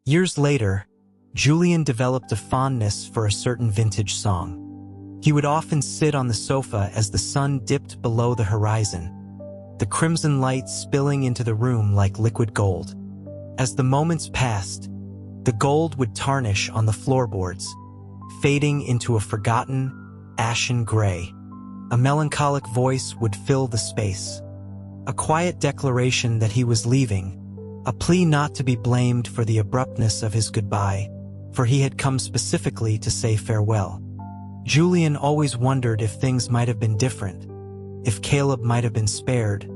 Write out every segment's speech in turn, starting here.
Years later, Julian developed a fondness for a certain vintage song. He would often sit on the sofa as the sun dipped below the horizon, the crimson light spilling into the room like liquid gold. As the moments passed, the gold would tarnish on the floorboards, fading into a forgotten, ashen gray. A melancholic voice would fill the space, a quiet declaration that he was leaving, a plea not to be blamed for the abruptness of his goodbye, for he had come specifically to say farewell. Julian always wondered if things might have been different, if Caleb might have been spared,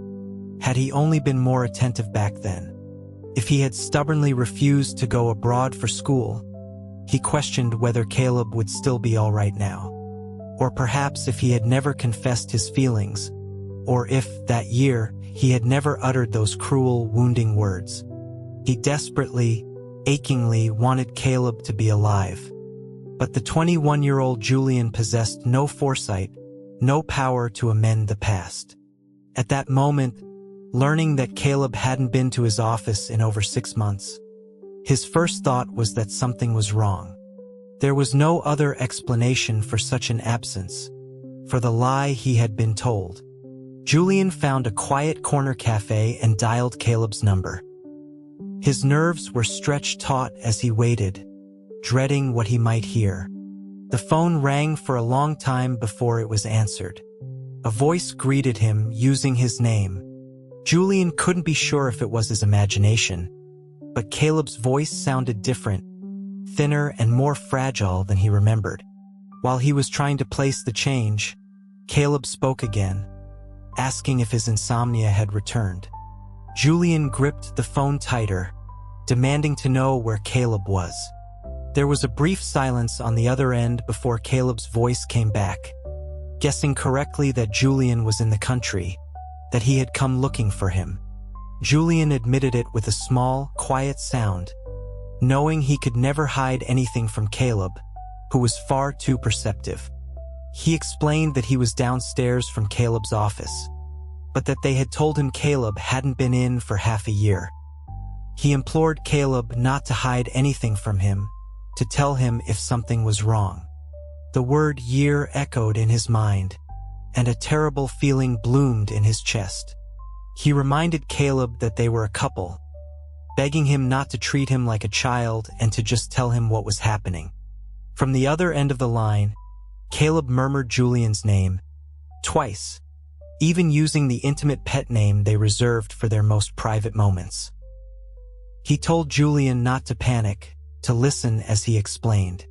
had he only been more attentive back then. If he had stubbornly refused to go abroad for school, he questioned whether Caleb would still be all right now. Or perhaps if he had never confessed his feelings, or if, that year, he had never uttered those cruel, wounding words. He desperately, achingly wanted Caleb to be alive. But the 21-year-old Julian possessed no foresight, no power to amend the past. At that moment, learning that Caleb hadn't been to his office in over 6 months, his first thought was that something was wrong. There was no other explanation for such an absence, for the lie he had been told. Julian found a quiet corner cafe and dialed Caleb's number. His nerves were stretched taut as he waited, dreading what he might hear. The phone rang for a long time before it was answered. A voice greeted him using his name. Julian couldn't be sure if it was his imagination, but Caleb's voice sounded different, thinner and more fragile than he remembered. While he was trying to place the change, Caleb spoke again, asking if his insomnia had returned. Julian gripped the phone tighter, demanding to know where Caleb was. There was a brief silence on the other end before Caleb's voice came back, guessing correctly that Julian was in the country, that he had come looking for him. Julian admitted it with a small, quiet sound, knowing he could never hide anything from Caleb, who was far too perceptive. He explained that he was downstairs from Caleb's office, but that they had told him Caleb hadn't been in for half a year. He implored Caleb not to hide anything from him, to tell him if something was wrong. The word year echoed in his mind, and a terrible feeling bloomed in his chest. He reminded Caleb that they were a couple, begging him not to treat him like a child and to just tell him what was happening. From the other end of the line, Caleb murmured Julian's name, twice, even using the intimate pet name they reserved for their most private moments. He told Julian not to panic, to listen as he explained.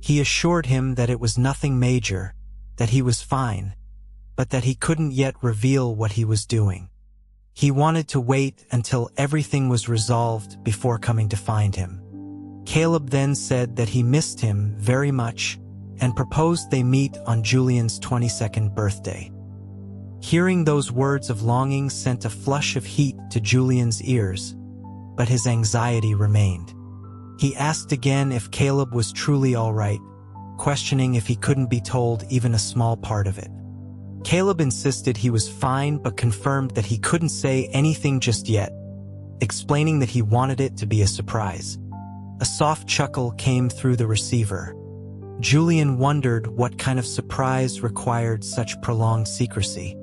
He assured him that it was nothing major, that he was fine, but that he couldn't yet reveal what he was doing. He wanted to wait until everything was resolved before coming to find him. Caleb then said that he missed him very much and proposed they meet on Julian's 22nd birthday. Hearing those words of longing sent a flush of heat to Julian's ears, but his anxiety remained. He asked again if Caleb was truly all right, questioning if he couldn't be told even a small part of it. Caleb insisted he was fine but confirmed that he couldn't say anything just yet, explaining that he wanted it to be a surprise. A soft chuckle came through the receiver. Julian wondered what kind of surprise required such prolonged secrecy.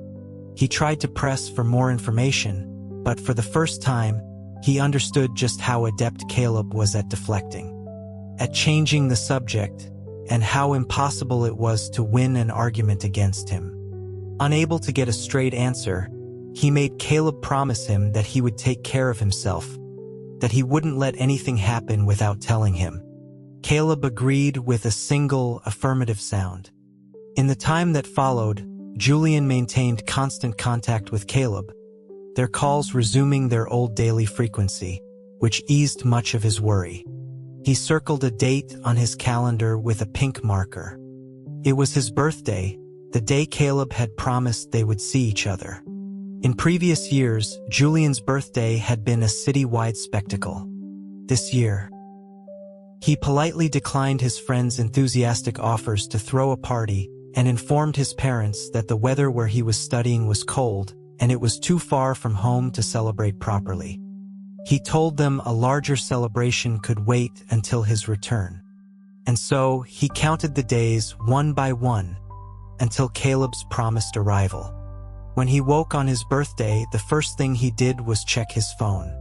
He tried to press for more information, but for the first time, he understood just how adept Caleb was at deflecting, at changing the subject, and how impossible it was to win an argument against him. Unable to get a straight answer, he made Caleb promise him that he would take care of himself, that he wouldn't let anything happen without telling him. Caleb agreed with a single affirmative sound. In the time that followed, Julian maintained constant contact with Caleb, their calls resuming their old daily frequency, which eased much of his worry. He circled a date on his calendar with a pink marker. It was his birthday, the day Caleb had promised they would see each other. In previous years, Julian's birthday had been a city-wide spectacle. This year, he politely declined his friends' enthusiastic offers to throw a party and informed his parents that the weather where he was studying was cold and it was too far from home to celebrate properly. He told them a larger celebration could wait until his return. And so he counted the days one by one until Caleb's promised arrival. When he woke on his birthday, the first thing he did was check his phone.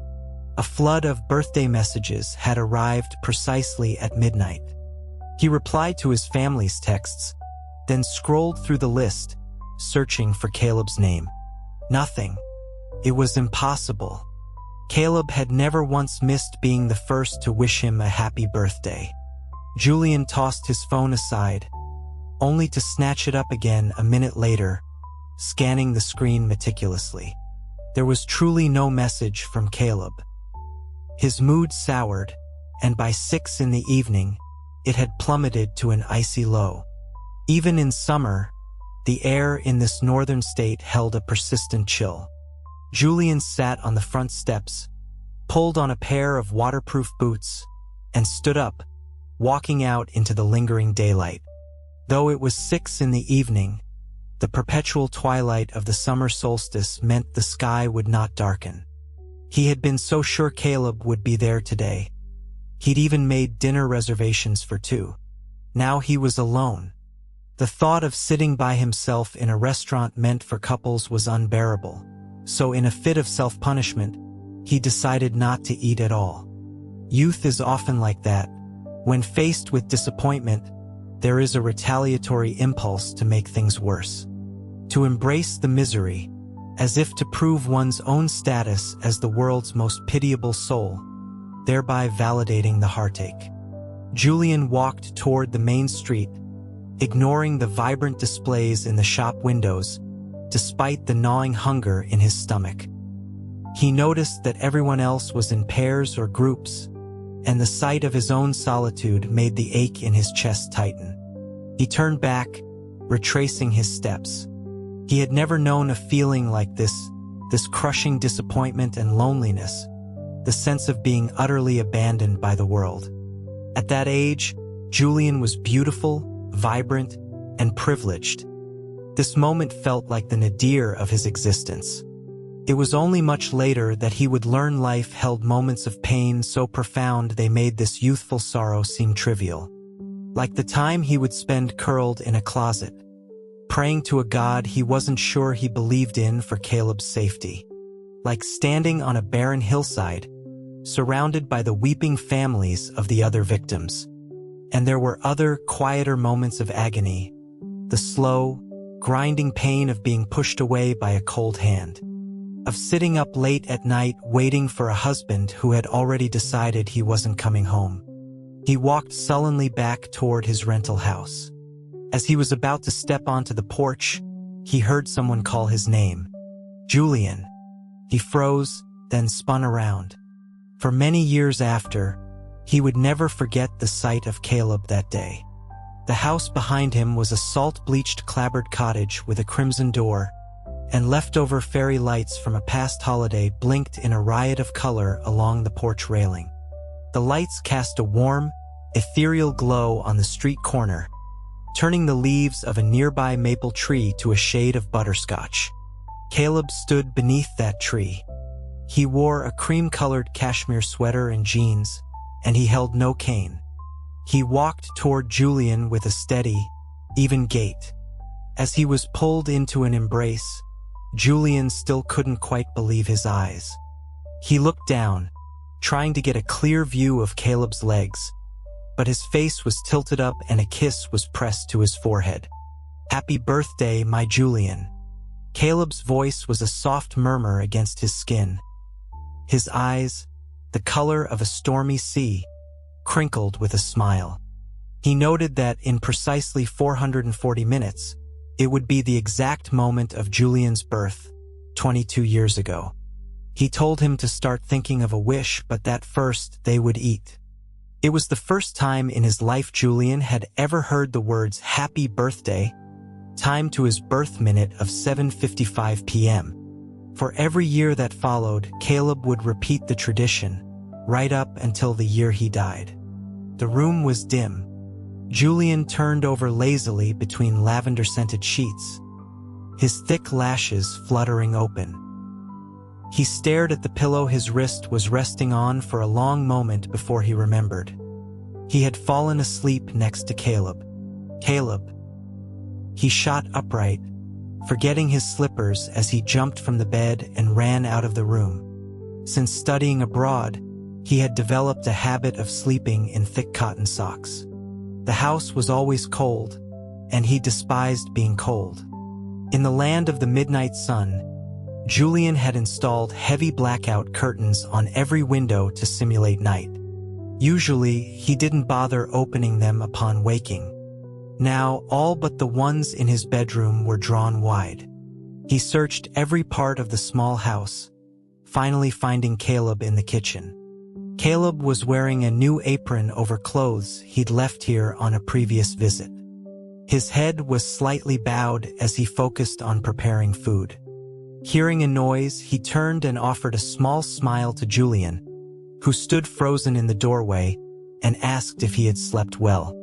A flood of birthday messages had arrived precisely at midnight. He replied to his family's texts, then scrolled through the list, searching for Caleb's name. Nothing. It was impossible. Caleb had never once missed being the first to wish him a happy birthday. Julian tossed his phone aside, only to snatch it up again a minute later, scanning the screen meticulously. There was truly no message from Caleb. His mood soured, and by 6 in the evening, it had plummeted to an icy low. Even in summer, the air in this northern state held a persistent chill. Julian sat on the front steps, pulled on a pair of waterproof boots, and stood up, walking out into the lingering daylight. Though it was 6 in the evening, the perpetual twilight of the summer solstice meant the sky would not darken. He had been so sure Caleb would be there today. He'd even made dinner reservations for 2. Now he was alone. The thought of sitting by himself in a restaurant meant for couples was unbearable, so in a fit of self-punishment, he decided not to eat at all. Youth is often like that. When faced with disappointment, there is a retaliatory impulse to make things worse. To embrace the misery, as if to prove one's own status as the world's most pitiable soul, thereby validating the heartache. Julian walked toward the main street, ignoring the vibrant displays in the shop windows, despite the gnawing hunger in his stomach. He noticed that everyone else was in pairs or groups, and the sight of his own solitude made the ache in his chest tighten. He turned back, retracing his steps. He had never known a feeling like this crushing disappointment and loneliness, the sense of being utterly abandoned by the world. At that age, Julian was beautiful, vibrant, and privileged. This moment felt like the nadir of his existence. It was only much later that he would learn life held moments of pain so profound they made this youthful sorrow seem trivial. Like the time he would spend curled in a closet, praying to a god he wasn't sure he believed in for Caleb's safety. Like standing on a barren hillside, surrounded by the weeping families of the other victims. And there were other, quieter moments of agony, the slow, grinding pain of being pushed away by a cold hand, of sitting up late at night waiting for a husband who had already decided he wasn't coming home. He walked sullenly back toward his rental house. As he was about to step onto the porch, he heard someone call his name. Julian. He froze, then spun around. For many years after, he would never forget the sight of Caleb that day. The house behind him was a salt-bleached clapboard cottage with a crimson door, and leftover fairy lights from a past holiday blinked in a riot of color along the porch railing. The lights cast a warm, ethereal glow on the street corner, turning the leaves of a nearby maple tree to a shade of butterscotch. Caleb stood beneath that tree. He wore a cream-colored cashmere sweater and jeans, and he held no cane. He walked toward Julian with a steady, even gait. As he was pulled into an embrace, Julian still couldn't quite believe his eyes. He looked down, trying to get a clear view of Caleb's legs, but his face was tilted up and a kiss was pressed to his forehead. "Happy birthday, my Julian." Caleb's voice was a soft murmur against his skin. His eyes, the color of a stormy sea, crinkled with a smile. He noted that in precisely 440 minutes, it would be the exact moment of Julian's birth, 22 years ago. He told him to start thinking of a wish, but that first they would eat. It was the first time in his life Julian had ever heard the words "happy birthday" timed to his birth minute of 7:55 p.m. For every year that followed, Caleb would repeat the tradition, right up until the year he died. The room was dim. Julian turned over lazily between lavender-scented sheets, his thick lashes fluttering open. He stared at the pillow his wrist was resting on for a long moment before he remembered. He had fallen asleep next to Caleb. Caleb. He shot upright, forgetting his slippers as he jumped from the bed and ran out of the room. Since studying abroad, he had developed a habit of sleeping in thick cotton socks. The house was always cold, and he despised being cold. In the land of the midnight sun, Julian had installed heavy blackout curtains on every window to simulate night. Usually, he didn't bother opening them upon waking. Now, all but the ones in his bedroom were drawn wide. He searched every part of the small house, finally finding Caleb in the kitchen. Caleb was wearing a new apron over clothes he'd left here on a previous visit. His head was slightly bowed as he focused on preparing food. Hearing a noise, he turned and offered a small smile to Julian, who stood frozen in the doorway, and asked if he had slept well.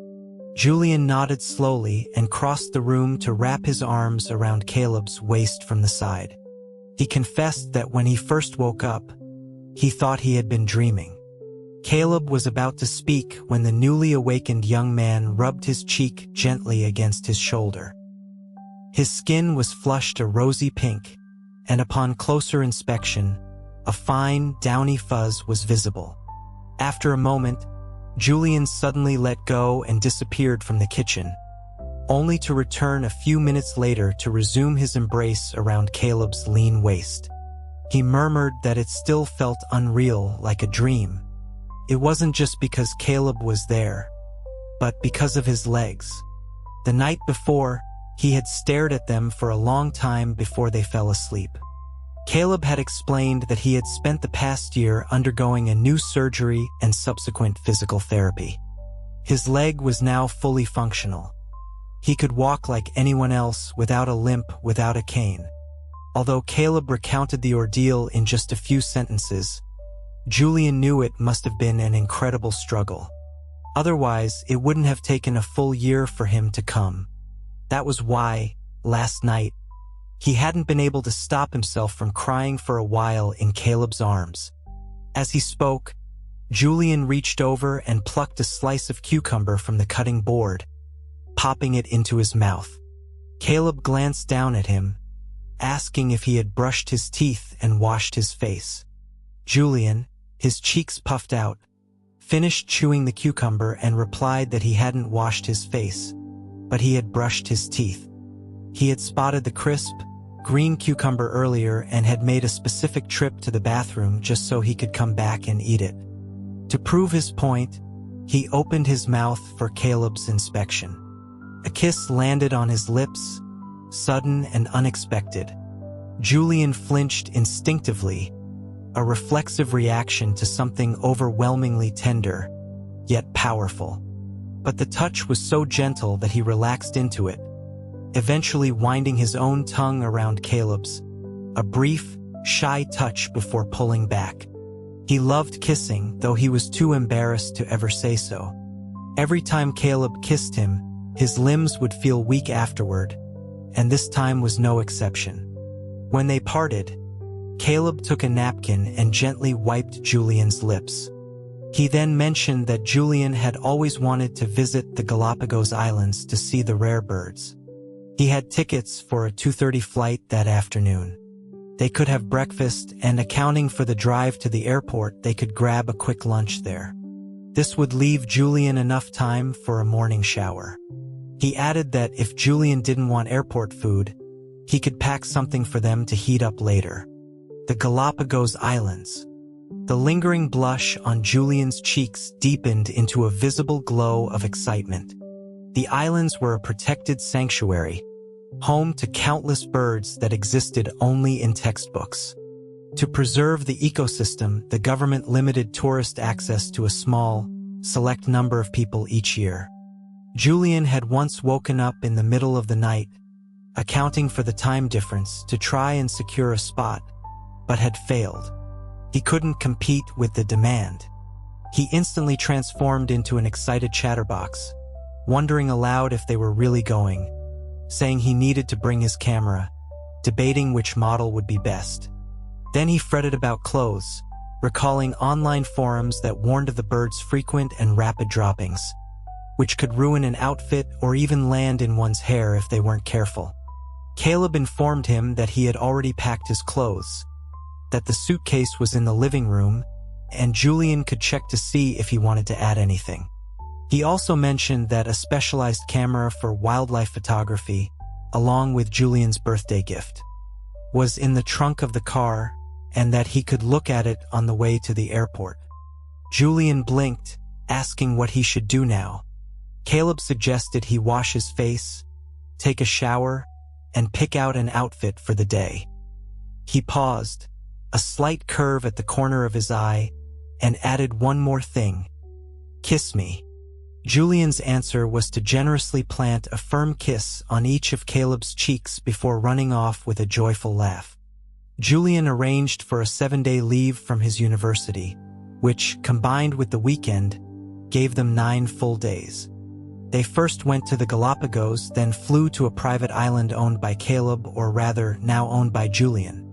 Julian nodded slowly and crossed the room to wrap his arms around Caleb's waist from the side. He confessed that when he first woke up, he thought he had been dreaming. Caleb was about to speak when the newly awakened young man rubbed his cheek gently against his shoulder. His skin was flushed a rosy pink, and upon closer inspection, a fine, downy fuzz was visible. After a moment, Julian suddenly let go and disappeared from the kitchen, only to return a few minutes later to resume his embrace around Caleb's lean waist. He murmured that it still felt unreal, like a dream. It wasn't just because Caleb was there, but because of his legs. The night before, he had stared at them for a long time before they fell asleep. Caleb had explained that he had spent the past year undergoing a new surgery and subsequent physical therapy. His leg was now fully functional. He could walk like anyone else, without a limp, without a cane. Although Caleb recounted the ordeal in just a few sentences, Julian knew it must have been an incredible struggle. Otherwise, it wouldn't have taken a full year for him to come. That was why, last night, he hadn't been able to stop himself from crying for a while in Caleb's arms. As he spoke, Julian reached over and plucked a slice of cucumber from the cutting board, popping it into his mouth. Caleb glanced down at him, asking if he had brushed his teeth and washed his face. Julian, his cheeks puffed out, finished chewing the cucumber and replied that he hadn't washed his face, but he had brushed his teeth. He had spotted the crisp, green cucumber earlier and had made a specific trip to the bathroom just so he could come back and eat it. To prove his point, he opened his mouth for Caleb's inspection. A kiss landed on his lips, sudden and unexpected. Julian flinched instinctively, a reflexive reaction to something overwhelmingly tender, yet powerful. But the touch was so gentle that he relaxed into it, eventually winding his own tongue around Caleb's, a brief, shy touch before pulling back. He loved kissing, though he was too embarrassed to ever say so. Every time Caleb kissed him, his limbs would feel weak afterward, and this time was no exception. When they parted, Caleb took a napkin and gently wiped Julian's lips. He then mentioned that Julian had always wanted to visit the Galapagos Islands to see the rare birds. He had tickets for a 2:30 flight that afternoon. They could have breakfast, and accounting for the drive to the airport, they could grab a quick lunch there. This would leave Julian enough time for a morning shower. He added that if Julian didn't want airport food, he could pack something for them to heat up later. The Galapagos Islands. The lingering blush on Julian's cheeks deepened into a visible glow of excitement. The islands were a protected sanctuary, home to countless birds that existed only in textbooks. To preserve the ecosystem, the government limited tourist access to a small, select number of people each year. Julian had once woken up in the middle of the night, accounting for the time difference, to try and secure a spot, but had failed. He couldn't compete with the demand. He instantly transformed into an excited chatterbox, wondering aloud if they were really going, saying he needed to bring his camera, debating which model would be best. Then he fretted about clothes, recalling online forums that warned of the bird's frequent and rapid droppings, which could ruin an outfit or even land in one's hair if they weren't careful. Caleb informed him that he had already packed his clothes, that the suitcase was in the living room, and Julian could check to see if he wanted to add anything. He also mentioned that a specialized camera for wildlife photography, along with Julian's birthday gift, was in the trunk of the car and that he could look at it on the way to the airport. Julian blinked, asking what he should do now. Caleb suggested he wash his face, take a shower, and pick out an outfit for the day. He paused, a slight curve at the corner of his eye, and added one more thing. "Kiss me." Julian's answer was to generously plant a firm kiss on each of Caleb's cheeks before running off with a joyful laugh. Julian arranged for a 7-day leave from his university, which, combined with the weekend, gave them 9 full days. They first went to the Galapagos, then flew to a private island owned by Caleb, or rather, now owned by Julian.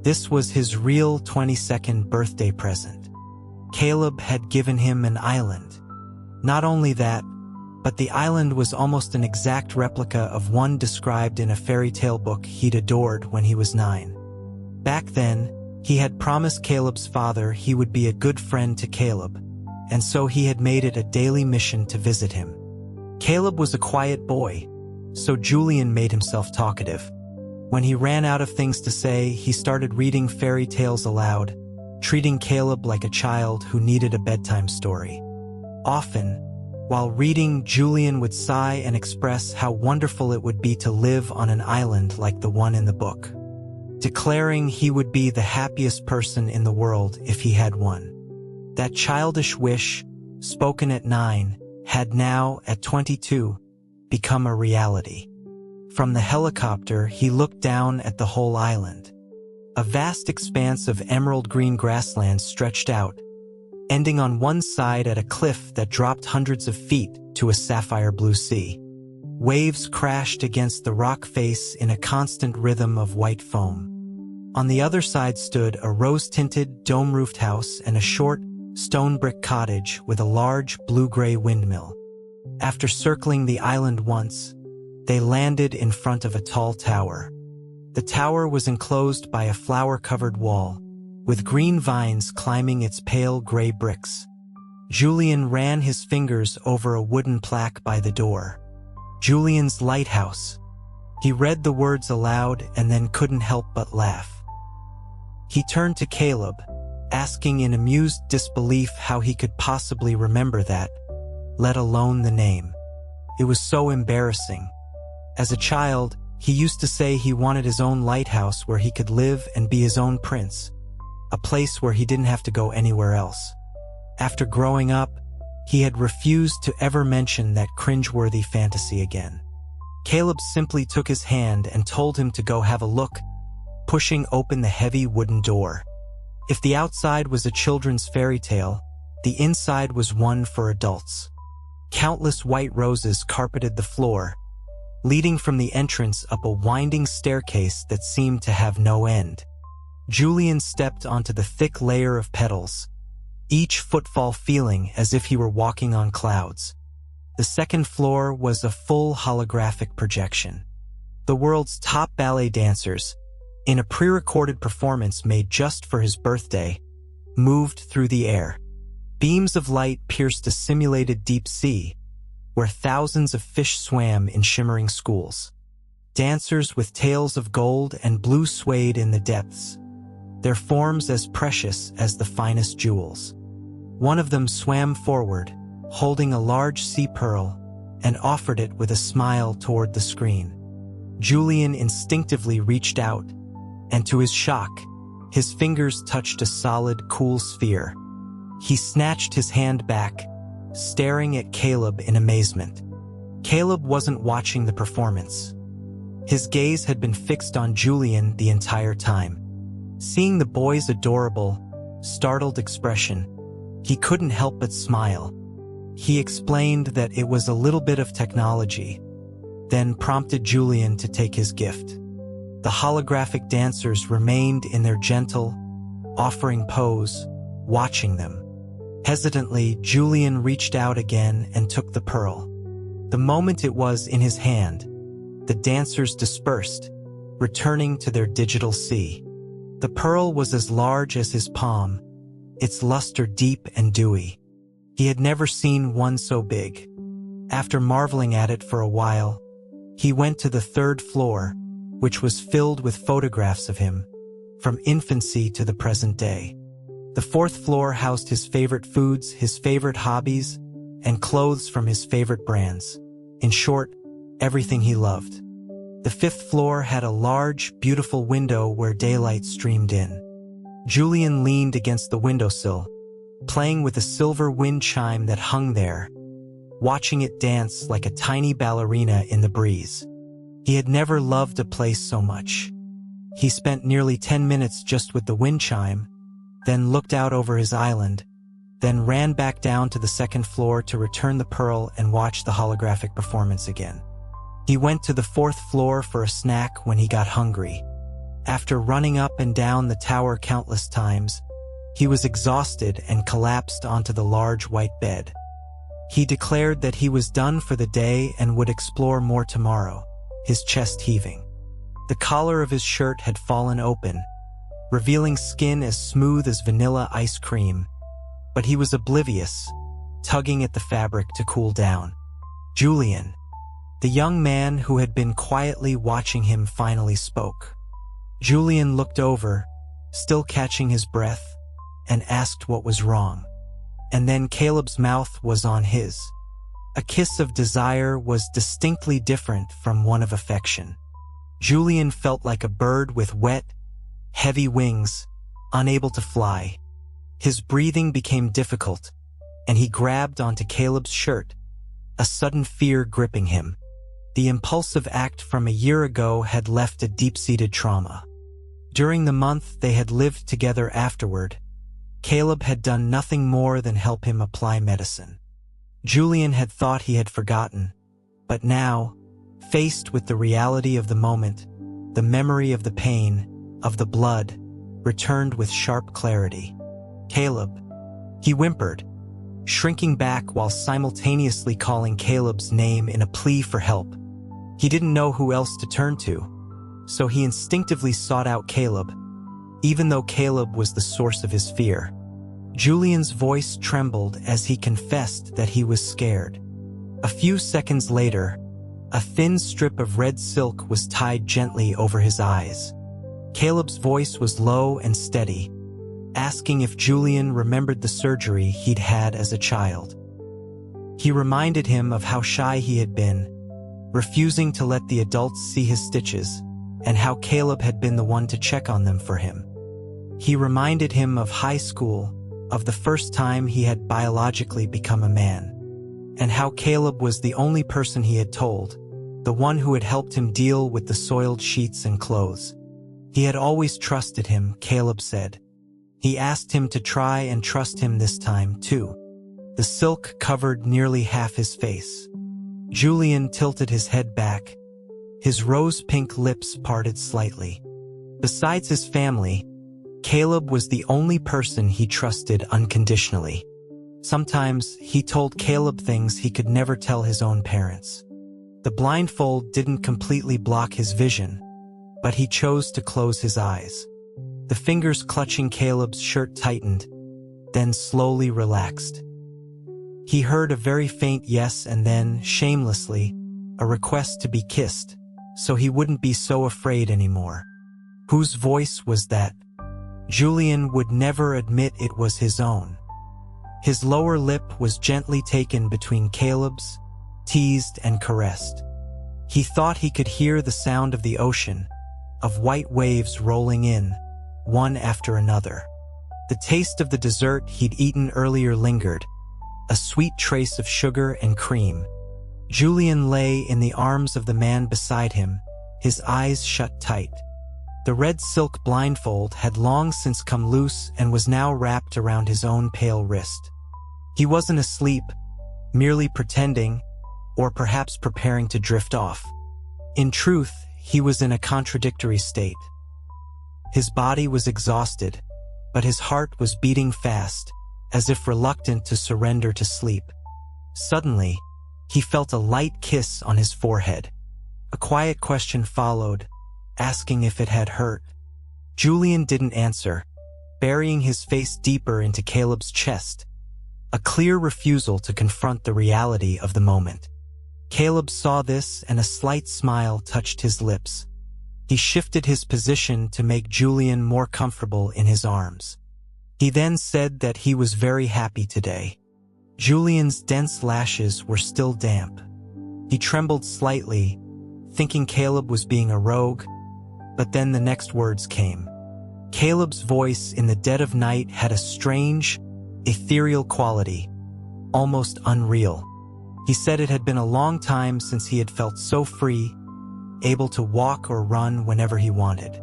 This was his real 22nd birthday present. Caleb had given him an island. Not only that, but the island was almost an exact replica of one described in a fairy tale book he'd adored when he was 9. Back then, he had promised Caleb's father he would be a good friend to Caleb, and so he had made it a daily mission to visit him. Caleb was a quiet boy, so Julian made himself talkative. When he ran out of things to say, he started reading fairy tales aloud, treating Caleb like a child who needed a bedtime story. Often, while reading, Julian would sigh and express how wonderful it would be to live on an island like the one in the book, declaring he would be the happiest person in the world if he had one. That childish wish, spoken at 9, had now, at 22, become a reality. From the helicopter, he looked down at the whole island. A vast expanse of emerald green grassland stretched out, ending on one side at a cliff that dropped hundreds of feet to a sapphire blue sea. Waves crashed against the rock face in a constant rhythm of white foam. On the other side stood a rose-tinted, dome-roofed house and a short, stone-brick cottage with a large, blue-gray windmill. After circling the island once, they landed in front of a tall tower. The tower was enclosed by a flower-covered wall, with green vines climbing its pale gray bricks. Julian ran his fingers over a wooden plaque by the door. "Julian's Lighthouse." He read the words aloud and then couldn't help but laugh. He turned to Caleb, asking in amused disbelief how he could possibly remember that, let alone the name. It was so embarrassing. As a child, he used to say he wanted his own lighthouse where he could live and be his own prince, a place where he didn't have to go anywhere else. After growing up, he had refused to ever mention that cringeworthy fantasy again. Caleb simply took his hand and told him to go have a look, pushing open the heavy wooden door. If the outside was a children's fairy tale, the inside was one for adults. Countless white roses carpeted the floor, leading from the entrance up a winding staircase that seemed to have no end. Julian stepped onto the thick layer of petals, each footfall feeling as if he were walking on clouds. The second floor was a full holographic projection. The world's top ballet dancers, in a pre-recorded performance made just for his birthday, moved through the air. Beams of light pierced a simulated deep sea, where thousands of fish swam in shimmering schools. Dancers with tails of gold and blue swayed in the depths, their forms as precious as the finest jewels. One of them swam forward, holding a large sea pearl, and offered it with a smile toward the screen. Julian instinctively reached out, and to his shock, his fingers touched a solid, cool sphere. He snatched his hand back, staring at Caleb in amazement. Caleb wasn't watching the performance. His gaze had been fixed on Julian the entire time. Seeing the boy's adorable, startled expression, he couldn't help but smile. He explained that it was a little bit of technology, then prompted Julian to take his gift. The holographic dancers remained in their gentle, offering pose, watching them. Hesitantly, Julian reached out again and took the pearl. The moment it was in his hand, the dancers dispersed, returning to their digital sea. The pearl was as large as his palm, its luster deep and dewy. He had never seen one so big. After marveling at it for a while, he went to the third floor, which was filled with photographs of him, from infancy to the present day. The fourth floor housed his favorite foods, his favorite hobbies, and clothes from his favorite brands. In short, everything he loved. The fifth floor had a large, beautiful window where daylight streamed in. Julian leaned against the windowsill, playing with a silver wind chime that hung there, watching it dance like a tiny ballerina in the breeze. He had never loved a place so much. He spent nearly 10 minutes just with the wind chime, then looked out over his island, then ran back down to the second floor to return the pearl and watch the holographic performance again. He went to the fourth floor for a snack when he got hungry. After running up and down the tower countless times, he was exhausted and collapsed onto the large white bed. He declared that he was done for the day and would explore more tomorrow, his chest heaving. The collar of his shirt had fallen open, revealing skin as smooth as vanilla ice cream, but he was oblivious, tugging at the fabric to cool down. Julian, the young man who had been quietly watching him, finally spoke. Julian looked over, still catching his breath, and asked what was wrong. And then Caleb's mouth was on his. A kiss of desire was distinctly different from one of affection. Julian felt like a bird with wet, heavy wings, unable to fly. His breathing became difficult, and he grabbed onto Caleb's shirt, a sudden fear gripping him. The impulsive act from a year ago had left a deep-seated trauma. During the month they had lived together afterward, Caleb had done nothing more than help him apply medicine. Julian had thought he had forgotten, but now, faced with the reality of the moment, the memory of the pain, of the blood, returned with sharp clarity. Caleb, he whimpered, shrinking back while simultaneously calling Caleb's name in a plea for help. He didn't know who else to turn to, so he instinctively sought out Caleb, even though Caleb was the source of his fear. Julian's voice trembled as he confessed that he was scared. A few seconds later, a thin strip of red silk was tied gently over his eyes. Caleb's voice was low and steady, asking if Julian remembered the surgery he'd had as a child. He reminded him of how shy he had been, refusing to let the adults see his stitches, and how Caleb had been the one to check on them for him. He reminded him of high school, of the first time he had biologically become a man, and how Caleb was the only person he had told, the one who had helped him deal with the soiled sheets and clothes. He had always trusted him, Caleb said. He asked him to try and trust him this time, too. The silk covered nearly half his face. Julian tilted his head back. His rose-pink lips parted slightly. Besides his family, Caleb was the only person he trusted unconditionally. Sometimes he told Caleb things he could never tell his own parents. The blindfold didn't completely block his vision, but he chose to close his eyes. The fingers clutching Caleb's shirt tightened, then slowly relaxed. He heard a very faint yes and then, shamelessly, a request to be kissed, so he wouldn't be so afraid anymore. Whose voice was that? Julian would never admit it was his own. His lower lip was gently taken between Caleb's, teased and caressed. He thought he could hear the sound of the ocean, of white waves rolling in, one after another. The taste of the dessert he'd eaten earlier lingered, a sweet trace of sugar and cream. Julian lay in the arms of the man beside him, his eyes shut tight. The red silk blindfold had long since come loose and was now wrapped around his own pale wrist. He wasn't asleep, merely pretending, or perhaps preparing to drift off. In truth, he was in a contradictory state. His body was exhausted, but his heart was beating fast, as if reluctant to surrender to sleep. Suddenly, he felt a light kiss on his forehead. A quiet question followed, asking if it had hurt. Julian didn't answer, burying his face deeper into Caleb's chest, a clear refusal to confront the reality of the moment. Caleb saw this, and a slight smile touched his lips. He shifted his position to make Julian more comfortable in his arms. He then said that he was very happy today. Julian's dense lashes were still damp. He trembled slightly, thinking Caleb was being a rogue, but then the next words came. Caleb's voice in the dead of night had a strange, ethereal quality, almost unreal. He said it had been a long time since he had felt so free, able to walk or run whenever he wanted.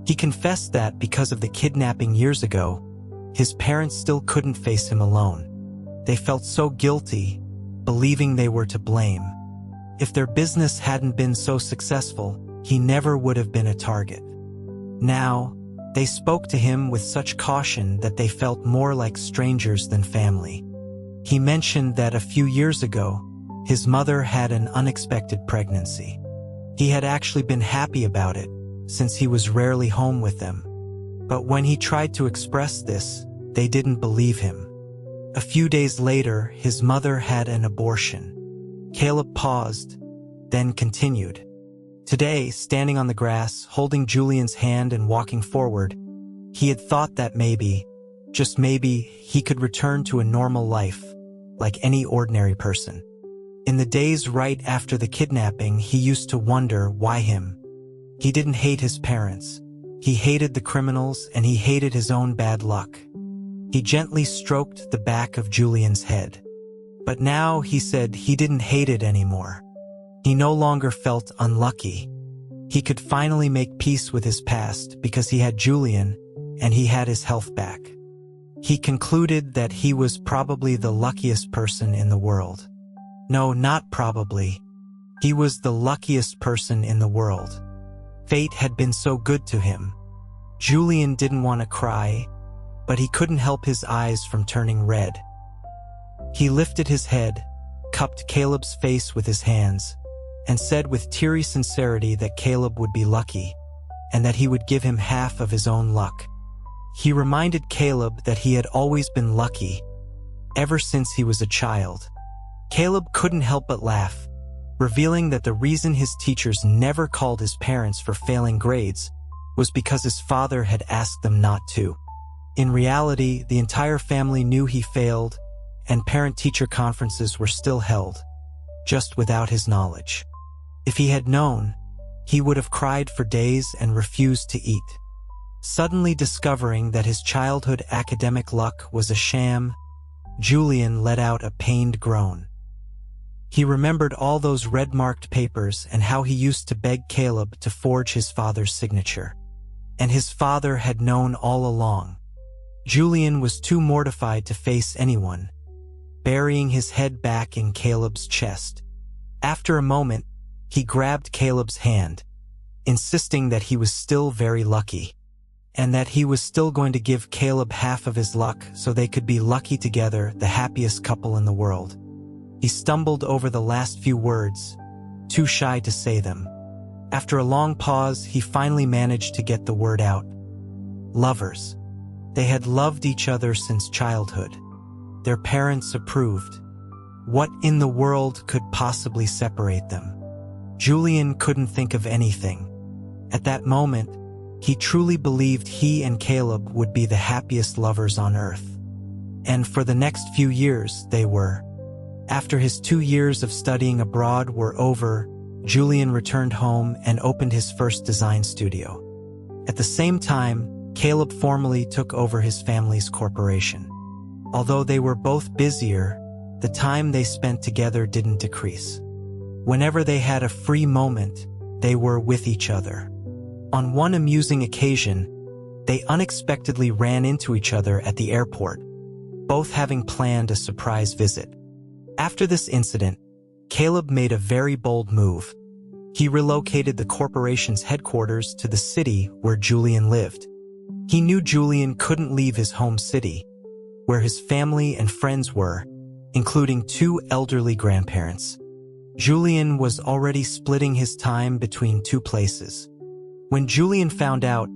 He confessed that because of the kidnapping years ago, his parents still couldn't face him alone. They felt so guilty, believing they were to blame. If their business hadn't been so successful, he never would have been a target. Now, they spoke to him with such caution that they felt more like strangers than family. He mentioned that a few years ago, his mother had an unexpected pregnancy. He had actually been happy about it, since he was rarely home with them. But when he tried to express this, they didn't believe him. A few days later, his mother had an abortion. Caleb paused, then continued. Today, standing on the grass, holding Julian's hand and walking forward, he had thought that maybe, just maybe, he could return to a normal life, like any ordinary person. In the days right after the kidnapping, he used to wonder why him. He didn't hate his parents. He hated the criminals, and he hated his own bad luck. He gently stroked the back of Julian's head. But now, he said, he didn't hate it anymore. He no longer felt unlucky. He could finally make peace with his past because he had Julian, and he had his health back. He concluded that he was probably the luckiest person in the world. No, not probably. He was the luckiest person in the world. Fate had been so good to him. Julian didn't want to cry, but he couldn't help his eyes from turning red. He lifted his head, cupped Caleb's face with his hands, and said with teary sincerity that Caleb would be lucky, and that he would give him half of his own luck. He reminded Caleb that he had always been lucky, ever since he was a child. Caleb couldn't help but laugh, revealing that the reason his teachers never called his parents for failing grades was because his father had asked them not to. In reality, the entire family knew he failed, and parent-teacher conferences were still held, just without his knowledge. If he had known, he would have cried for days and refused to eat. Suddenly discovering that his childhood academic luck was a sham, Julian let out a pained groan. He remembered all those red-marked papers and how he used to beg Caleb to forge his father's signature. And his father had known all along. Julian was too mortified to face anyone, burying his head back in Caleb's chest. After a moment, he grabbed Caleb's hand, insisting that he was still very lucky, and that he was still going to give Caleb half of his luck so they could be lucky together, the happiest couple in the world. He stumbled over the last few words, too shy to say them. After a long pause, he finally managed to get the word out. Lovers. They had loved each other since childhood. Their parents approved. What in the world could possibly separate them? Julian couldn't think of anything. At that moment, he truly believed he and Caleb would be the happiest lovers on earth. And for the next few years, they were. After his 2 years of studying abroad were over, Julian returned home and opened his first design studio. At the same time, Caleb formally took over his family's corporation. Although they were both busier, the time they spent together didn't decrease. Whenever they had a free moment, they were with each other. On one amusing occasion, they unexpectedly ran into each other at the airport, both having planned a surprise visit. After this incident, Caleb made a very bold move. He relocated the corporation's headquarters to the city where Julian lived. He knew Julian couldn't leave his home city, where his family and friends were, including 2 elderly grandparents. Julian was already splitting his time between 2 places. When Julian found out,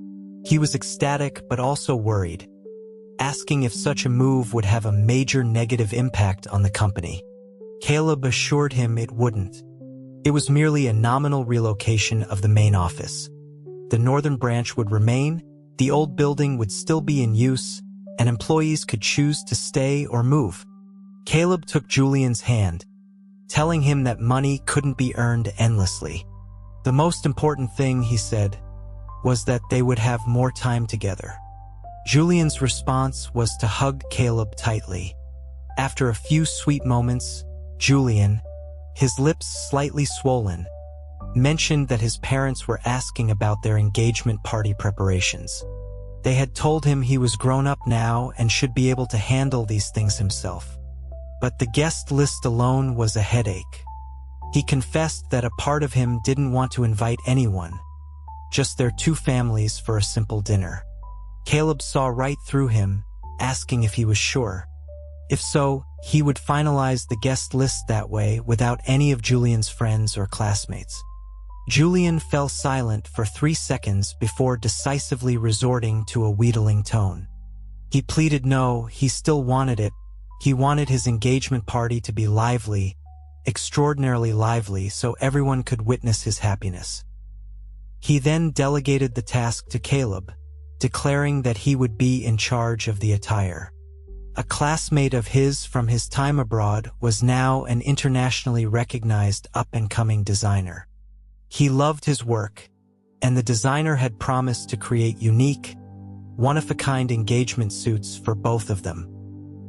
he was ecstatic but also worried, asking if such a move would have a major negative impact on the company. Caleb assured him it wouldn't. It was merely a nominal relocation of the main office. The northern branch would remain, the old building would still be in use, and employees could choose to stay or move. Caleb took Julian's hand, telling him that money couldn't be earned endlessly. The most important thing, he said, was that they would have more time together. Julian's response was to hug Caleb tightly. After a few sweet moments, Julian, his lips slightly swollen, mentioned that his parents were asking about their engagement party preparations. They had told him he was grown up now and should be able to handle these things himself. But the guest list alone was a headache. He confessed that a part of him didn't want to invite anyone, just their 2 families for a simple dinner. Caleb saw right through him, asking if he was sure. If so, he would finalize the guest list that way without any of Julian's friends or classmates. Julian fell silent for 3 seconds before decisively resorting to a wheedling tone. He pleaded no, he still wanted it. He wanted his engagement party to be lively, extraordinarily lively, so everyone could witness his happiness. He then delegated the task to Caleb, declaring that he would be in charge of the attire. A classmate of his from his time abroad was now an internationally recognized up-and-coming designer. He loved his work, and the designer had promised to create unique, one-of-a-kind engagement suits for both of them.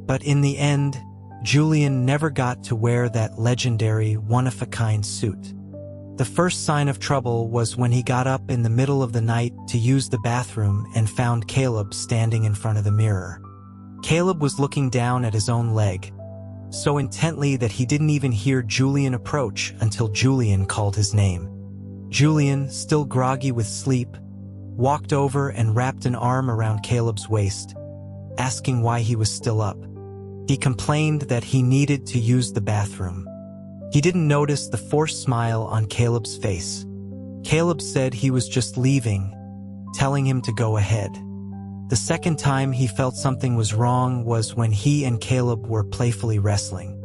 But in the end, Julian never got to wear that legendary one-of-a-kind suit. The first sign of trouble was when he got up in the middle of the night to use the bathroom and found Caleb standing in front of the mirror. Caleb was looking down at his own leg, so intently that he didn't even hear Julian approach until Julian called his name. Julian, still groggy with sleep, walked over and wrapped an arm around Caleb's waist, asking why he was still up. He complained that he needed to use the bathroom. He didn't notice the forced smile on Caleb's face. Caleb said he was just leaving, telling him to go ahead. The second time he felt something was wrong was when he and Caleb were playfully wrestling.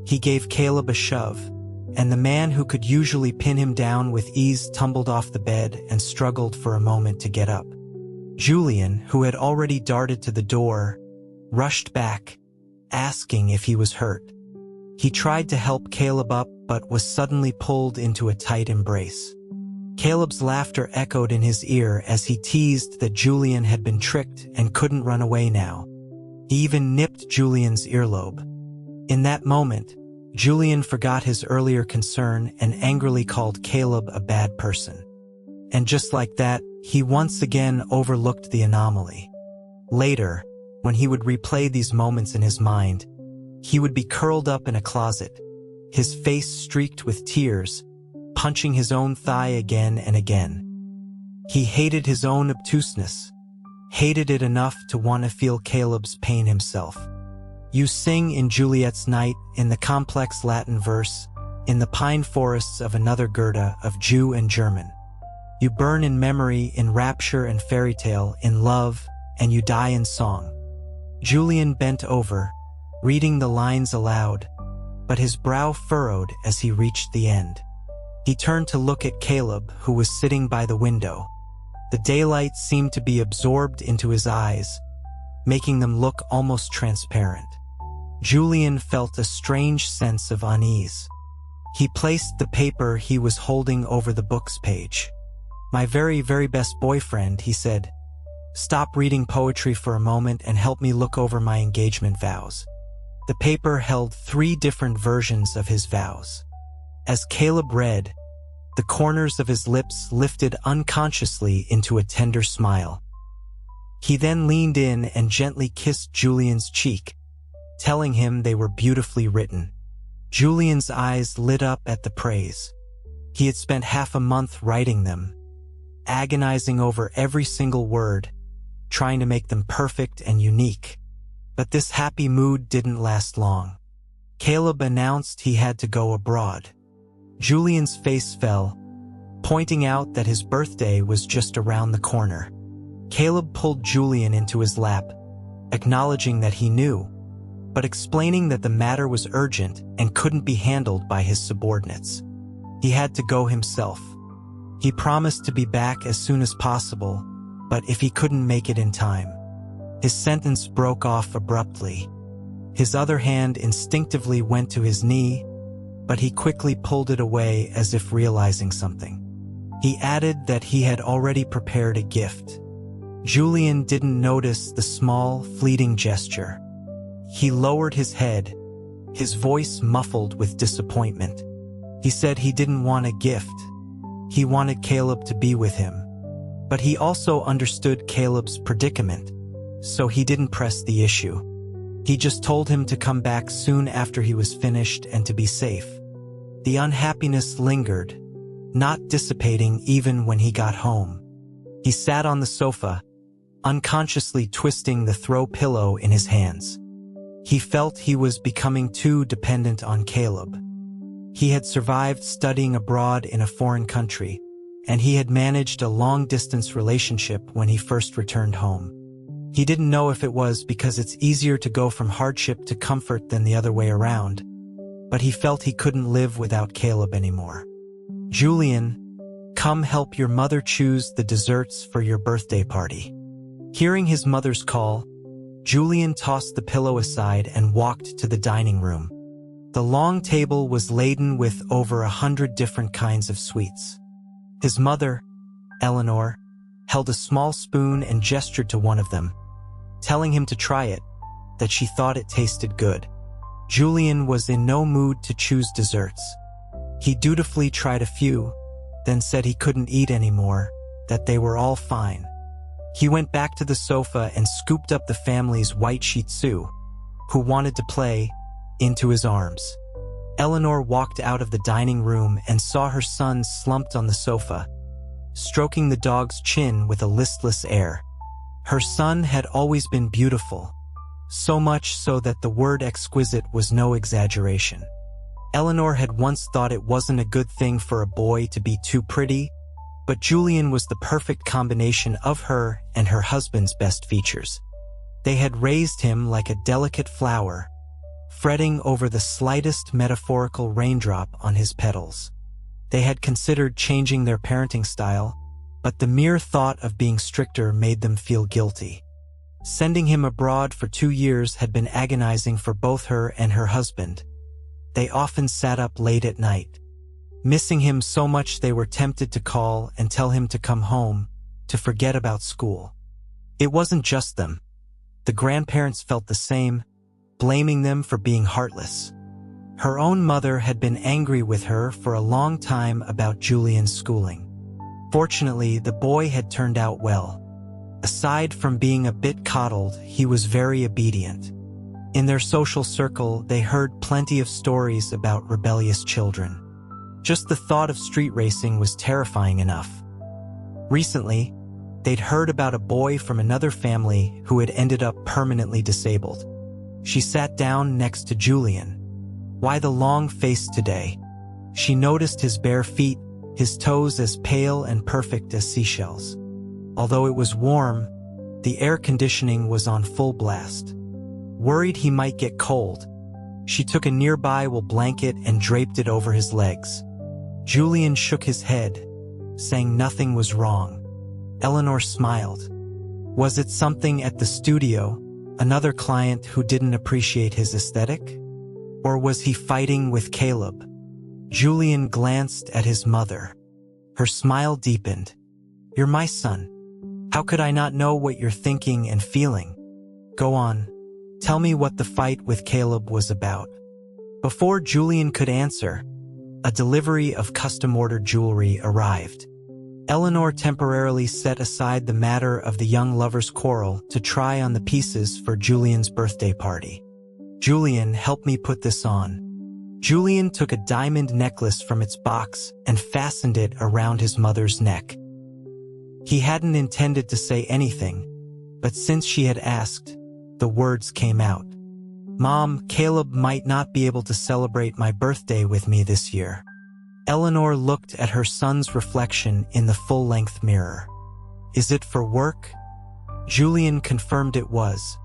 He gave Caleb a shove, and the man who could usually pin him down with ease tumbled off the bed and struggled for a moment to get up. Julian, who had already darted to the door, rushed back, asking if he was hurt. He tried to help Caleb up but was suddenly pulled into a tight embrace. Caleb's laughter echoed in his ear as he teased that Julian had been tricked and couldn't run away now. He even nipped Julian's earlobe. In that moment, Julian forgot his earlier concern and angrily called Caleb a bad person. And just like that, he once again overlooked the anomaly. Later, when he would replay these moments in his mind, he would be curled up in a closet, his face streaked with tears, punching his own thigh again and again. He hated his own obtuseness, hated it enough to want to feel Caleb's pain himself. You sing in Juliet's night, in the complex Latin verse, in the pine forests of another Goethe of Jew and German. You burn in memory, in rapture and fairy tale, in love, and you die in song. Julian bent over, reading the lines aloud, but his brow furrowed as he reached the end. He turned to look at Caleb, who was sitting by the window. The daylight seemed to be absorbed into his eyes, making them look almost transparent. Julian felt a strange sense of unease. He placed the paper he was holding over the book's page. "My very, very best boyfriend," he said. "Stop reading poetry for a moment and help me look over my engagement vows." The paper held 3 different versions of his vows. As Caleb read, the corners of his lips lifted unconsciously into a tender smile. He then leaned in and gently kissed Julian's cheek, telling him they were beautifully written. Julian's eyes lit up at the praise. He had spent half a month writing them, agonizing over every single word, trying to make them perfect and unique. But this happy mood didn't last long. Caleb announced he had to go abroad. Julian's face fell, pointing out that his birthday was just around the corner. Caleb pulled Julian into his lap, acknowledging that he knew, but explaining that the matter was urgent and couldn't be handled by his subordinates. He had to go himself. He promised to be back as soon as possible, but if he couldn't make it in time. His sentence broke off abruptly. His other hand instinctively went to his knee, but he quickly pulled it away as if realizing something. He added that he had already prepared a gift. Julian didn't notice the small, fleeting gesture. He lowered his head, his voice muffled with disappointment. He said he didn't want a gift. He wanted Caleb to be with him. But he also understood Caleb's predicament, so he didn't press the issue. He just told him to come back soon after he was finished and to be safe. The unhappiness lingered, not dissipating even when he got home. He sat on the sofa, unconsciously twisting the throw pillow in his hands. He felt he was becoming too dependent on Caleb. He had survived studying abroad in a foreign country, and he had managed a long-distance relationship when he first returned home. He didn't know if it was because it's easier to go from hardship to comfort than the other way around, but he felt he couldn't live without Caleb anymore. "Julian, come help your mother choose the desserts for your birthday party." Hearing his mother's call, Julian tossed the pillow aside and walked to the dining room. The long table was laden with over 100 different kinds of sweets. His mother, Eleanor, held a small spoon and gestured to one of them, telling him to try it, that she thought it tasted good. Julian was in no mood to choose desserts. He dutifully tried a few, then said he couldn't eat anymore, that they were all fine. He went back to the sofa and scooped up the family's white Shih Tzu, who wanted to play, into his arms. Eleanor walked out of the dining room and saw her son slumped on the sofa, stroking the dog's chin with a listless air. Her son had always been beautiful, so much so that the word exquisite was no exaggeration. Eleanor had once thought it wasn't a good thing for a boy to be too pretty, but Julian was the perfect combination of her and her husband's best features. They had raised him like a delicate flower, fretting over the slightest metaphorical raindrop on his petals. They had considered changing their parenting style, but the mere thought of being stricter made them feel guilty. Sending him abroad for 2 years had been agonizing for both her and her husband. They often sat up late at night, missing him so much they were tempted to call and tell him to come home, to forget about school. It wasn't just them. The grandparents felt the same, blaming them for being heartless. Her own mother had been angry with her for a long time about Julian's schooling. Fortunately, the boy had turned out well. Aside from being a bit coddled, he was very obedient. In their social circle, they heard plenty of stories about rebellious children. Just the thought of street racing was terrifying enough. Recently, they'd heard about a boy from another family who had ended up permanently disabled. She sat down next to Julian. Why the long face today? She noticed his bare feet, his toes as pale and perfect as seashells. Although it was warm, the air conditioning was on full blast. Worried he might get cold, she took a nearby wool blanket and draped it over his legs. Julian shook his head, saying nothing was wrong. Eleanor smiled. Was it something at the studio, another client who didn't appreciate his aesthetic? Or was he fighting with Caleb? Julian glanced at his mother. Her smile deepened. You're my son. How could I not know what you're thinking and feeling? Go on. Tell me what the fight with Caleb was about. Before Julian could answer, a delivery of custom-ordered jewelry arrived. Eleanor temporarily set aside the matter of the young lovers' quarrel to try on the pieces for Julian's birthday party. Julian, help me put this on. Julian took a diamond necklace from its box and fastened it around his mother's neck. He hadn't intended to say anything, But since she had asked, the words came out. "Mom, Caleb might not be able to celebrate my birthday with me this year." Eleanor looked at her son's reflection in the full-length mirror. "Is it for work?" Julian confirmed it was,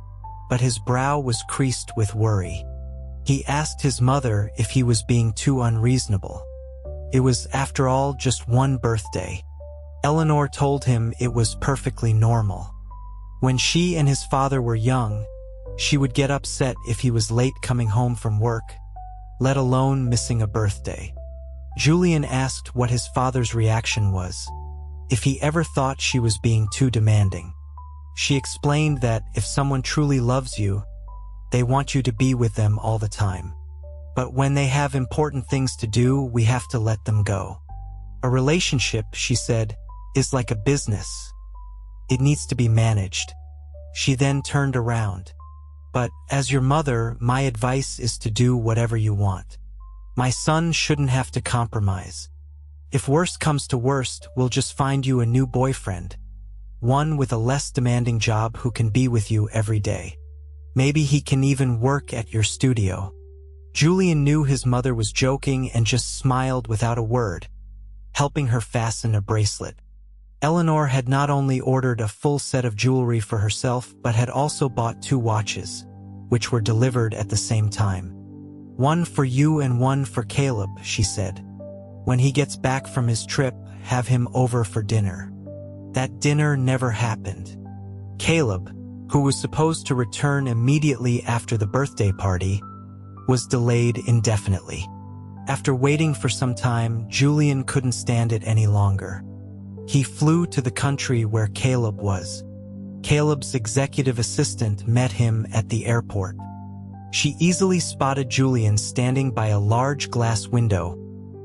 but his brow was creased with worry. He asked his mother if he was being too unreasonable. It was, after all, just one birthday. Eleanor told him it was perfectly normal. When she and his father were young, she would get upset if he was late coming home from work, let alone missing a birthday. Julian asked what his father's reaction was, if he ever thought she was being too demanding. She explained that if someone truly loves you, they want you to be with them all the time. But when they have important things to do, we have to let them go. A relationship, she said, is like a business. It needs to be managed. She then turned around. "But as your mother, my advice is to do whatever you want. My son shouldn't have to compromise. If worst comes to worst, we'll just find you a new boyfriend, one with a less demanding job who can be with you every day. Maybe he can even work at your studio." Julian knew his mother was joking and just smiled without a word, helping her fasten a bracelet. Eleanor had not only ordered a full set of jewelry for herself, but had also bought 2 watches, which were delivered at the same time. "One for you and one for Caleb," she said. "When he gets back from his trip, have him over for dinner." That dinner never happened. Caleb, who was supposed to return immediately after the birthday party, was delayed indefinitely. After waiting for some time, Julian couldn't stand it any longer. He flew to the country where Caleb was. Caleb's executive assistant met him at the airport. She easily spotted Julian standing by a large glass window,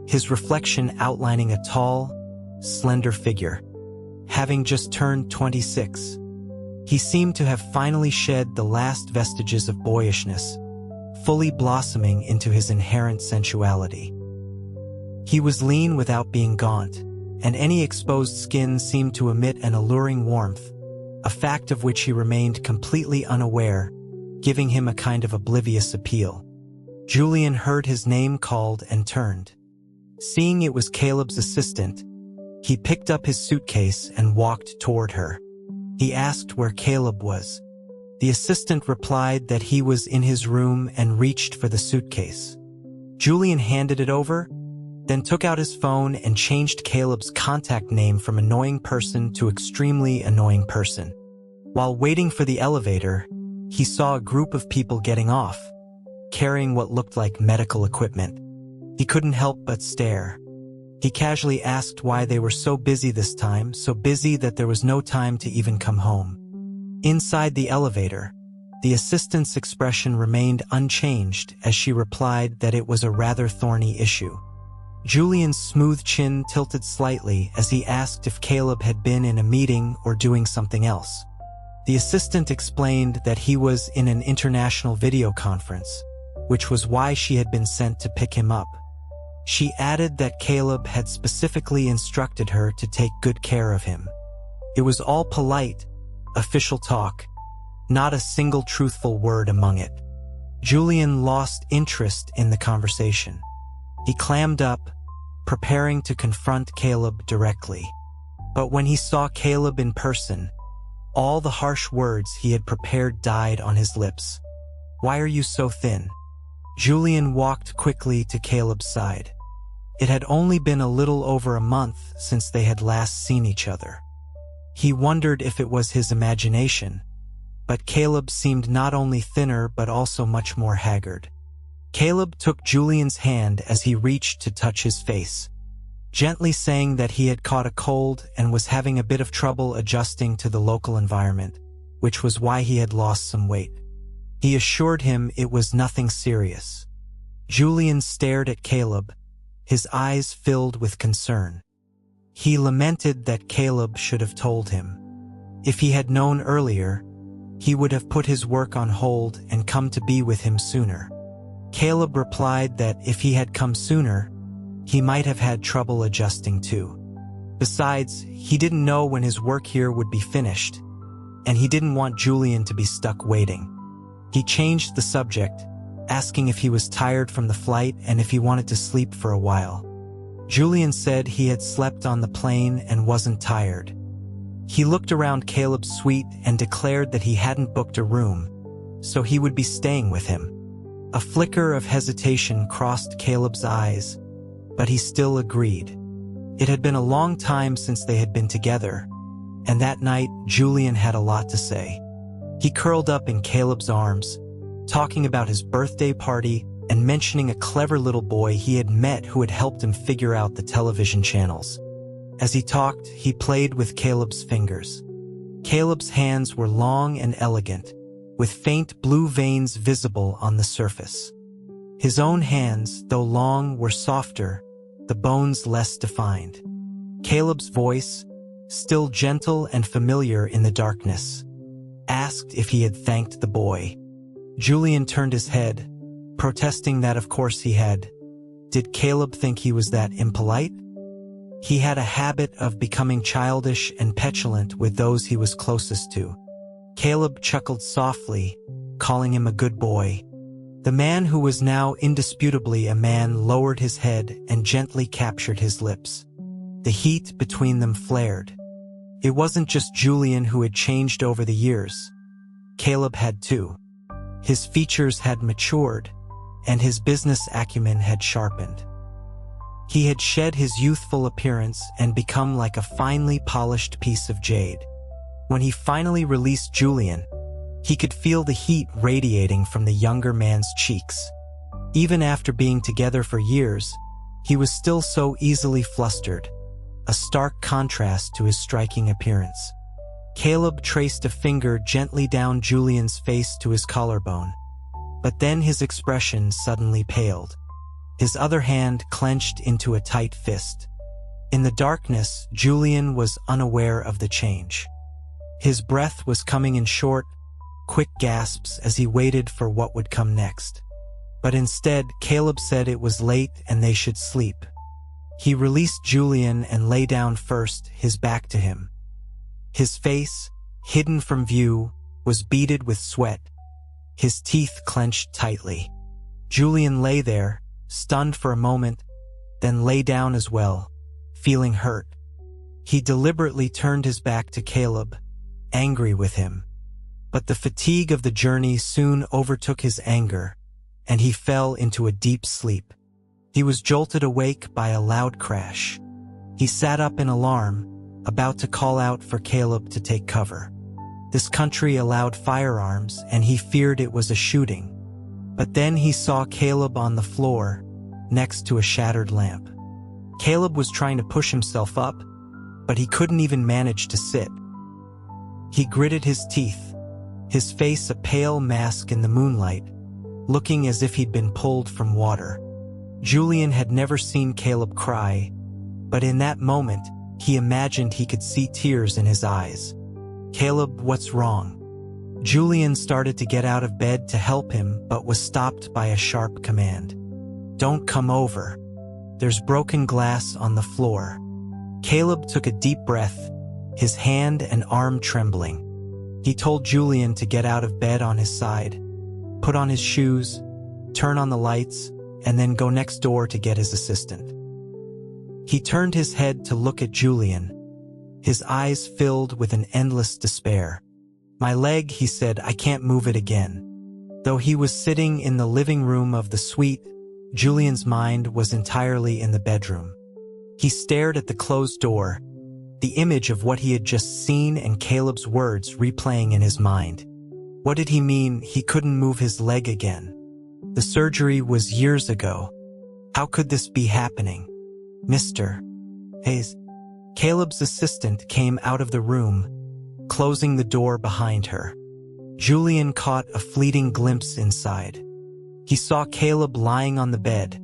his reflection outlining a tall, slender figure. Having just turned 26, he seemed to have finally shed the last vestiges of boyishness, fully blossoming into his inherent sensuality. He was lean without being gaunt, and any exposed skin seemed to emit an alluring warmth, a fact of which he remained completely unaware, giving him a kind of oblivious appeal. Julian heard his name called and turned. Seeing it was Caleb's assistant, he picked up his suitcase and walked toward her. He asked where Caleb was. The assistant replied that he was in his room and reached for the suitcase. Julian handed it over, then took out his phone and changed Caleb's contact name from annoying person to extremely annoying person. While waiting for the elevator, he saw a group of people getting off, carrying what looked like medical equipment. He couldn't help but stare. He casually asked why they were so busy this time, so busy that there was no time to even come home. Inside the elevator, the assistant's expression remained unchanged as she replied that it was a rather thorny issue. Julian's smooth chin tilted slightly as he asked if Caleb had been in a meeting or doing something else. The assistant explained that he was in an international video conference, which was why she had been sent to pick him up. She added that Caleb had specifically instructed her to take good care of him. It was all polite, official talk, not a single truthful word among it. Julian lost interest in the conversation. He clammed up, preparing to confront Caleb directly. But when he saw Caleb in person, all the harsh words he had prepared died on his lips. "Why are you so thin?" Julian walked quickly to Caleb's side. It had only been a little over a month since they had last seen each other. He wondered if it was his imagination, but Caleb seemed not only thinner but also much more haggard. Caleb took Julian's hand as he reached to touch his face, gently saying that he had caught a cold and was having a bit of trouble adjusting to the local environment, which was why he had lost some weight. He assured him it was nothing serious. Julian stared at Caleb, his eyes filled with concern. He lamented that Caleb should have told him. If he had known earlier, he would have put his work on hold and come to be with him sooner. Caleb replied that if he had come sooner, he might have had trouble adjusting too. Besides, he didn't know when his work here would be finished. and he didn't want Julian to be stuck waiting. He changed the subject, asking if he was tired from the flight and if he wanted to sleep for a while. Julian said he had slept on the plane and wasn't tired. He looked around Caleb's suite and declared that he hadn't booked a room, so he would be staying with him. A flicker of hesitation crossed Caleb's eyes, but he still agreed. It had been a long time since they had been together, and that night Julian had a lot to say. He curled up in Caleb's arms, talking about his birthday party and mentioning a clever little boy he had met who had helped him figure out the television channels. As he talked, he played with Caleb's fingers. Caleb's hands were long and elegant, with faint blue veins visible on the surface. His own hands, though long, were softer, the bones less defined. Caleb's voice, still gentle and familiar in the darkness, asked if he had thanked the boy. Julian turned his head, protesting that of course he had. Did Caleb think he was that impolite? He had a habit of becoming childish and petulant with those he was closest to. Caleb chuckled softly, calling him a good boy. The man who was now indisputably a man lowered his head and gently captured his lips. The heat between them flared. It wasn't just Julian who had changed over the years. Caleb had too. His features had matured, and his business acumen had sharpened. He had shed his youthful appearance and become like a finely polished piece of jade. When he finally released Julian, he could feel the heat radiating from the younger man's cheeks. Even after being together for years, he was still so easily flustered, a stark contrast to his striking appearance. Caleb traced a finger gently down Julian's face to his collarbone, but then his expression suddenly paled. His other hand clenched into a tight fist. In the darkness, Julian was unaware of the change. His breath was coming in short, quick gasps as he waited for what would come next. But instead, Caleb said it was late and they should sleep. He released Julian and lay down first, his back to him. His face, hidden from view, was beaded with sweat, his teeth clenched tightly. Julian lay there, stunned for a moment, then lay down as well, feeling hurt. He deliberately turned his back to Caleb, angry with him. But the fatigue of the journey soon overtook his anger, and he fell into a deep sleep. He was jolted awake by a loud crash. He sat up in alarm, about to call out for Caleb to take cover. This country allowed firearms, and he feared it was a shooting. But then he saw Caleb on the floor, next to a shattered lamp. Caleb was trying to push himself up, but he couldn't even manage to sit. He gritted his teeth, his face a pale mask in the moonlight, looking as if he'd been pulled from water. Julian had never seen Caleb cry, but in that moment, he imagined he could see tears in his eyes. "Caleb, what's wrong?" Julian started to get out of bed to help him, but was stopped by a sharp command. "Don't come over. There's broken glass on the floor." Caleb took a deep breath, his hand and arm trembling. He told Julian to get out of bed on his side, put on his shoes, turn on the lights, and then go next door to get his assistant. He turned his head to look at Julian, his eyes filled with an endless despair. "My leg," he said, "I can't move it again." Though he was sitting in the living room of the suite, Julian's mind was entirely in the bedroom. He stared at the closed door, the image of what he had just seen and Caleb's words replaying in his mind. What did he mean he couldn't move his leg again? The surgery was years ago. How could this be happening? "Mr. Hayes." Caleb's assistant came out of the room, closing the door behind her. Julian caught a fleeting glimpse inside. He saw Caleb lying on the bed,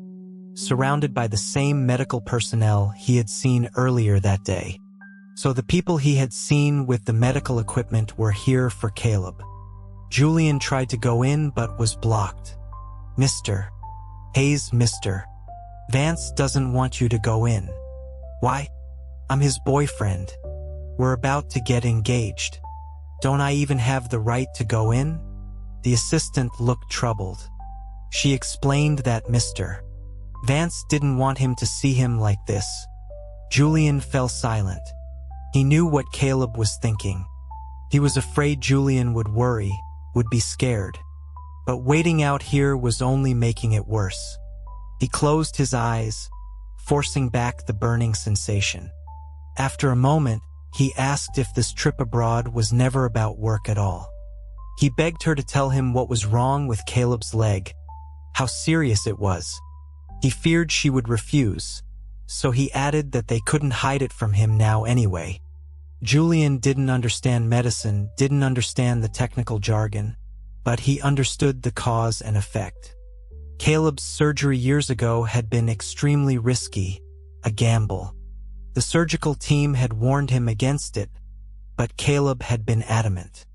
surrounded by the same medical personnel he had seen earlier that day. So the people he had seen with the medical equipment were here for Caleb. Julian tried to go in but was blocked. "Mr. Hayes, Mr. Vance doesn't want you to go in." "Why? I'm his boyfriend. We're about to get engaged." Don't I even have the right to go in? The assistant looked troubled. She explained that Mr. Vance didn't want him to see him like this. Julian fell silent. He knew what Caleb was thinking. He was afraid Julian would worry, would be scared. But waiting out here was only making it worse. He closed his eyes, forcing back the burning sensation. After a moment, he asked if this trip abroad was never about work at all. He begged her to tell him what was wrong with Caleb's leg, how serious it was. He feared she would refuse, so he added that they couldn't hide it from him now anyway. Julian didn't understand medicine, didn't understand the technical jargon, but he understood the cause and effect. Caleb's surgery years ago had been extremely risky, a gamble. The surgical team had warned him against it, but Caleb had been adamant.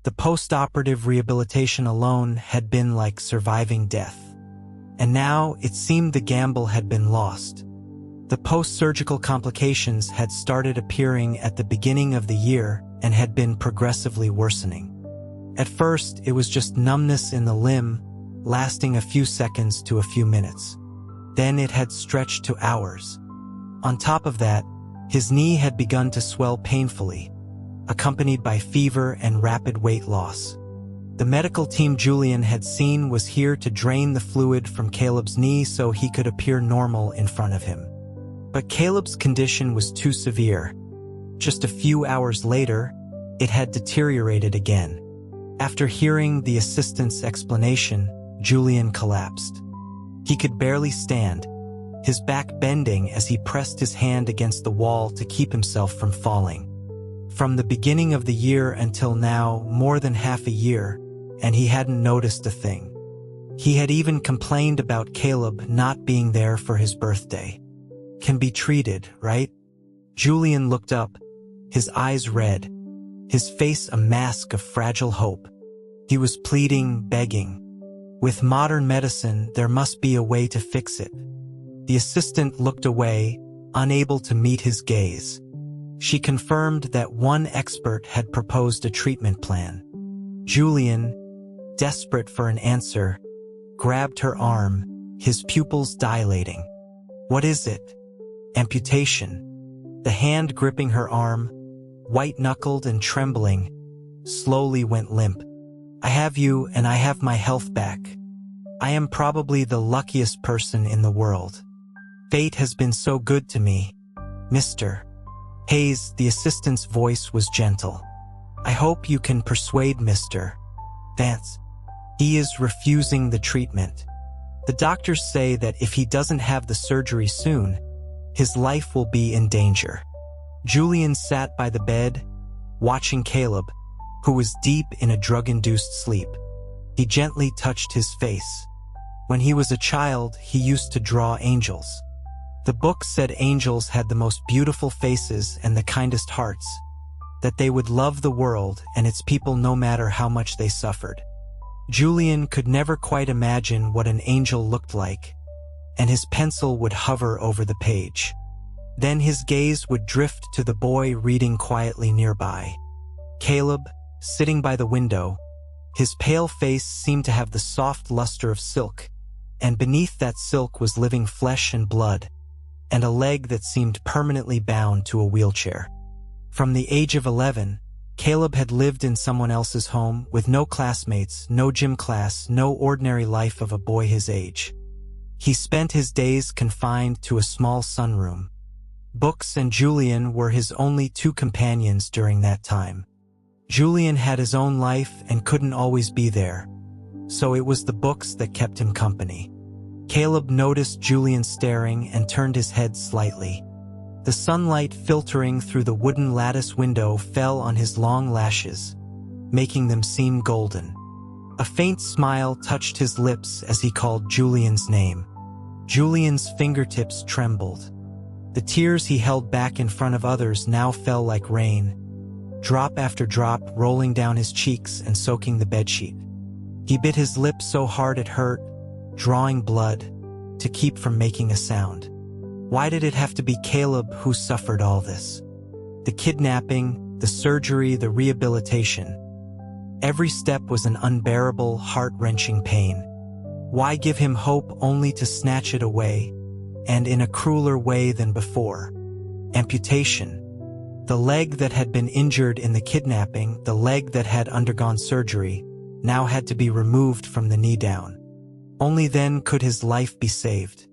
The post-operative rehabilitation alone had been like surviving death. And now it seemed the gamble had been lost. The post-surgical complications had started appearing at the beginning of the year and had been progressively worsening. At first, it was just numbness in the limb, lasting a few seconds to a few minutes. Then it had stretched to hours. On top of that, his knee had begun to swell painfully, accompanied by fever and rapid weight loss. The medical team Julian had seen was here to drain the fluid from Caleb's knee so he could appear normal in front of him. But Caleb's condition was too severe. Just a few hours later, it had deteriorated again. After hearing the assistant's explanation, Julian collapsed. He could barely stand, his back bending as he pressed his hand against the wall to keep himself from falling. From the beginning of the year until now, more than half a year, and he hadn't noticed a thing. He had even complained about Caleb not being there for his birthday. Can be treated, right? Julian looked up, his eyes red, his face a mask of fragile hope. He was pleading, begging. With modern medicine, there must be a way to fix it. The assistant looked away, unable to meet his gaze. She confirmed that one expert had proposed a treatment plan. Julian, desperate for an answer, grabbed her arm, his pupils dilating. What is it? Amputation. The hand gripping her arm, white-knuckled and trembling, slowly went limp. I have you and I have my health back. I am probably the luckiest person in the world. Fate has been so good to me. Mr. Hayes, the assistant's voice was gentle. I hope you can persuade Mr. Vance. He is refusing the treatment. The doctors say that if he doesn't have the surgery soon, his life will be in danger. Julian sat by the bed, watching Caleb, who was deep in a drug-induced sleep. He gently touched his face. When he was a child, he used to draw angels. The book said angels had the most beautiful faces and the kindest hearts, that they would love the world and its people no matter how much they suffered. Julian could never quite imagine what an angel looked like, and his pencil would hover over the page. Then his gaze would drift to the boy reading quietly nearby. Caleb, sitting by the window, his pale face seemed to have the soft luster of silk, and beneath that silk was living flesh and blood, and a leg that seemed permanently bound to a wheelchair. From the age of 11, Caleb had lived in someone else's home with no classmates, no gym class, no ordinary life of a boy his age. He spent his days confined to a small sunroom. Books and Julian were his only two companions during that time. Julian had his own life and couldn't always be there, so it was the books that kept him company. Caleb noticed Julian staring and turned his head slightly. The sunlight filtering through the wooden lattice window fell on his long lashes, making them seem golden. A faint smile touched his lips as he called Julian's name. Julian's fingertips trembled. The tears he held back in front of others now fell like rain, drop after drop rolling down his cheeks and soaking the bedsheet. He bit his lip so hard it hurt, drawing blood, to keep from making a sound. Why did it have to be Caleb who suffered all this? The kidnapping, the surgery, the rehabilitation. Every step was an unbearable, heart-wrenching pain. Why give him hope only to snatch it away, and in a crueler way than before? Amputation. The leg that had been injured in the kidnapping, the leg that had undergone surgery, now had to be removed from the knee down. Only then could his life be saved.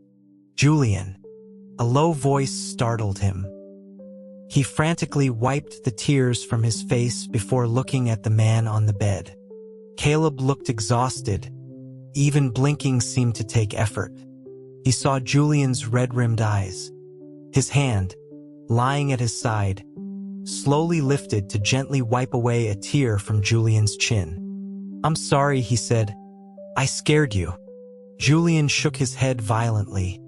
Julian. A low voice startled him. He frantically wiped the tears from his face before looking at the man on the bed. Caleb looked exhausted. Even blinking seemed to take effort. He saw Julian's red-rimmed eyes. His hand, lying at his side, slowly lifted to gently wipe away a tear from Julian's chin. "I'm sorry," he said. "I scared you." Julian shook his head violently,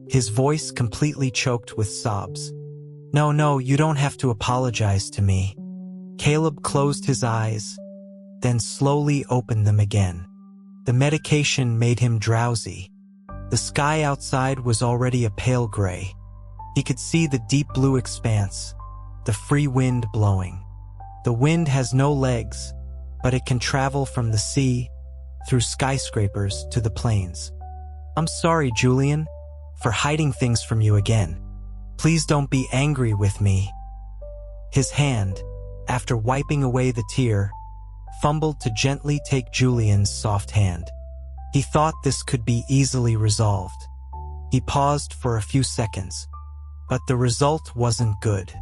his voice completely choked with sobs. No, you don't have to apologize to me." Caleb closed his eyes, then slowly opened them again. The medication made him drowsy. The sky outside was already a pale gray. He could see the deep blue expanse, the free wind blowing. The wind has no legs, but it can travel from the sea, through skyscrapers to the plains. "I'm sorry, Julian, for hiding things from you again. Please don't be angry with me." His hand, after wiping away the tear, fumbled to gently take Julian's soft hand. He thought this could be easily resolved. He paused for a few seconds, but the result wasn't good.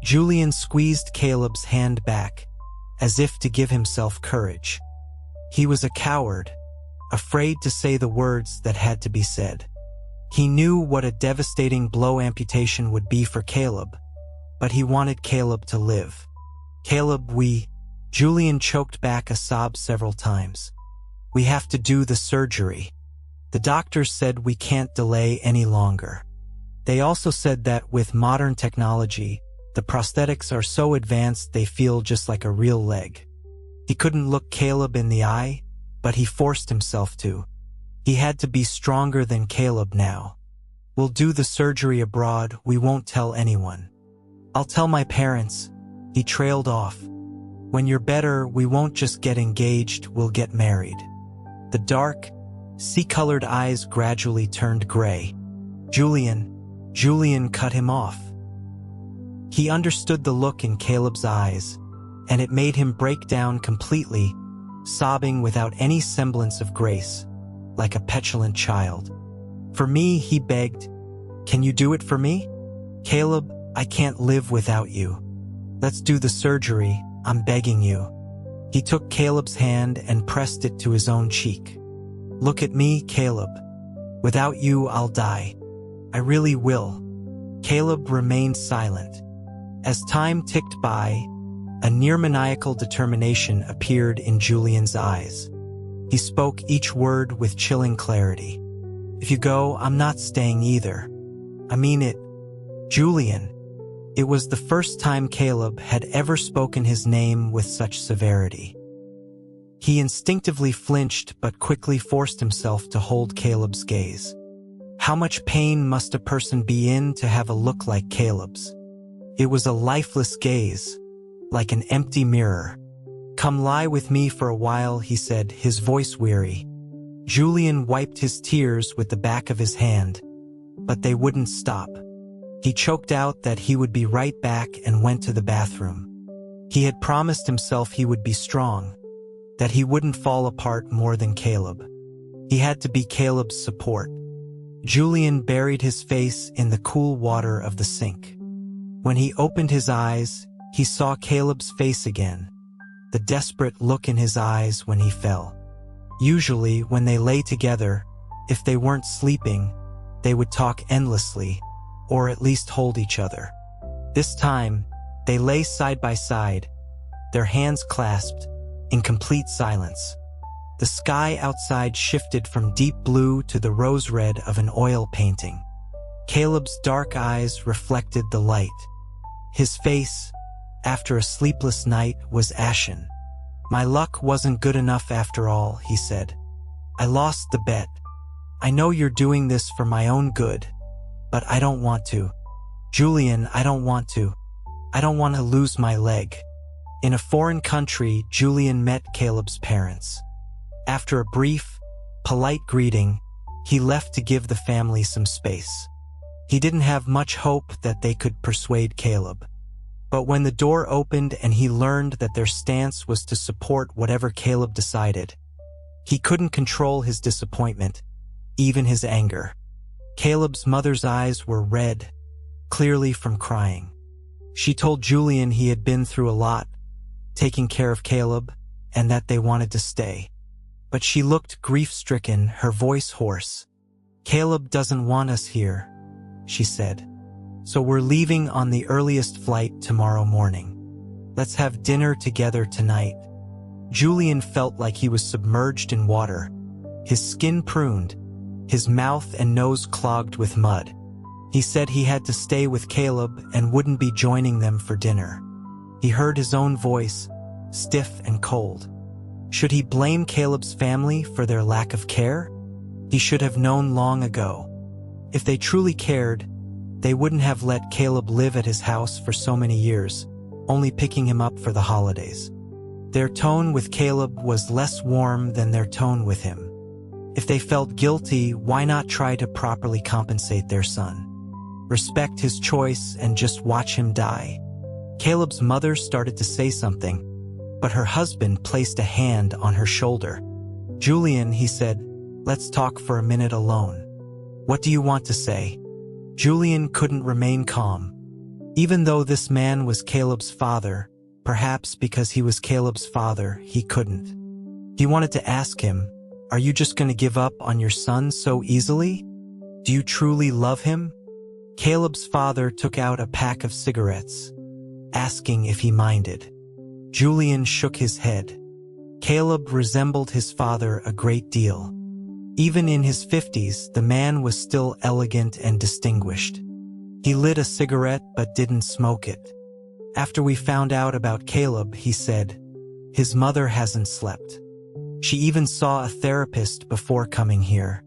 Julian squeezed Caleb's hand back, as if to give himself courage. He was a coward, afraid to say the words that had to be said. He knew what a devastating blow amputation would be for Caleb, but he wanted Caleb to live. Julian choked back a sob several times. "We have to do the surgery. The doctors said we can't delay any longer. They also said that with modern technology, the prosthetics are so advanced they feel just like a real leg." He couldn't look Caleb in the eye, but he forced himself to. He had to be stronger than Caleb now. "We'll do the surgery abroad, we won't tell anyone. I'll tell my parents." He trailed off. "When you're better, we won't just get engaged, we'll get married." The dark, sea-colored eyes gradually turned gray. Julian cut him off. He understood the look in Caleb's eyes, and it made him break down completely, sobbing without any semblance of grace, like a petulant child. "For me," he begged. "Can you do it for me? Caleb, I can't live without you. Let's do the surgery, I'm begging you." He took Caleb's hand and pressed it to his own cheek. "Look at me, Caleb. Without you, I'll die. I really will." Caleb remained silent. As time ticked by, a near-maniacal determination appeared in Julian's eyes. He spoke each word with chilling clarity. "If you go, I'm not staying either. I mean it, Julian." It was the first time Caleb had ever spoken his name with such severity. He instinctively flinched but quickly forced himself to hold Caleb's gaze. How much pain must a person be in to have a look like Caleb's? It was a lifeless gaze, like an empty mirror. "Come lie with me for a while," he said, his voice weary. Julian wiped his tears with the back of his hand, but they wouldn't stop. He choked out that he would be right back and went to the bathroom. He had promised himself he would be strong, that he wouldn't fall apart more than Caleb. He had to be Caleb's support. Julian buried his face in the cool water of the sink. When he opened his eyes, he saw Caleb's face again, the desperate look in his eyes when he fell. Usually, when they lay together, if they weren't sleeping, they would talk endlessly, or at least hold each other. This time, they lay side by side, their hands clasped, in complete silence. The sky outside shifted from deep blue to the rose red of an oil painting. Caleb's dark eyes reflected the light. His face, after a sleepless night, was ashen. "My luck wasn't good enough after all," he said. "I lost the bet. I know you're doing this for my own good, but I don't want to. Julian, I don't want to. I don't want to lose my leg." In a foreign country, Julian met Caleb's parents. After a brief, polite greeting, he left to give the family some space. He didn't have much hope that they could persuade Caleb. But when the door opened and he learned that their stance was to support whatever Caleb decided, he couldn't control his disappointment, even his anger. Caleb's mother's eyes were red, clearly from crying. She told Julian he had been through a lot, taking care of Caleb, and that they wanted to stay. But she looked grief-stricken, her voice hoarse. "Caleb doesn't want us here," she said. "So we're leaving on the earliest flight tomorrow morning. Let's have dinner together tonight." Julian felt like he was submerged in water, his skin pruned, his mouth and nose clogged with mud. He said he had to stay with Caleb and wouldn't be joining them for dinner. He heard his own voice, stiff and cold. Should he blame Caleb's family for their lack of care? He should have known long ago. If they truly cared, they wouldn't have let Caleb live at his house for so many years, only picking him up for the holidays. Their tone with Caleb was less warm than their tone with him. If they felt guilty, why not try to properly compensate their son? Respect his choice and just watch him die. Caleb's mother started to say something, but her husband placed a hand on her shoulder. "Julian," he said, "let's talk for a minute alone." "What do you want to say?" Julian couldn't remain calm. Even though this man was Caleb's father, perhaps because he was Caleb's father, he couldn't. He wanted to ask him, "Are you just going to give up on your son so easily? Do you truly love him?" Caleb's father took out a pack of cigarettes, asking if he minded. Julian shook his head. Caleb resembled his father a great deal. Even in his 50s, the man was still elegant and distinguished. He lit a cigarette but didn't smoke it. After we found out about Caleb, he said, "His mother hasn't slept. She even saw a therapist before coming here.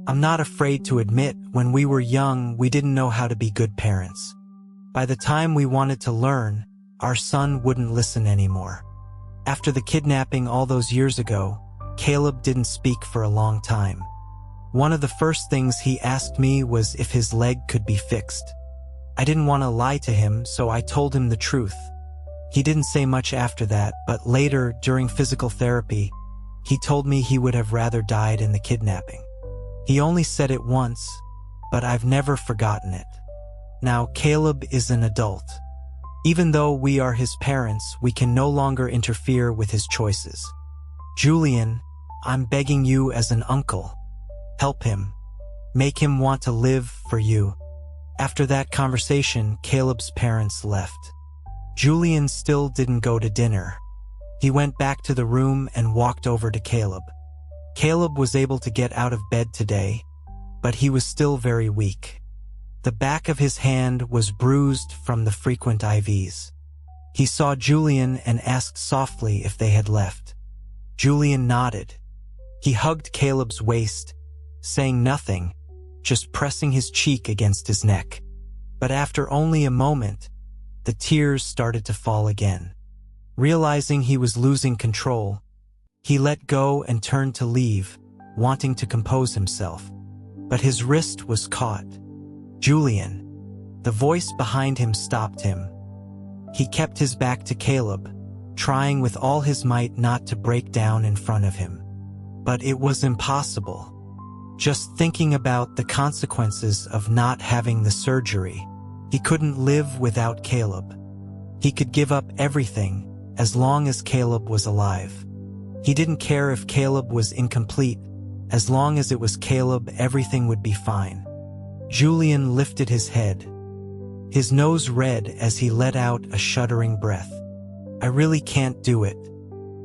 I'm not afraid to admit, when we were young, we didn't know how to be good parents. By the time we wanted to learn, our son wouldn't listen anymore." After the kidnapping all those years ago, Caleb didn't speak for a long time. One of the first things he asked me was if his leg could be fixed. I didn't want to lie to him, so I told him the truth. He didn't say much after that, but later, during physical therapy, he told me he would have rather died in the kidnapping. He only said it once, but I've never forgotten it. Now, Caleb is an adult. Even though we are his parents, we can no longer interfere with his choices. Julian, I'm begging you as an uncle. Help him. Make him want to live for you. After that conversation, Caleb's parents left. Julian still didn't go to dinner. He went back to the room and walked over to Caleb. Caleb was able to get out of bed today, but he was still very weak. The back of his hand was bruised from the frequent IVs. He saw Julian and asked softly if they had left. Julian nodded. He hugged Caleb's waist, saying nothing, just pressing his cheek against his neck. But after only a moment, the tears started to fall again. Realizing he was losing control, he let go and turned to leave, wanting to compose himself. But his wrist was caught. "Julian." The voice behind him stopped him. He kept his back to Caleb, trying with all his might not to break down in front of him. But it was impossible. Just thinking about the consequences of not having the surgery, he couldn't live without Caleb. He could give up everything as long as Caleb was alive. He didn't care if Caleb was incomplete. As long as it was Caleb, everything would be fine. Julian lifted his head, his nose red as he let out a shuddering breath. "I really can't do it."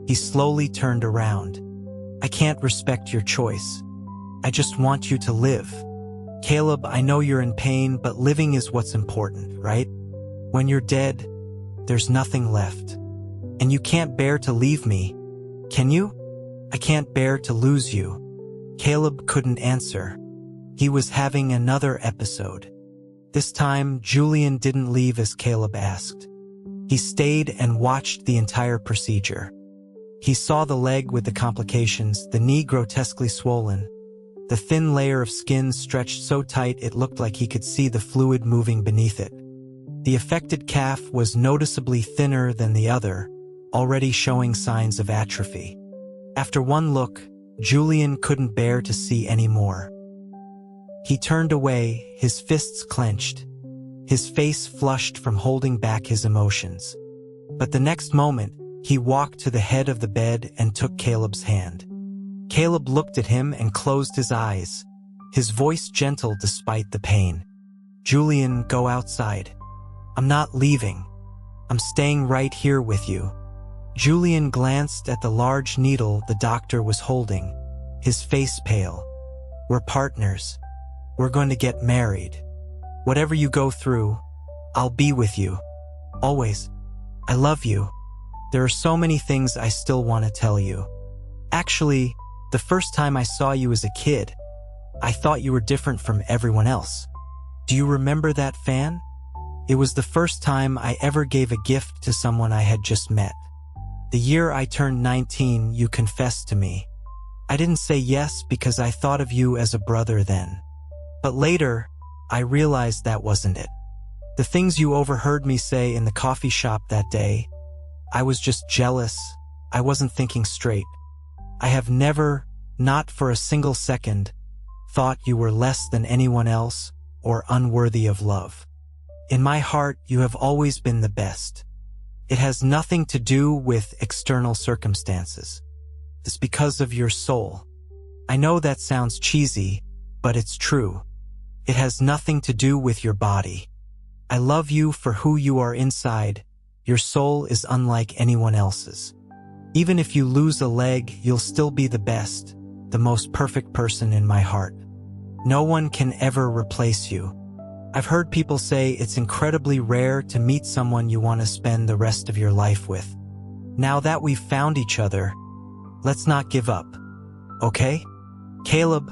He slowly turned around. "I can't respect your choice. I just want you to live. Caleb, I know you're in pain, but living is what's important, right? When you're dead, there's nothing left. And you can't bear to leave me, can you? I can't bear to lose you." Caleb couldn't answer. He was having another episode. This time, Julian didn't leave as Caleb asked. He stayed and watched the entire procedure. He saw the leg with the complications, the knee grotesquely swollen, the thin layer of skin stretched so tight it looked like he could see the fluid moving beneath it. The affected calf was noticeably thinner than the other, already showing signs of atrophy. After one look, Julian couldn't bear to see any more. He turned away, his fists clenched, his face flushed from holding back his emotions. But the next moment, he walked to the head of the bed and took Caleb's hand. Caleb looked at him and closed his eyes, his voice gentle despite the pain. "Julian, go outside. I'm not leaving. I'm staying right here with you." Julian glanced at the large needle the doctor was holding, his face pale. "We're partners. We're going to get married. Whatever you go through, I'll be with you. Always. I love you. There are so many things I still want to tell you. Actually, the first time I saw you as a kid, I thought you were different from everyone else. Do you remember that fan? It was the first time I ever gave a gift to someone I had just met. The year I turned 19, you confessed to me. I didn't say yes because I thought of you as a brother then. But later, I realized that wasn't it. The things you overheard me say in the coffee shop that day, I was just jealous. I wasn't thinking straight. I have never, not for a single second, thought you were less than anyone else or unworthy of love. In my heart, you have always been the best. It has nothing to do with external circumstances. It's because of your soul. I know that sounds cheesy, but it's true. It has nothing to do with your body. I love you for who you are inside. Your soul is unlike anyone else's. Even if you lose a leg, you'll still be the best, the most perfect person in my heart. No one can ever replace you. I've heard people say it's incredibly rare to meet someone you want to spend the rest of your life with. Now that we've found each other, let's not give up. Okay? Caleb,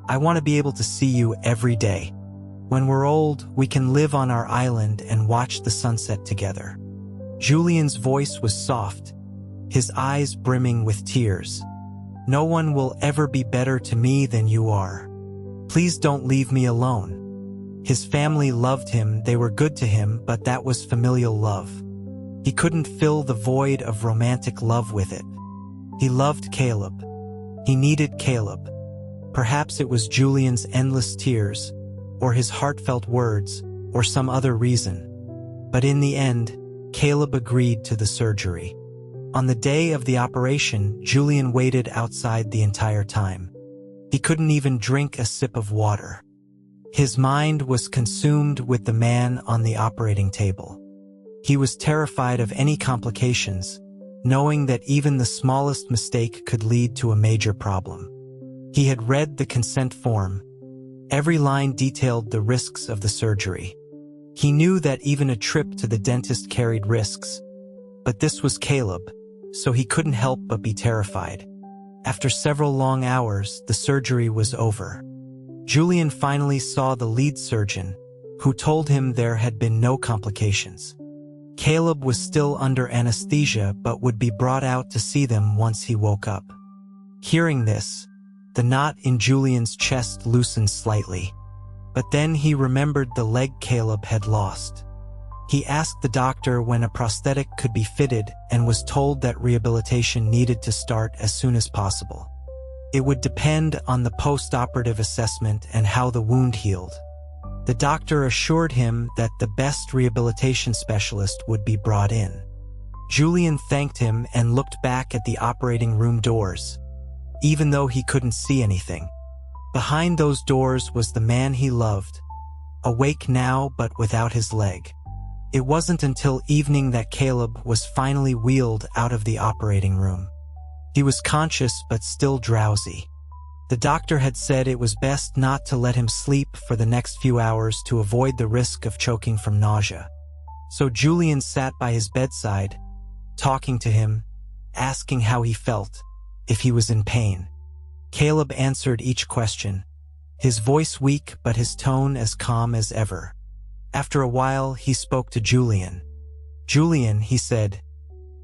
I want to be able to see you every day. When we're old, we can live on our island and watch the sunset together." Julian's voice was soft, his eyes brimming with tears. "No one will ever be better to me than you are. Please don't leave me alone." His family loved him, they were good to him, but that was familial love. He couldn't fill the void of romantic love with it. He loved Caleb. He needed Caleb. Perhaps it was Julian's endless tears, or his heartfelt words, or some other reason. But in the end, Caleb agreed to the surgery. On the day of the operation, Julian waited outside the entire time. He couldn't even drink a sip of water. His mind was consumed with the man on the operating table. He was terrified of any complications, knowing that even the smallest mistake could lead to a major problem. He had read the consent form. Every line detailed the risks of the surgery. He knew that even a trip to the dentist carried risks. But this was Caleb, so he couldn't help but be terrified. After several long hours, the surgery was over. Julian finally saw the lead surgeon, who told him there had been no complications. Caleb was still under anesthesia but would be brought out to see them once he woke up. Hearing this, the knot in Julian's chest loosened slightly. But then he remembered the leg Caleb had lost. He asked the doctor when a prosthetic could be fitted and was told that rehabilitation needed to start as soon as possible. It would depend on the post-operative assessment and how the wound healed. The doctor assured him that the best rehabilitation specialist would be brought in. Julian thanked him and looked back at the operating room doors, even though he couldn't see anything. Behind those doors was the man he loved, awake now but without his leg. It wasn't until evening that Caleb was finally wheeled out of the operating room. He was conscious but still drowsy. The doctor had said it was best not to let him sleep for the next few hours to avoid the risk of choking from nausea. So Julian sat by his bedside, talking to him, asking how he felt, if he was in pain. Caleb answered each question, his voice weak but his tone as calm as ever. After a while, he spoke to Julian. "Julian," he said,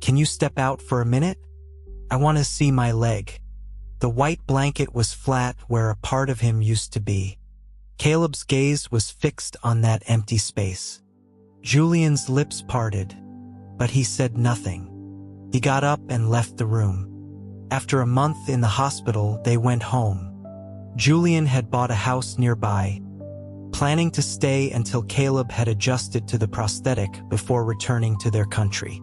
"can you step out for a minute? I want to see my leg." The white blanket was flat where a part of him used to be. Caleb's gaze was fixed on that empty space. Julian's lips parted, but he said nothing. He got up and left the room. After a month in the hospital, they went home. Julian had bought a house nearby, planning to stay until Caleb had adjusted to the prosthetic before returning to their country.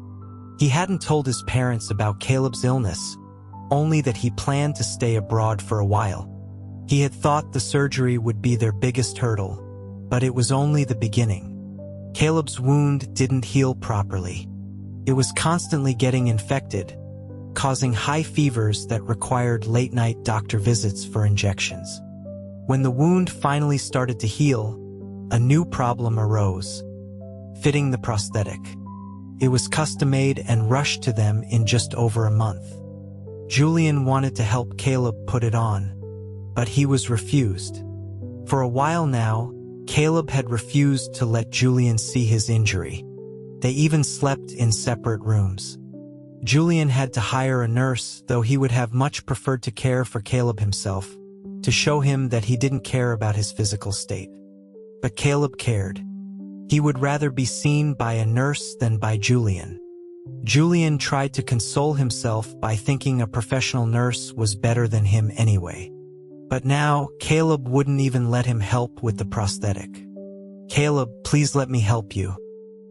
He hadn't told his parents about Caleb's illness, only that he planned to stay abroad for a while. He had thought the surgery would be their biggest hurdle, but it was only the beginning. Caleb's wound didn't heal properly. It was constantly getting infected, causing high fevers that required late-night doctor visits for injections. When the wound finally started to heal, a new problem arose: fitting the prosthetic. It was custom-made and rushed to them in just over a month. Julian wanted to help Caleb put it on, but he was refused. For a while now, Caleb had refused to let Julian see his injury. They even slept in separate rooms. Julian had to hire a nurse, though he would have much preferred to care for Caleb himself, to show him that he didn't care about his physical state. But Caleb cared. He would rather be seen by a nurse than by Julian. Julian tried to console himself by thinking a professional nurse was better than him anyway. But now, Caleb wouldn't even let him help with the prosthetic. "Caleb, please let me help you."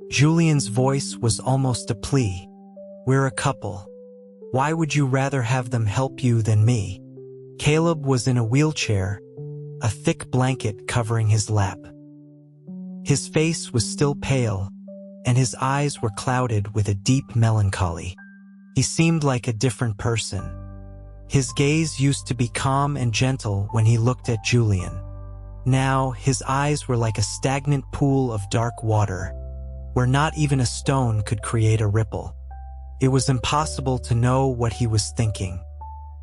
Julian's voice was almost a plea. "We're a couple. Why would you rather have them help you than me?" Caleb was in a wheelchair, a thick blanket covering his lap. His face was still pale, and his eyes were clouded with a deep melancholy. He seemed like a different person. His gaze used to be calm and gentle when he looked at Julian. Now, his eyes were like a stagnant pool of dark water, where not even a stone could create a ripple. It was impossible to know what he was thinking.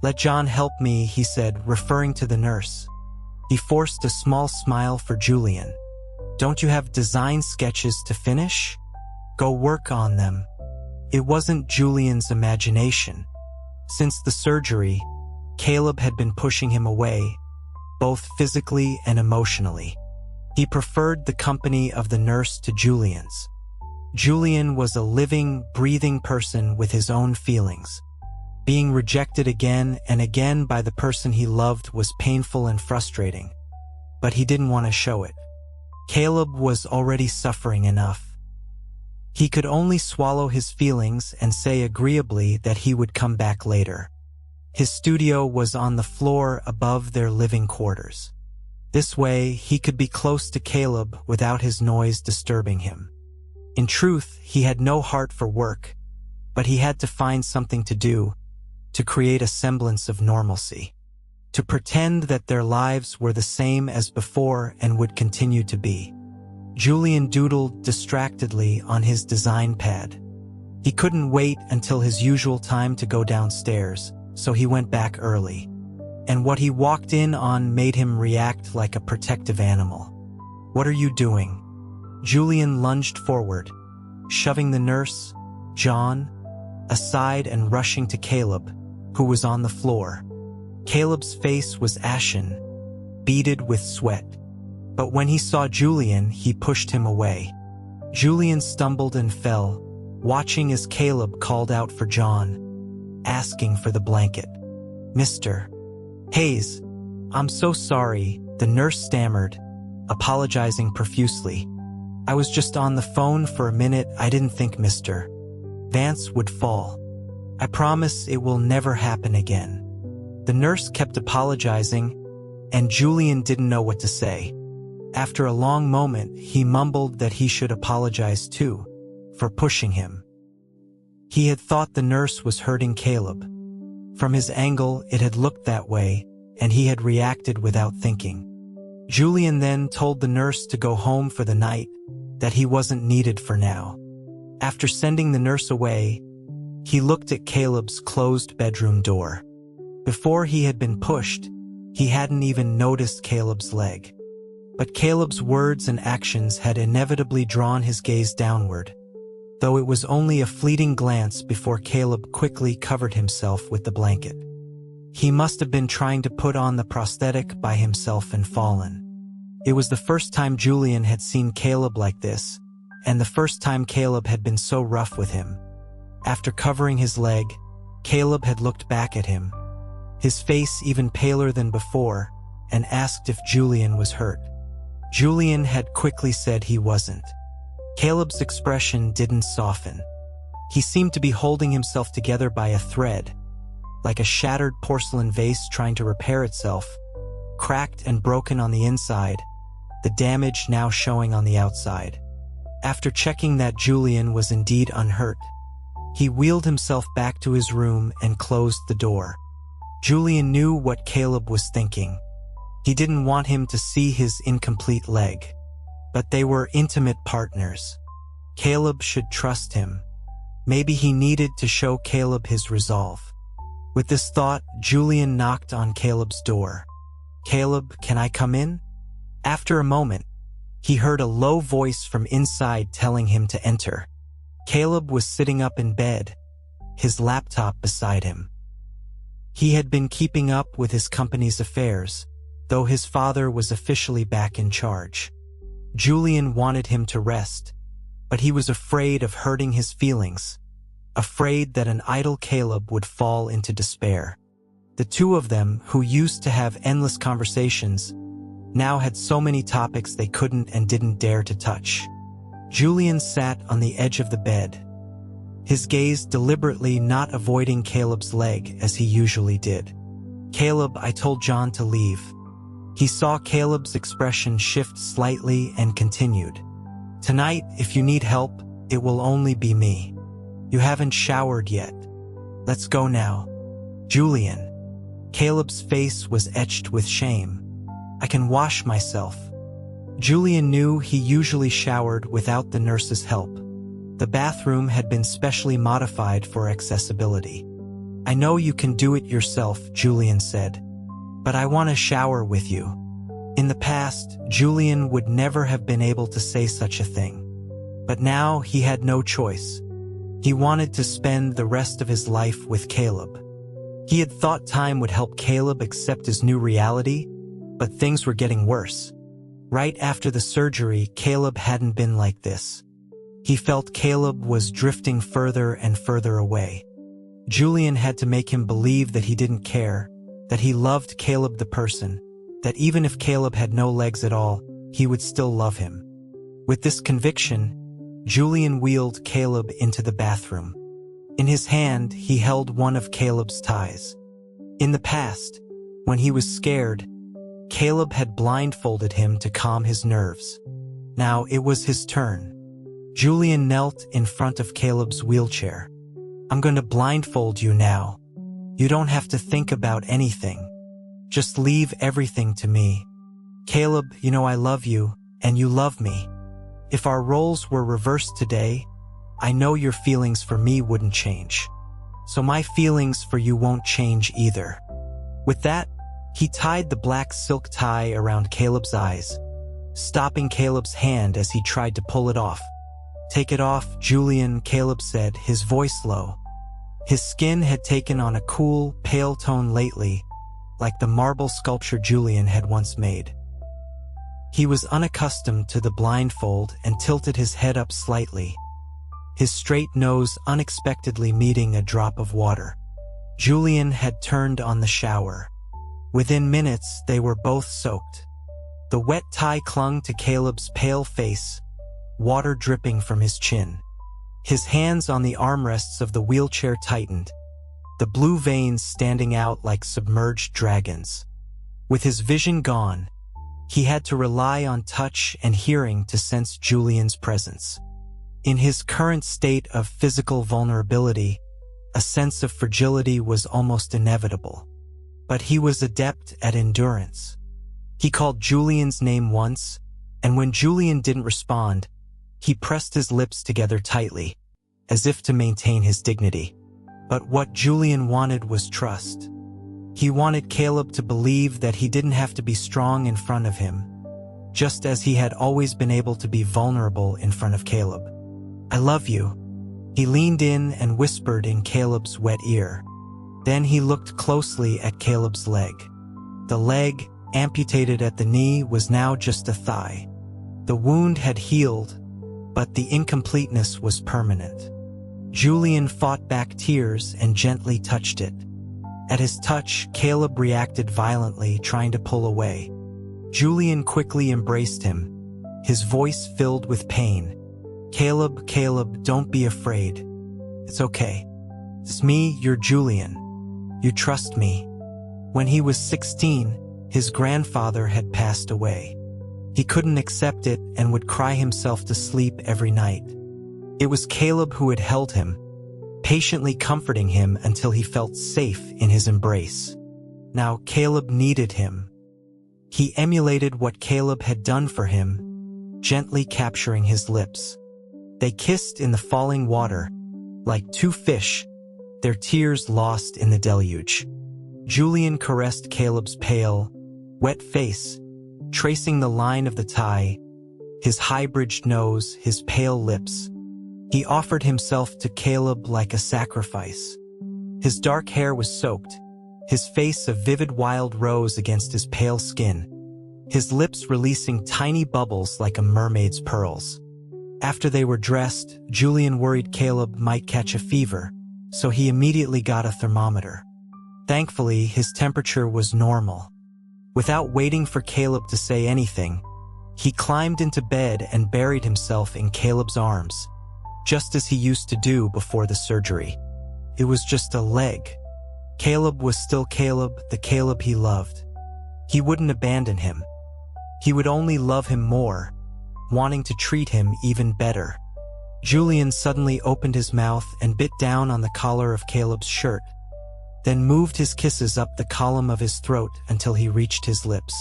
"Let John help me," he said, referring to the nurse. He forced a small smile for Julian. "Don't you have design sketches to finish? Go work on them." It wasn't Julian's imagination. Since the surgery, Caleb had been pushing him away, both physically and emotionally. He preferred the company of the nurse to Julian's. Julian was a living, breathing person with his own feelings. Being rejected again and again by the person he loved was painful and frustrating, but he didn't want to show it. Caleb was already suffering enough. He could only swallow his feelings and say agreeably that he would come back later. His studio was on the floor above their living quarters. This way, he could be close to Caleb without his noise disturbing him. In truth, he had no heart for work, but he had to find something to do, to create a semblance of normalcy, to pretend that their lives were the same as before and would continue to be. Julian doodled distractedly on his design pad. He couldn't wait until his usual time to go downstairs, so he went back early. And what he walked in on made him react like a protective animal. "What are you doing?" Julian lunged forward, shoving the nurse, John, aside and rushing to Caleb, who was on the floor. Caleb's face was ashen, beaded with sweat. But when he saw Julian, he pushed him away. Julian stumbled and fell, watching as Caleb called out for John, asking for the blanket. "Mr. Hayes, I'm so sorry," the nurse stammered, apologizing profusely. "I was just on the phone for a minute. I didn't think Mr. Vance would fall. I promise it will never happen again." The nurse kept apologizing, and Julian didn't know what to say. After a long moment, he mumbled that he should apologize too, for pushing him. He had thought the nurse was hurting Caleb. From his angle, it had looked that way, and he had reacted without thinking. Julian then told the nurse to go home for the night, that he wasn't needed for now. After sending the nurse away, he looked at Caleb's closed bedroom door. Before he had been pushed, he hadn't even noticed Caleb's leg. But Caleb's words and actions had inevitably drawn his gaze downward. though it was only a fleeting glance before Caleb quickly covered himself with the blanket. He must have been trying to put on the prosthetic by himself and fallen. It was the first time Julian had seen Caleb like this, and the first time Caleb had been so rough with him. After covering his leg, Caleb had looked back at him, his face even paler than before, and asked if Julian was hurt. Julian had quickly said he wasn't. Caleb's expression didn't soften. He seemed to be holding himself together by a thread, like a shattered porcelain vase trying to repair itself, cracked and broken on the inside, the damage now showing on the outside. After checking that Julian was indeed unhurt, he wheeled himself back to his room and closed the door. Julian knew what Caleb was thinking. He didn't want him to see his incomplete leg. But they were intimate partners. Caleb should trust him. Maybe he needed to show Caleb his resolve. With this thought, Julian knocked on Caleb's door. "Caleb, can I come in?" After a moment, he heard a low voice from inside telling him to enter. Caleb was sitting up in bed, his laptop beside him. He had been keeping up with his company's affairs, though his father was officially back in charge. Julian wanted him to rest, but he was afraid of hurting his feelings, afraid that an idle Caleb would fall into despair. The two of them, who used to have endless conversations, now had so many topics they couldn't and didn't dare to touch. Julian sat on the edge of the bed, his gaze deliberately not avoiding Caleb's leg as he usually did. "Caleb, I told John to leave." He saw Caleb's expression shift slightly and continued. "Tonight, if you need help, it will only be me. You haven't showered yet. Let's go now." "Julian." Caleb's face was etched with shame. "I can wash myself." Julian knew he usually showered without the nurse's help. The bathroom had been specially modified for accessibility. "I know you can do it yourself," Julian said, "but I want to shower with you." In the past, Julian would never have been able to say such a thing. But now he had no choice. He wanted to spend the rest of his life with Caleb. He had thought time would help Caleb accept his new reality, but things were getting worse. Right after the surgery, Caleb hadn't been like this. He felt Caleb was drifting further and further away. Julian had to make him believe that he didn't care, that he loved Caleb the person, that even if Caleb had no legs at all, he would still love him. With this conviction, Julian wheeled Caleb into the bathroom. In his hand, he held one of Caleb's ties. In the past, when he was scared, Caleb had blindfolded him to calm his nerves. Now it was his turn. Julian knelt in front of Caleb's wheelchair. "I'm going to blindfold you now. You don't have to think about anything. Just leave everything to me. Caleb, you know I love you, and you love me. If our roles were reversed today, I know your feelings for me wouldn't change. So my feelings for you won't change either." With that, he tied the black silk tie around Caleb's eyes, stopping Caleb's hand as he tried to pull it off. "Take it off, Julian," Caleb said, his voice low. His skin had taken on a cool, pale tone lately, like the marble sculpture Julian had once made. He was unaccustomed to the blindfold and tilted his head up slightly, his straight nose unexpectedly meeting a drop of water. Julian had turned on the shower. Within minutes, they were both soaked. The wet tie clung to Caleb's pale face, water dripping from his chin. His hands on the armrests of the wheelchair tightened, the blue veins standing out like submerged dragons. With his vision gone, he had to rely on touch and hearing to sense Julian's presence. In his current state of physical vulnerability, a sense of fragility was almost inevitable. But he was adept at endurance. He called Julian's name once, and when Julian didn't respond, he pressed his lips together tightly, as if to maintain his dignity. But what Julian wanted was trust. He wanted Caleb to believe that he didn't have to be strong in front of him, just as he had always been able to be vulnerable in front of Caleb. "I love you," He leaned in and whispered in Caleb's wet ear. Then he looked closely at Caleb's leg. The leg, amputated at the knee, was now just a thigh. The wound had healed, but the incompleteness was permanent. Julian fought back tears and gently touched it. At his touch, Caleb reacted violently, trying to pull away. Julian quickly embraced him, his voice filled with pain. "Caleb, Caleb, don't be afraid. It's okay. It's me, you're Julian. You trust me." When he was 16, his grandfather had passed away. He couldn't accept it and would cry himself to sleep every night. It was Caleb who had held him, patiently comforting him until he felt safe in his embrace. Now Caleb needed him. He emulated what Caleb had done for him, gently capturing his lips. They kissed in the falling water, like two fish, their tears lost in the deluge. Julian caressed Caleb's pale, wet face, tracing the line of the tie, his high-bridged nose, his pale lips. He offered himself to Caleb like a sacrifice. His dark hair was soaked, his face a vivid wild rose against his pale skin, his lips releasing tiny bubbles like a mermaid's pearls. After they were dressed, Julian worried Caleb might catch a fever, so he immediately got a thermometer. Thankfully, his temperature was normal. Without waiting for Caleb to say anything, he climbed into bed and buried himself in Caleb's arms, just as he used to do before the surgery. It was just a leg. Caleb was still Caleb, the Caleb he loved. He wouldn't abandon him. He would only love him more, wanting to treat him even better. Julian suddenly opened his mouth and bit down on the collar of Caleb's shirt, then moved his kisses up the column of his throat until he reached his lips.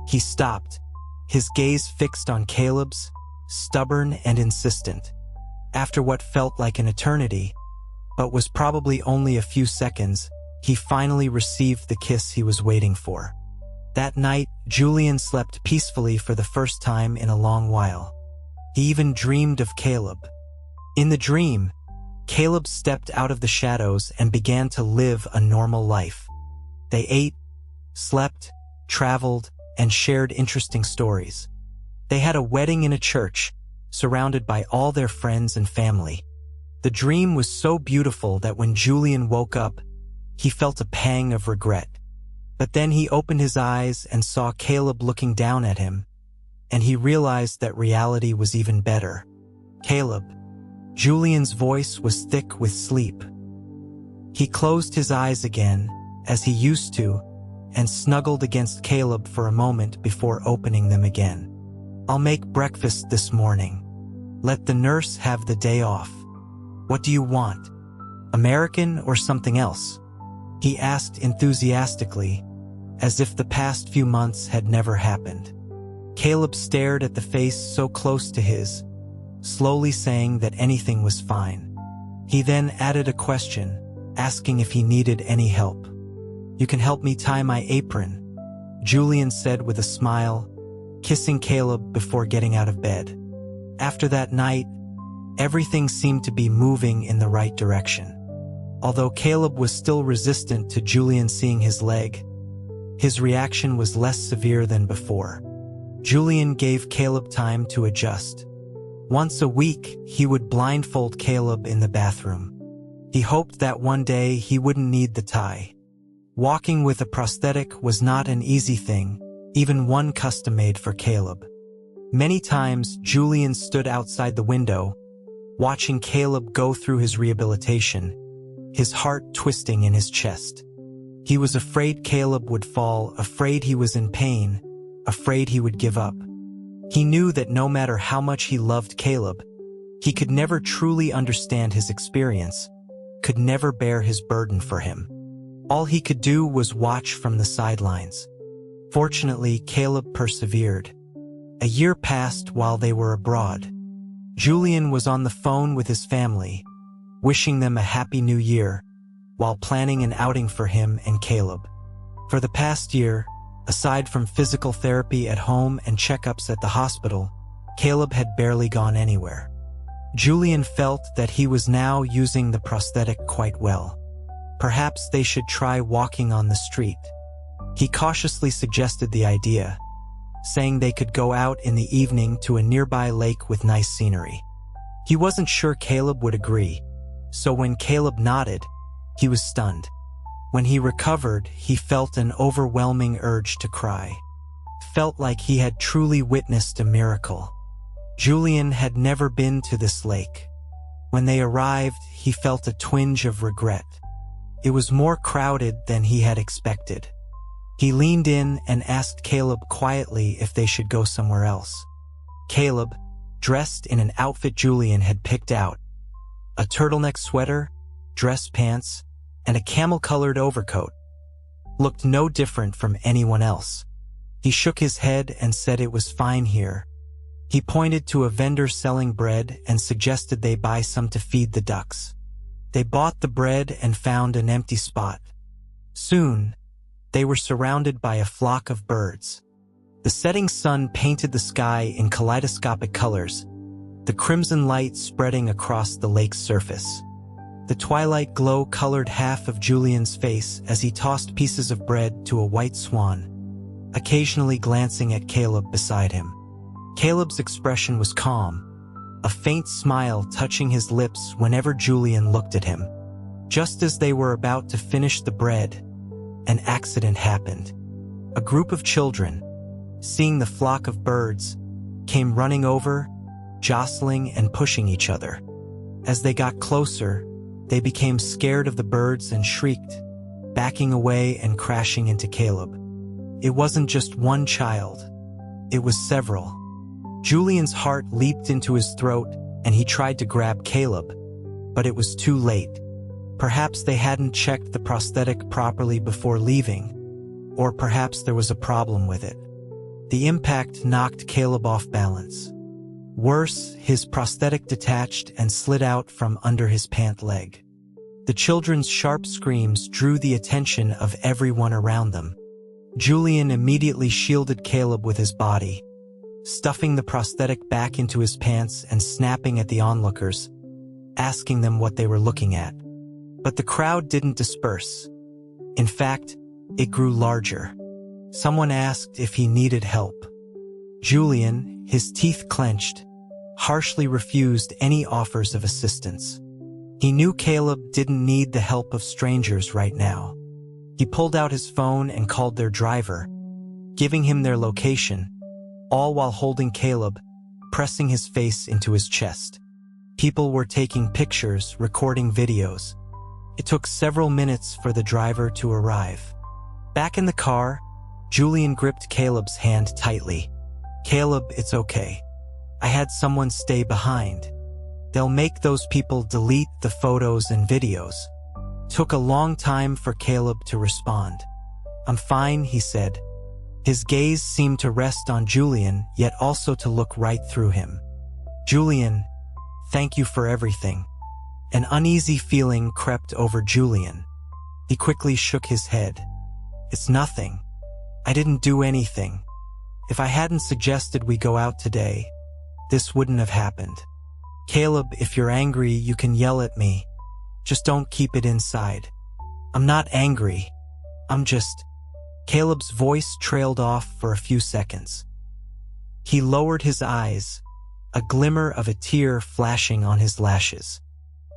He stopped, his gaze fixed on Caleb's, stubborn and insistent. After what felt like an eternity, but was probably only a few seconds, he finally received the kiss he was waiting for. That night, Julian slept peacefully for the first time in a long while. He even dreamed of Caleb. In the dream, Caleb stepped out of the shadows and began to live a normal life. They ate, slept, traveled, and shared interesting stories. They had a wedding in a church, surrounded by all their friends and family. The dream was so beautiful that when Julian woke up, he felt a pang of regret. But then he opened his eyes and saw Caleb looking down at him, and he realized that reality was even better. "Caleb." Julian's voice was thick with sleep. He closed his eyes again, as he used to, and snuggled against Caleb for a moment before opening them again. "I'll make breakfast this morning. Let the nurse have the day off. What do you want? American or something else?" he asked enthusiastically, as if the past few months had never happened. Caleb stared at the face so close to his, slowly saying that anything was fine. He then added a question, asking if he needed any help. "You can help me tie my apron," Julian said with a smile, kissing Caleb before getting out of bed. After that night, everything seemed to be moving in the right direction. Although Caleb was still resistant to Julian seeing his leg, his reaction was less severe than before. Julian gave Caleb time to adjust. Once a week, he would blindfold Caleb in the bathroom. He hoped that one day he wouldn't need the tie. Walking with a prosthetic was not an easy thing, even one custom-made for Caleb. Many times, Julian stood outside the window, watching Caleb go through his rehabilitation, his heart twisting in his chest. He was afraid Caleb would fall, afraid he was in pain, afraid he would give up. He knew that no matter how much he loved Caleb, he could never truly understand his experience, could never bear his burden for him. All he could do was watch from the sidelines. Fortunately, Caleb persevered. A year passed while they were abroad. Julian was on the phone with his family, wishing them a happy new year, while planning an outing for him and Caleb. For the past year, aside from physical therapy at home and checkups at the hospital, Caleb had barely gone anywhere. Julian felt that he was now using the prosthetic quite well. Perhaps they should try walking on the street. He cautiously suggested the idea, saying they could go out in the evening to a nearby lake with nice scenery. He wasn't sure Caleb would agree, so when Caleb nodded, he was stunned. When he recovered, he felt an overwhelming urge to cry. Felt like he had truly witnessed a miracle. Julian had never been to this lake. When they arrived, he felt a twinge of regret. It was more crowded than he had expected. He leaned in and asked Caleb quietly if they should go somewhere else. Caleb, dressed in an outfit Julian had picked out, a turtleneck sweater, dress pants, and a camel-colored overcoat, looked no different from anyone else. He shook his head and said it was fine here. He pointed to a vendor selling bread and suggested they buy some to feed the ducks. They bought the bread and found an empty spot. Soon, they were surrounded by a flock of birds. The setting sun painted the sky in kaleidoscopic colors, the crimson light spreading across the lake's surface. The twilight glow colored half of Julian's face as he tossed pieces of bread to a white swan, occasionally glancing at Caleb beside him. Caleb's expression was calm, a faint smile touching his lips whenever Julian looked at him. Just as they were about to finish the bread, an accident happened. A group of children, seeing the flock of birds, came running over, jostling and pushing each other. As they got closer, they became scared of the birds and shrieked, backing away and crashing into Caleb. It wasn't just one child. It was several. Julian's heart leaped into his throat and he tried to grab Caleb, but it was too late. Perhaps they hadn't checked the prosthetic properly before leaving, or perhaps there was a problem with it. The impact knocked Caleb off balance. Worse, his prosthetic detached and slid out from under his pant leg. The children's sharp screams drew the attention of everyone around them. Julian immediately shielded Caleb with his body, stuffing the prosthetic back into his pants and snapping at the onlookers, asking them what they were looking at. But the crowd didn't disperse. In fact, it grew larger. Someone asked if he needed help. Julian, his teeth clenched, harshly refused any offers of assistance. He knew Caleb didn't need the help of strangers right now. He pulled out his phone and called their driver, giving him their location, all while holding Caleb, pressing his face into his chest. People were taking pictures, recording videos. It took several minutes for the driver to arrive. Back in the car, Julian gripped Caleb's hand tightly. "Caleb, it's okay. I had someone stay behind. They'll make those people delete the photos and videos." Took a long time for Caleb to respond. "I'm fine," he said. His gaze seemed to rest on Julian, yet also to look right through him. "Julian, thank you for everything." An uneasy feeling crept over Julian. He quickly shook his head. "It's nothing. I didn't do anything. If I hadn't suggested we go out today, this wouldn't have happened. Caleb, if you're angry, you can yell at me. Just don't keep it inside." "I'm not angry. I'm just..." Caleb's voice trailed off for a few seconds. He lowered his eyes, a glimmer of a tear flashing on his lashes.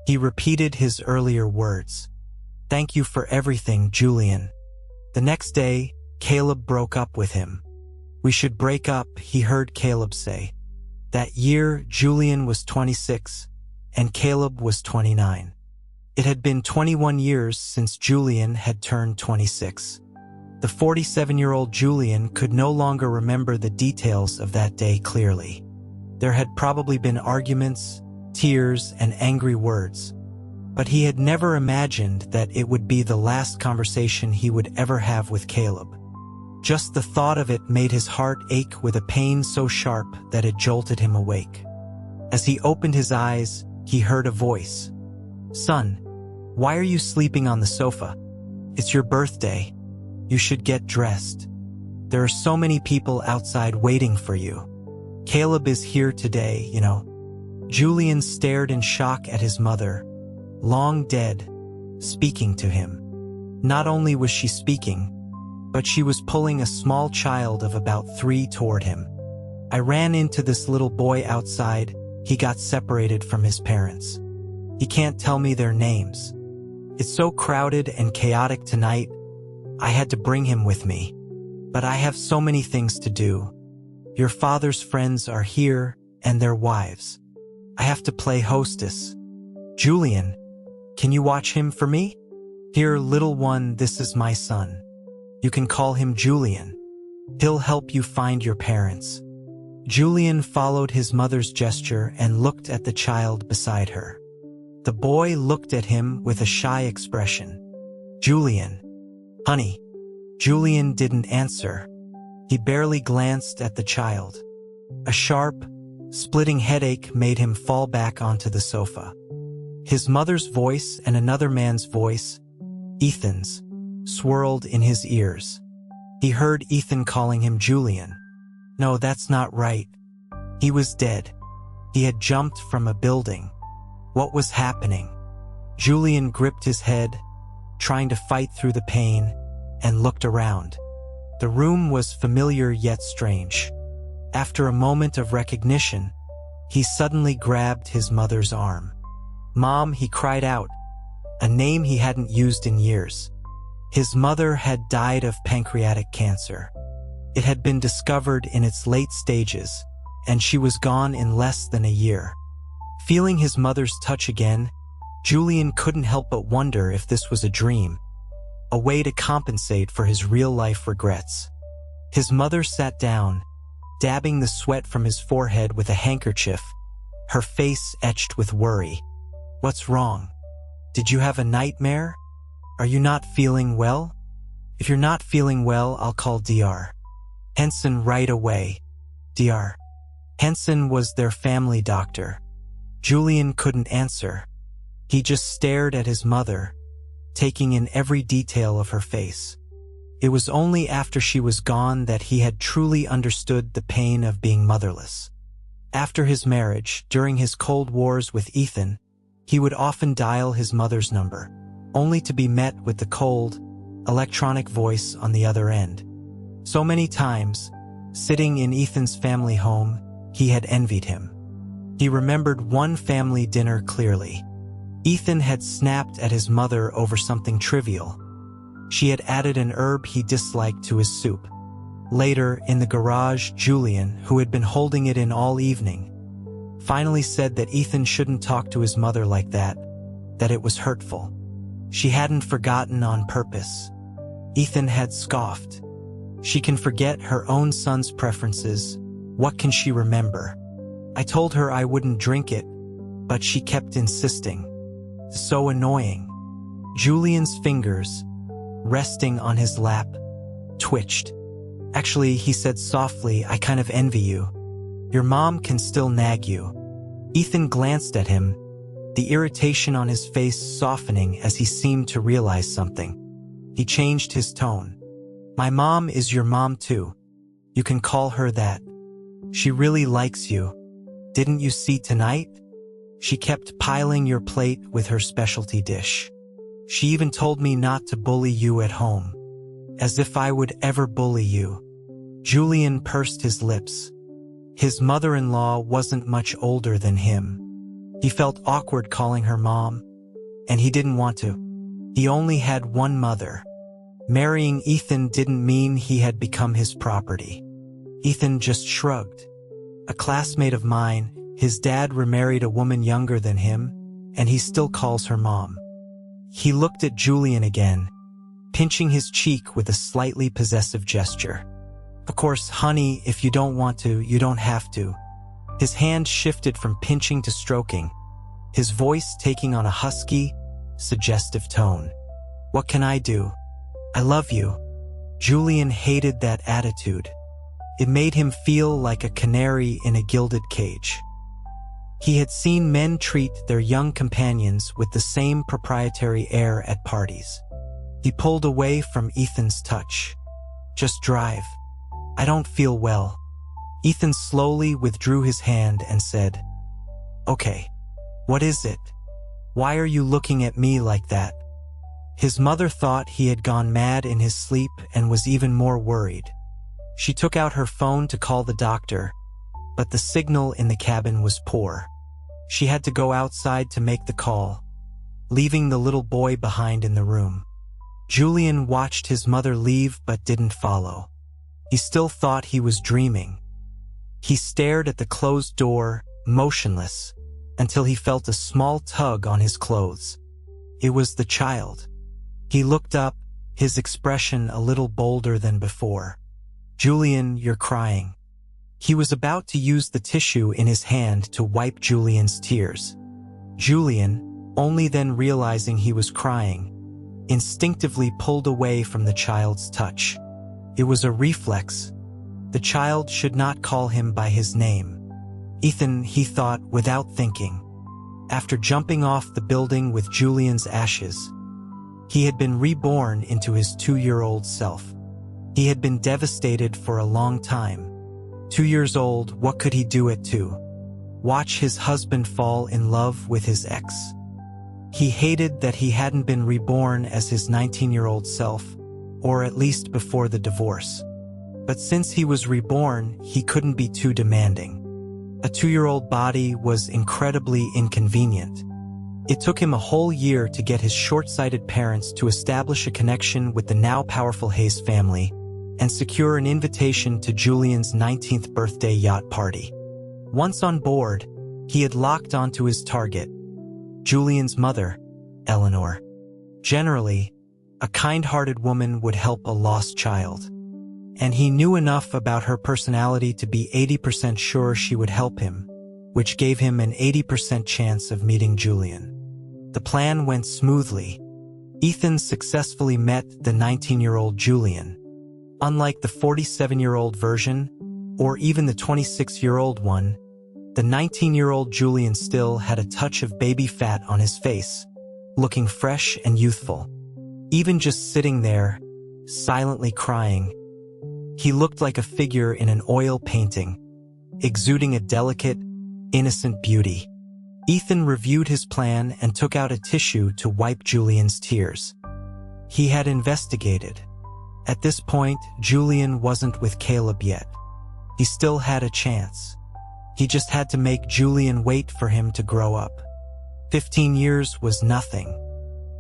He repeated his earlier words. "Thank you for everything, Julian." The next day, Caleb broke up with him. "We should break up," he heard Caleb say. That year, Julian was 26, and Caleb was 29. It had been 21 years since Julian had turned 26. The 47-year-old Julian could no longer remember the details of that day clearly. There had probably been arguments, tears, and angry words, but he had never imagined that it would be the last conversation he would ever have with Caleb. Just the thought of it made his heart ache with a pain so sharp that it jolted him awake. As he opened his eyes, he heard a voice. "Son, why are you sleeping on the sofa? It's your birthday. You should get dressed. There are so many people outside waiting for you. Caleb is here today, you know." Julian stared in shock at his mother, long dead, speaking to him. Not only was she speaking, but she was pulling a small child of about 3 toward him. I ran into this little boy outside. He got separated from his parents. He can't tell me their names. It's so crowded and chaotic tonight. I had to bring him with me. But I have so many things to do. Your father's friends are here, and their wives. I have to play hostess. Julian, can you watch him for me? Here, little one, this is my son. You can call him Julian. He'll help you find your parents. Julian followed his mother's gesture and looked at the child beside her. The boy looked at him with a shy expression. Julian. Honey. Julian didn't answer. He barely glanced at the child. A sharp, splitting headache made him fall back onto the sofa. His mother's voice and another man's voice, Ethan's, swirled in his ears. He heard Ethan calling him Julian. No, that's not right. He was dead. He had jumped from a building. What was happening? Julian gripped his head, trying to fight through the pain, and looked around. The room was familiar yet strange. After a moment of recognition, he suddenly grabbed his mother's arm. Mom, he cried out, a name he hadn't used in years. His mother had died of pancreatic cancer. It had been discovered in its late stages, and she was gone in less than a year. Feeling his mother's touch again, Julian couldn't help but wonder if this was a dream, a way to compensate for his real-life regrets. His mother sat down, dabbing the sweat from his forehead with a handkerchief, her face etched with worry. What's wrong? Did you have a nightmare? Are you not feeling well? If you're not feeling well, I'll call Dr. Henson right away. Dr. Henson was their family doctor. Julian couldn't answer. He just stared at his mother, taking in every detail of her face. It was only after she was gone that he had truly understood the pain of being motherless. After his marriage, during his Cold Wars with Ethan, he would often dial his mother's number, only to be met with the cold, electronic voice on the other end. So many times, sitting in Ethan's family home, he had envied him. He remembered one family dinner clearly. Ethan had snapped at his mother over something trivial. She had added an herb he disliked to his soup. Later, in the garage, Julian, who had been holding it in all evening, finally said that Ethan shouldn't talk to his mother like that it was hurtful. She hadn't forgotten on purpose. Ethan had scoffed. She can forget her own son's preferences. What can she remember? I told her I wouldn't drink it, but she kept insisting. So annoying. Julian's fingers, resting on his lap, twitched. Actually, he said softly, I kind of envy you. Your mom can still nag you. Ethan glanced at him, the irritation on his face softening as he seemed to realize something. He changed his tone. My mom is your mom too. You can call her that. She really likes you. Didn't you see tonight? She kept piling your plate with her specialty dish. She even told me not to bully you at home. As if I would ever bully you. Julian pursed his lips. His mother-in-law wasn't much older than him. He felt awkward calling her mom, and he didn't want to. He only had one mother. Marrying Ethan didn't mean he had become his property. Ethan just shrugged. A classmate of mine, his dad remarried a woman younger than him, and he still calls her mom. He looked at Julian again, pinching his cheek with a slightly possessive gesture. Of course, honey, if you don't want to, you don't have to. His hand shifted from pinching to stroking, his voice taking on a husky, suggestive tone. What can I do? I love you. Julian hated that attitude. It made him feel like a canary in a gilded cage. He had seen men treat their young companions with the same proprietary air at parties. He pulled away from Ethan's touch. Just drive. I don't feel well. Ethan slowly withdrew his hand and said, Okay. What is it? Why are you looking at me like that? His mother thought he had gone mad in his sleep and was even more worried. She took out her phone to call the doctor, but the signal in the cabin was poor. She had to go outside to make the call, leaving the little boy behind in the room. Julian watched his mother leave but didn't follow. He still thought he was dreaming. He stared at the closed door, motionless, until he felt a small tug on his clothes. It was the child. He looked up, his expression a little bolder than before. "Julian, you're crying." He was about to use the tissue in his hand to wipe Julian's tears. Julian, only then realizing he was crying, instinctively pulled away from the child's touch. It was a reflex. The child should not call him by his name. Ethan, he thought without thinking. After jumping off the building with Julian's ashes, he had been reborn into his 2-year-old self. He had been devastated for a long time. 2 years old, what could he do at 2? Watch his husband fall in love with his ex. He hated that he hadn't been reborn as his 19-year-old self, or at least before the divorce. But since he was reborn, he couldn't be too demanding. A 2-year-old body was incredibly inconvenient. It took him a whole year to get his short-sighted parents to establish a connection with the now powerful Hayes family and secure an invitation to Julian's 19th birthday yacht party. Once on board, he had locked onto his target, Julian's mother, Eleanor. Generally, a kind-hearted woman would help a lost child, and he knew enough about her personality to be 80% sure she would help him, which gave him an 80% chance of meeting Julian. The plan went smoothly. Ethan successfully met the 19-year-old Julian. Unlike the 47-year-old version, or even the 26-year-old one, the 19-year-old Julian still had a touch of baby fat on his face, looking fresh and youthful. Even just sitting there, silently crying, he looked like a figure in an oil painting, exuding a delicate, innocent beauty. Ethan reviewed his plan and took out a tissue to wipe Julian's tears. He had investigated. At this point, Julian wasn't with Caleb yet. He still had a chance. He just had to make Julian wait for him to grow up. 15 years was nothing.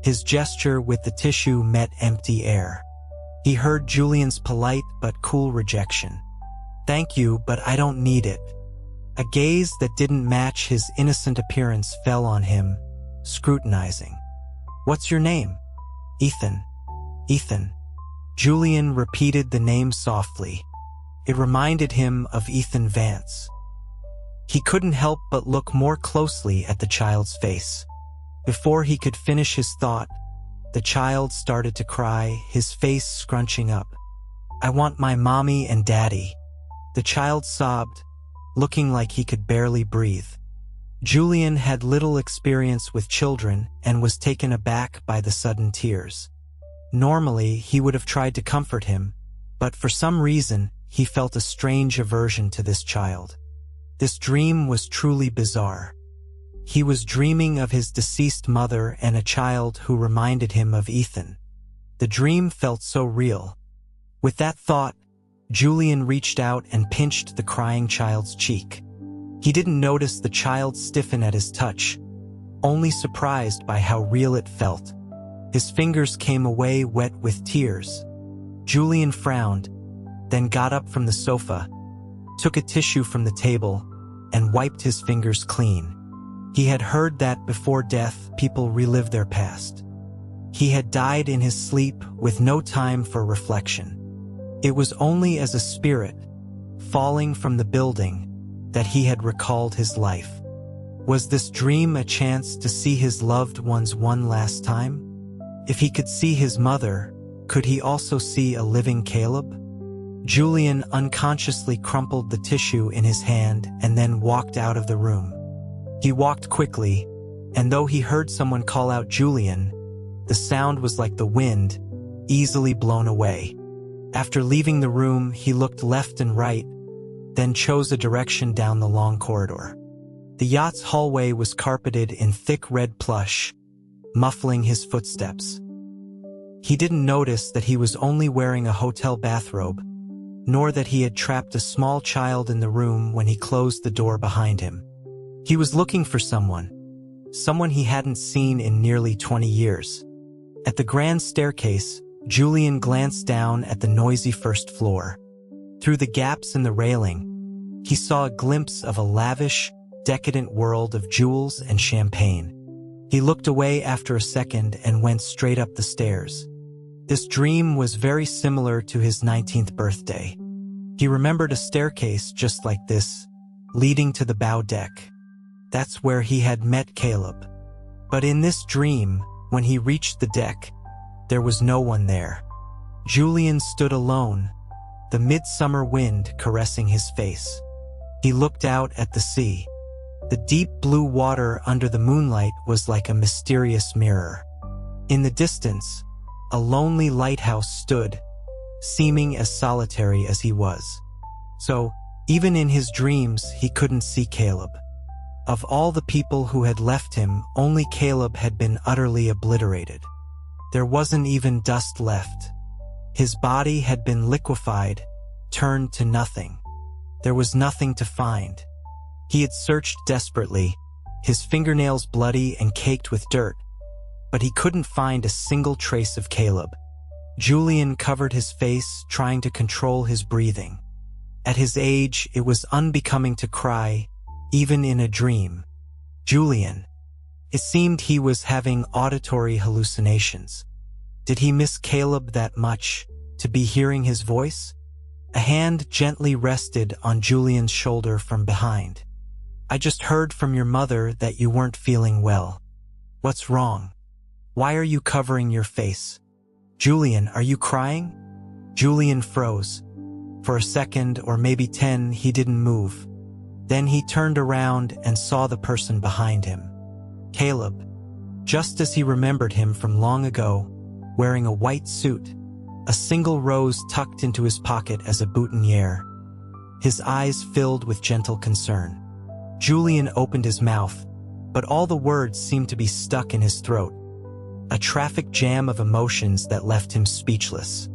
His gesture with the tissue met empty air. He heard Julian's polite but cool rejection. "Thank you, but I don't need it." A gaze that didn't match his innocent appearance fell on him, scrutinizing. "What's your name?" "Ethan." "Ethan." Julian repeated the name softly. It reminded him of Ethan Vance. He couldn't help but look more closely at the child's face. Before he could finish his thought, the child started to cry, his face scrunching up. "I want my mommy and daddy." The child sobbed, looking like he could barely breathe. Julian had little experience with children and was taken aback by the sudden tears. Normally, he would have tried to comfort him, but for some reason, he felt a strange aversion to this child. This dream was truly bizarre. He was dreaming of his deceased mother and a child who reminded him of Ethan. The dream felt so real. With that thought, Julian reached out and pinched the crying child's cheek. He didn't notice the child stiffen at his touch, only surprised by how real it felt. His fingers came away wet with tears. Julian frowned, then got up from the sofa, took a tissue from the table, and wiped his fingers clean. He had heard that before death, people relive their past. He had died in his sleep with no time for reflection. It was only as a spirit, falling from the building, that he had recalled his life. Was this dream a chance to see his loved ones one last time? If he could see his mother, could he also see a living Caleb? Julian unconsciously crumpled the tissue in his hand and then walked out of the room. He walked quickly, and though he heard someone call out Julian, the sound was like the wind, easily blown away. After leaving the room, he looked left and right, then chose a direction down the long corridor. The yacht's hallway was carpeted in thick red plush, muffling his footsteps. He didn't notice that he was only wearing a hotel bathrobe, nor that he had trapped a small child in the room when he closed the door behind him. He was looking for someone he hadn't seen in nearly 20 years. At the grand staircase, Julian glanced down at the noisy first floor. Through the gaps in the railing, he saw a glimpse of a lavish, decadent world of jewels and champagne. He looked away after a second and went straight up the stairs. This dream was very similar to his 19th birthday. He remembered a staircase just like this, leading to the bow deck. That's where he had met Caleb. But in this dream, when he reached the deck, there was no one there. Julian stood alone, the midsummer wind caressing his face. He looked out at the sea. The deep blue water under the moonlight was like a mysterious mirror. In the distance, a lonely lighthouse stood, seeming as solitary as he was. So, even in his dreams, he couldn't see Caleb. Of all the people who had left him, only Caleb had been utterly obliterated. There wasn't even dust left. His body had been liquefied, turned to nothing. There was nothing to find. He had searched desperately, his fingernails bloody and caked with dirt, but he couldn't find a single trace of Caleb. Julian covered his face, trying to control his breathing. At his age, it was unbecoming to cry, even in a dream. Julian. It seemed he was having auditory hallucinations. Did he miss Caleb that much, to be hearing his voice? A hand gently rested on Julian's shoulder from behind. I just heard from your mother that you weren't feeling well. What's wrong? Why are you covering your face? Julian, are you crying? Julian froze. For a second, or maybe 10, he didn't move. Then he turned around and saw the person behind him. Caleb, just as he remembered him from long ago, wearing a white suit, a single rose tucked into his pocket as a boutonniere. His eyes filled with gentle concern. Julian opened his mouth, but all the words seemed to be stuck in his throat. A traffic jam of emotions that left him speechless.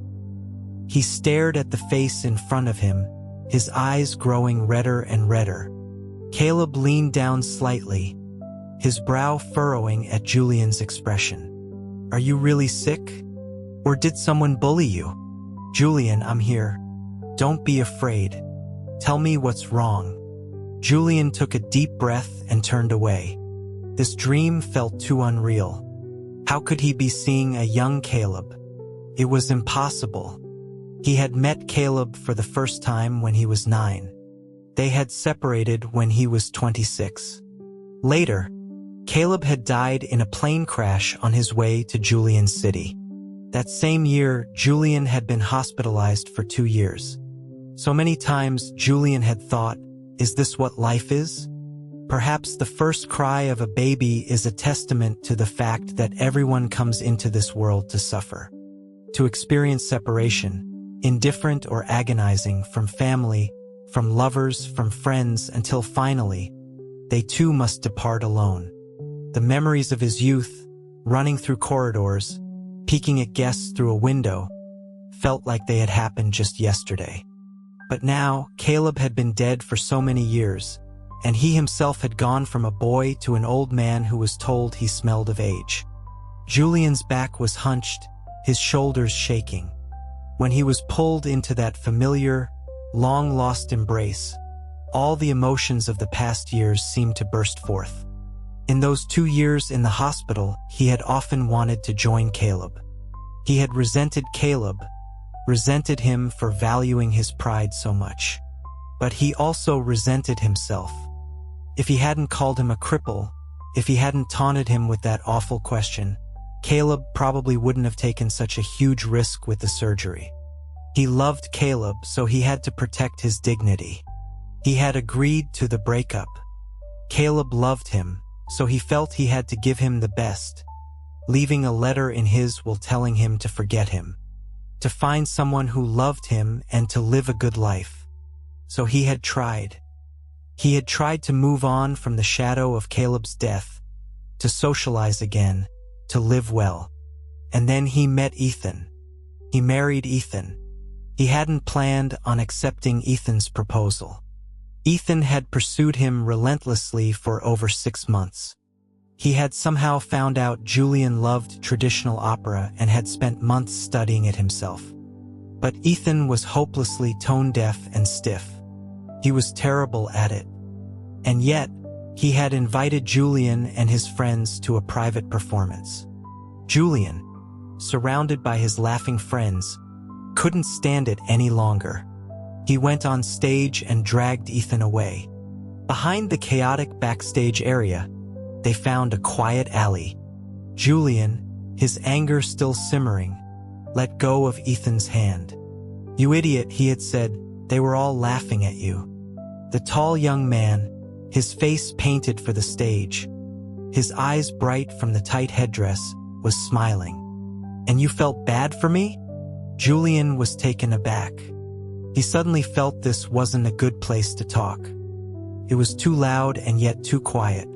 He stared at the face in front of him, his eyes growing redder and redder. Caleb leaned down slightly, his brow furrowing at Julian's expression. Are you really sick? Or did someone bully you? Julian, I'm here. Don't be afraid. Tell me what's wrong. Julian took a deep breath and turned away. This dream felt too unreal. How could he be seeing a young Caleb? It was impossible. He had met Caleb for the first time when he was 9. They had separated when he was 26. Later, Caleb had died in a plane crash on his way to Julian's city. That same year, Julian had been hospitalized for 2 years. So many times Julian had thought, is this what life is? Perhaps the first cry of a baby is a testament to the fact that everyone comes into this world to suffer, to experience separation, indifferent or agonizing, from family, from lovers, from friends, until finally, they too must depart alone. The memories of his youth, running through corridors, peeking at guests through a window, felt like they had happened just yesterday. But now, Caleb had been dead for so many years, and he himself had gone from a boy to an old man who was told he smelled of age. Julian's back was hunched, his shoulders shaking. When he was pulled into that familiar, long-lost embrace, all the emotions of the past years seemed to burst forth. In those 2 years in the hospital, he had often wanted to join Caleb. He had resented Caleb, resented him for valuing his pride so much. But he also resented himself. If he hadn't called him a cripple, if he hadn't taunted him with that awful question, Caleb probably wouldn't have taken such a huge risk with the surgery. He loved Caleb, so he had to protect his dignity. He had agreed to the breakup. Caleb loved him, so he felt he had to give him the best, leaving a letter in his will telling him to forget him, to find someone who loved him and to live a good life. So he had tried. He had tried to move on from the shadow of Caleb's death, to socialize again, to live well. And then he met Ethan. He married Ethan. He hadn't planned on accepting Ethan's proposal. Ethan had pursued him relentlessly for over 6 months. He had somehow found out Julian loved traditional opera and had spent months studying it himself. But Ethan was hopelessly tone-deaf and stiff. He was terrible at it. And yet, he had invited Julian and his friends to a private performance. Julian, surrounded by his laughing friends, couldn't stand it any longer. He went on stage and dragged Ethan away. Behind the chaotic backstage area, they found a quiet alley. Julian, his anger still simmering, let go of Ethan's hand. "You idiot," he had said, "they were all laughing at you." The tall young man, his face painted for the stage, his eyes bright from the tight headdress, was smiling. "And you felt bad for me?" Julian was taken aback. He suddenly felt this wasn't a good place to talk. It was too loud and yet too quiet.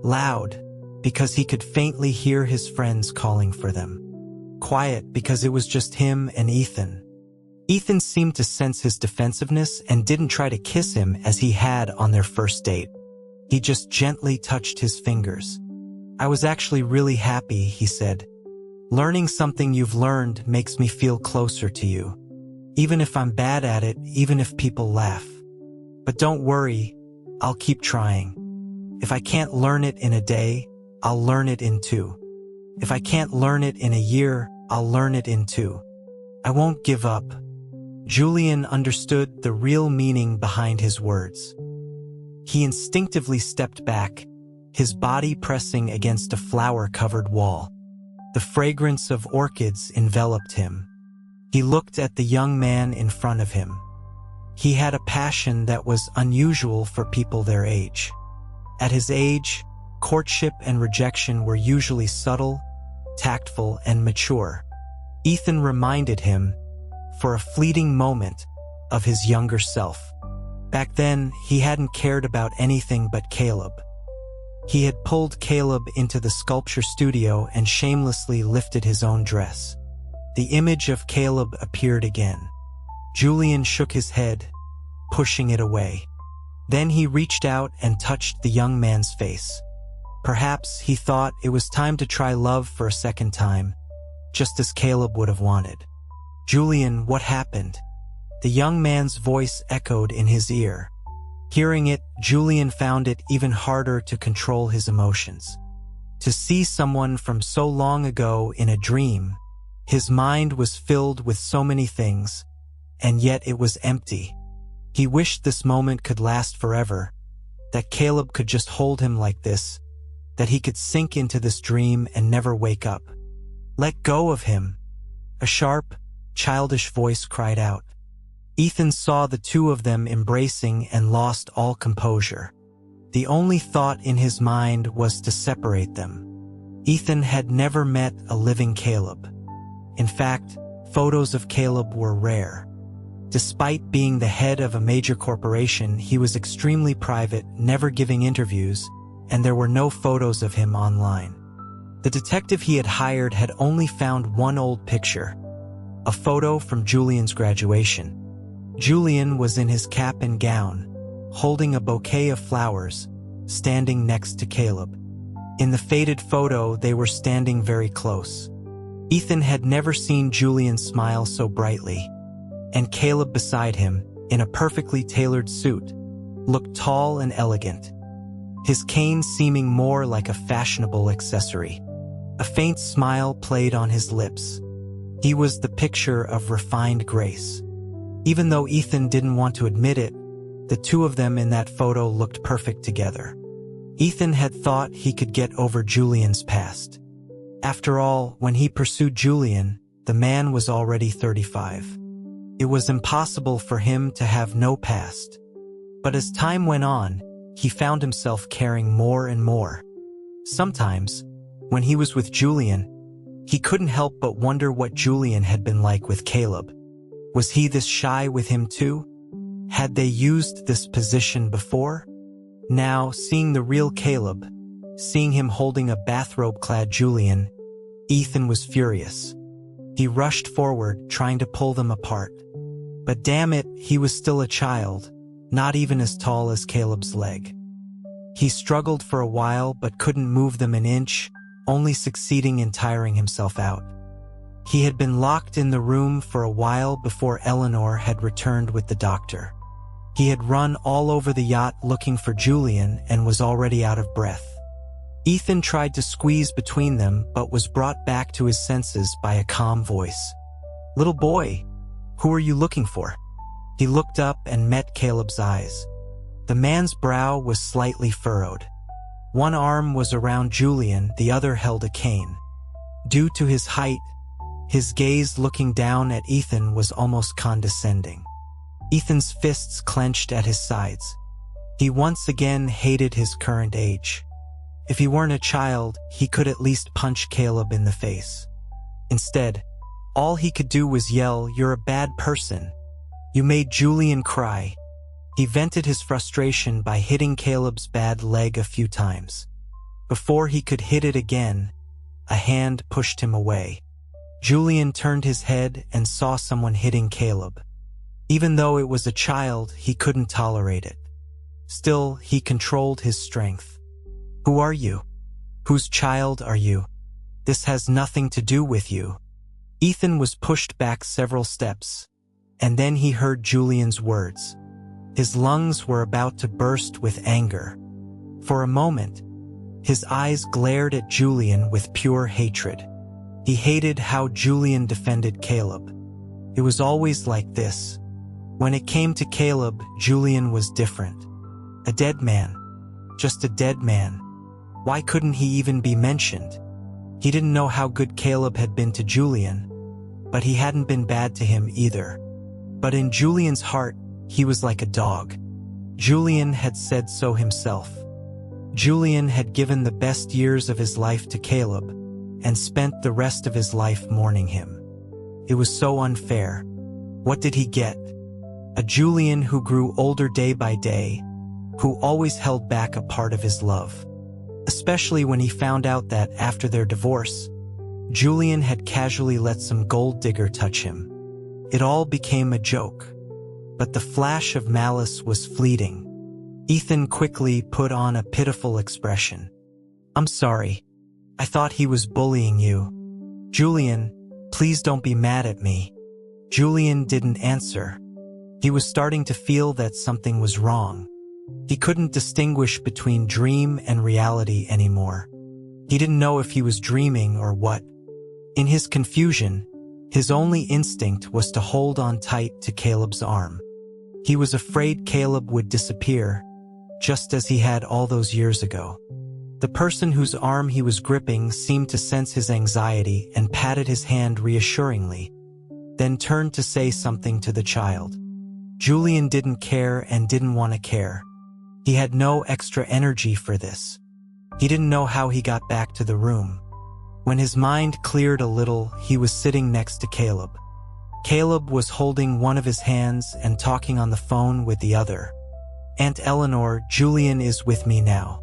Loud, because he could faintly hear his friends calling for them. Quiet, because it was just him and Ethan. Ethan seemed to sense his defensiveness and didn't try to kiss him as he had on their first date. He just gently touched his fingers. "I was actually really happy," he said. "Learning something you've learned makes me feel closer to you. Even if I'm bad at it, even if people laugh. But don't worry, I'll keep trying. If I can't learn it in a day, I'll learn it in 2. If I can't learn it in a year, I'll learn it in 2. I won't give up." Julian understood the real meaning behind his words. He instinctively stepped back, his body pressing against a flower-covered wall. The fragrance of orchids enveloped him. He looked at the young man in front of him. He had a passion that was unusual for people their age. At his age, courtship and rejection were usually subtle, tactful, and mature. Ethan reminded him, for a fleeting moment, of his younger self. Back then, he hadn't cared about anything but Caleb. He had pulled Caleb into the sculpture studio and shamelessly lifted his own dress. The image of Caleb appeared again. Julian shook his head, pushing it away. Then he reached out and touched the young man's face. Perhaps he thought it was time to try love for a second time, just as Caleb would have wanted. "Julian, what happened?" The young man's voice echoed in his ear. Hearing it, Julian found it even harder to control his emotions. To see someone from so long ago in a dream, his mind was filled with so many things, and yet it was empty. He wished this moment could last forever, that Caleb could just hold him like this, that he could sink into this dream and never wake up. "Let go of him," a sharp, childish voice cried out. Ethan saw the two of them embracing and lost all composure. The only thought in his mind was to separate them. Ethan had never met a living Caleb. In fact, photos of Caleb were rare. Despite being the head of a major corporation, he was extremely private, never giving interviews, and there were no photos of him online. The detective he had hired had only found one old picture, a photo from Julian's graduation. Julian was in his cap and gown, holding a bouquet of flowers, standing next to Caleb. In the faded photo, they were standing very close. Ethan had never seen Julian smile so brightly, and Caleb beside him, in a perfectly tailored suit, looked tall and elegant, his cane seeming more like a fashionable accessory. A faint smile played on his lips. He was the picture of refined grace. Even though Ethan didn't want to admit it, the two of them in that photo looked perfect together. Ethan had thought he could get over Julian's past. After all, when he pursued Julian, the man was already 35. It was impossible for him to have no past. But as time went on, he found himself caring more and more. Sometimes, when he was with Julian, he couldn't help but wonder what Julian had been like with Caleb. Was he this shy with him too? Had they used this position before? Now, seeing the real Caleb, seeing him holding a bathrobe-clad Julian, Ethan was furious. He rushed forward, trying to pull them apart. But damn it, he was still a child, not even as tall as Caleb's leg. He struggled for a while but couldn't move them an inch, only succeeding in tiring himself out. He had been locked in the room for a while before Eleanor had returned with the doctor. He had run all over the yacht looking for Julian and was already out of breath. Ethan tried to squeeze between them but was brought back to his senses by a calm voice. "Little boy, who are you looking for?" He looked up and met Caleb's eyes. The man's brow was slightly furrowed. One arm was around Julian, the other held a cane. Due to his height, his gaze looking down at Ethan was almost condescending. Ethan's fists clenched at his sides. He once again hated his current age. If he weren't a child, he could at least punch Caleb in the face. Instead, all he could do was yell, "You're a bad person. You made Julian cry." He vented his frustration by hitting Caleb's bad leg a few times. Before he could hit it again, a hand pushed him away. Julian turned his head and saw someone hitting Caleb. Even though it was a child, he couldn't tolerate it. Still, he controlled his strength. "Who are you? Whose child are you? This has nothing to do with you." Ethan was pushed back several steps, and then he heard Julian's words. His lungs were about to burst with anger. For a moment, his eyes glared at Julian with pure hatred. He hated how Julian defended Caleb. It was always like this. When it came to Caleb, Julian was different. A dead man. Just a dead man. Why couldn't he even be mentioned? He didn't know how good Caleb had been to Julian, but he hadn't been bad to him either. But in Julian's heart, he was like a dog. Julian had said so himself. Julian had given the best years of his life to Caleb, and spent the rest of his life mourning him. It was so unfair. What did he get? A Julian who grew older day by day, who always held back a part of his love. Especially when he found out that after their divorce, Julian had casually let some gold digger touch him. It all became a joke. But the flash of malice was fleeting. Ethan quickly put on a pitiful expression. "I'm sorry. I thought he was bullying you. Julian, please don't be mad at me." Julian didn't answer. He was starting to feel that something was wrong. He couldn't distinguish between dream and reality anymore. He didn't know if he was dreaming or what. In his confusion, his only instinct was to hold on tight to Caleb's arm. He was afraid Caleb would disappear, just as he had all those years ago. The person whose arm he was gripping seemed to sense his anxiety and patted his hand reassuringly, then turned to say something to the child. Julian didn't care and didn't want to care. He had no extra energy for this. He didn't know how he got back to the room. When his mind cleared a little, he was sitting next to Caleb. Caleb was holding one of his hands and talking on the phone with the other. "Aunt Eleanor, Julian is with me now.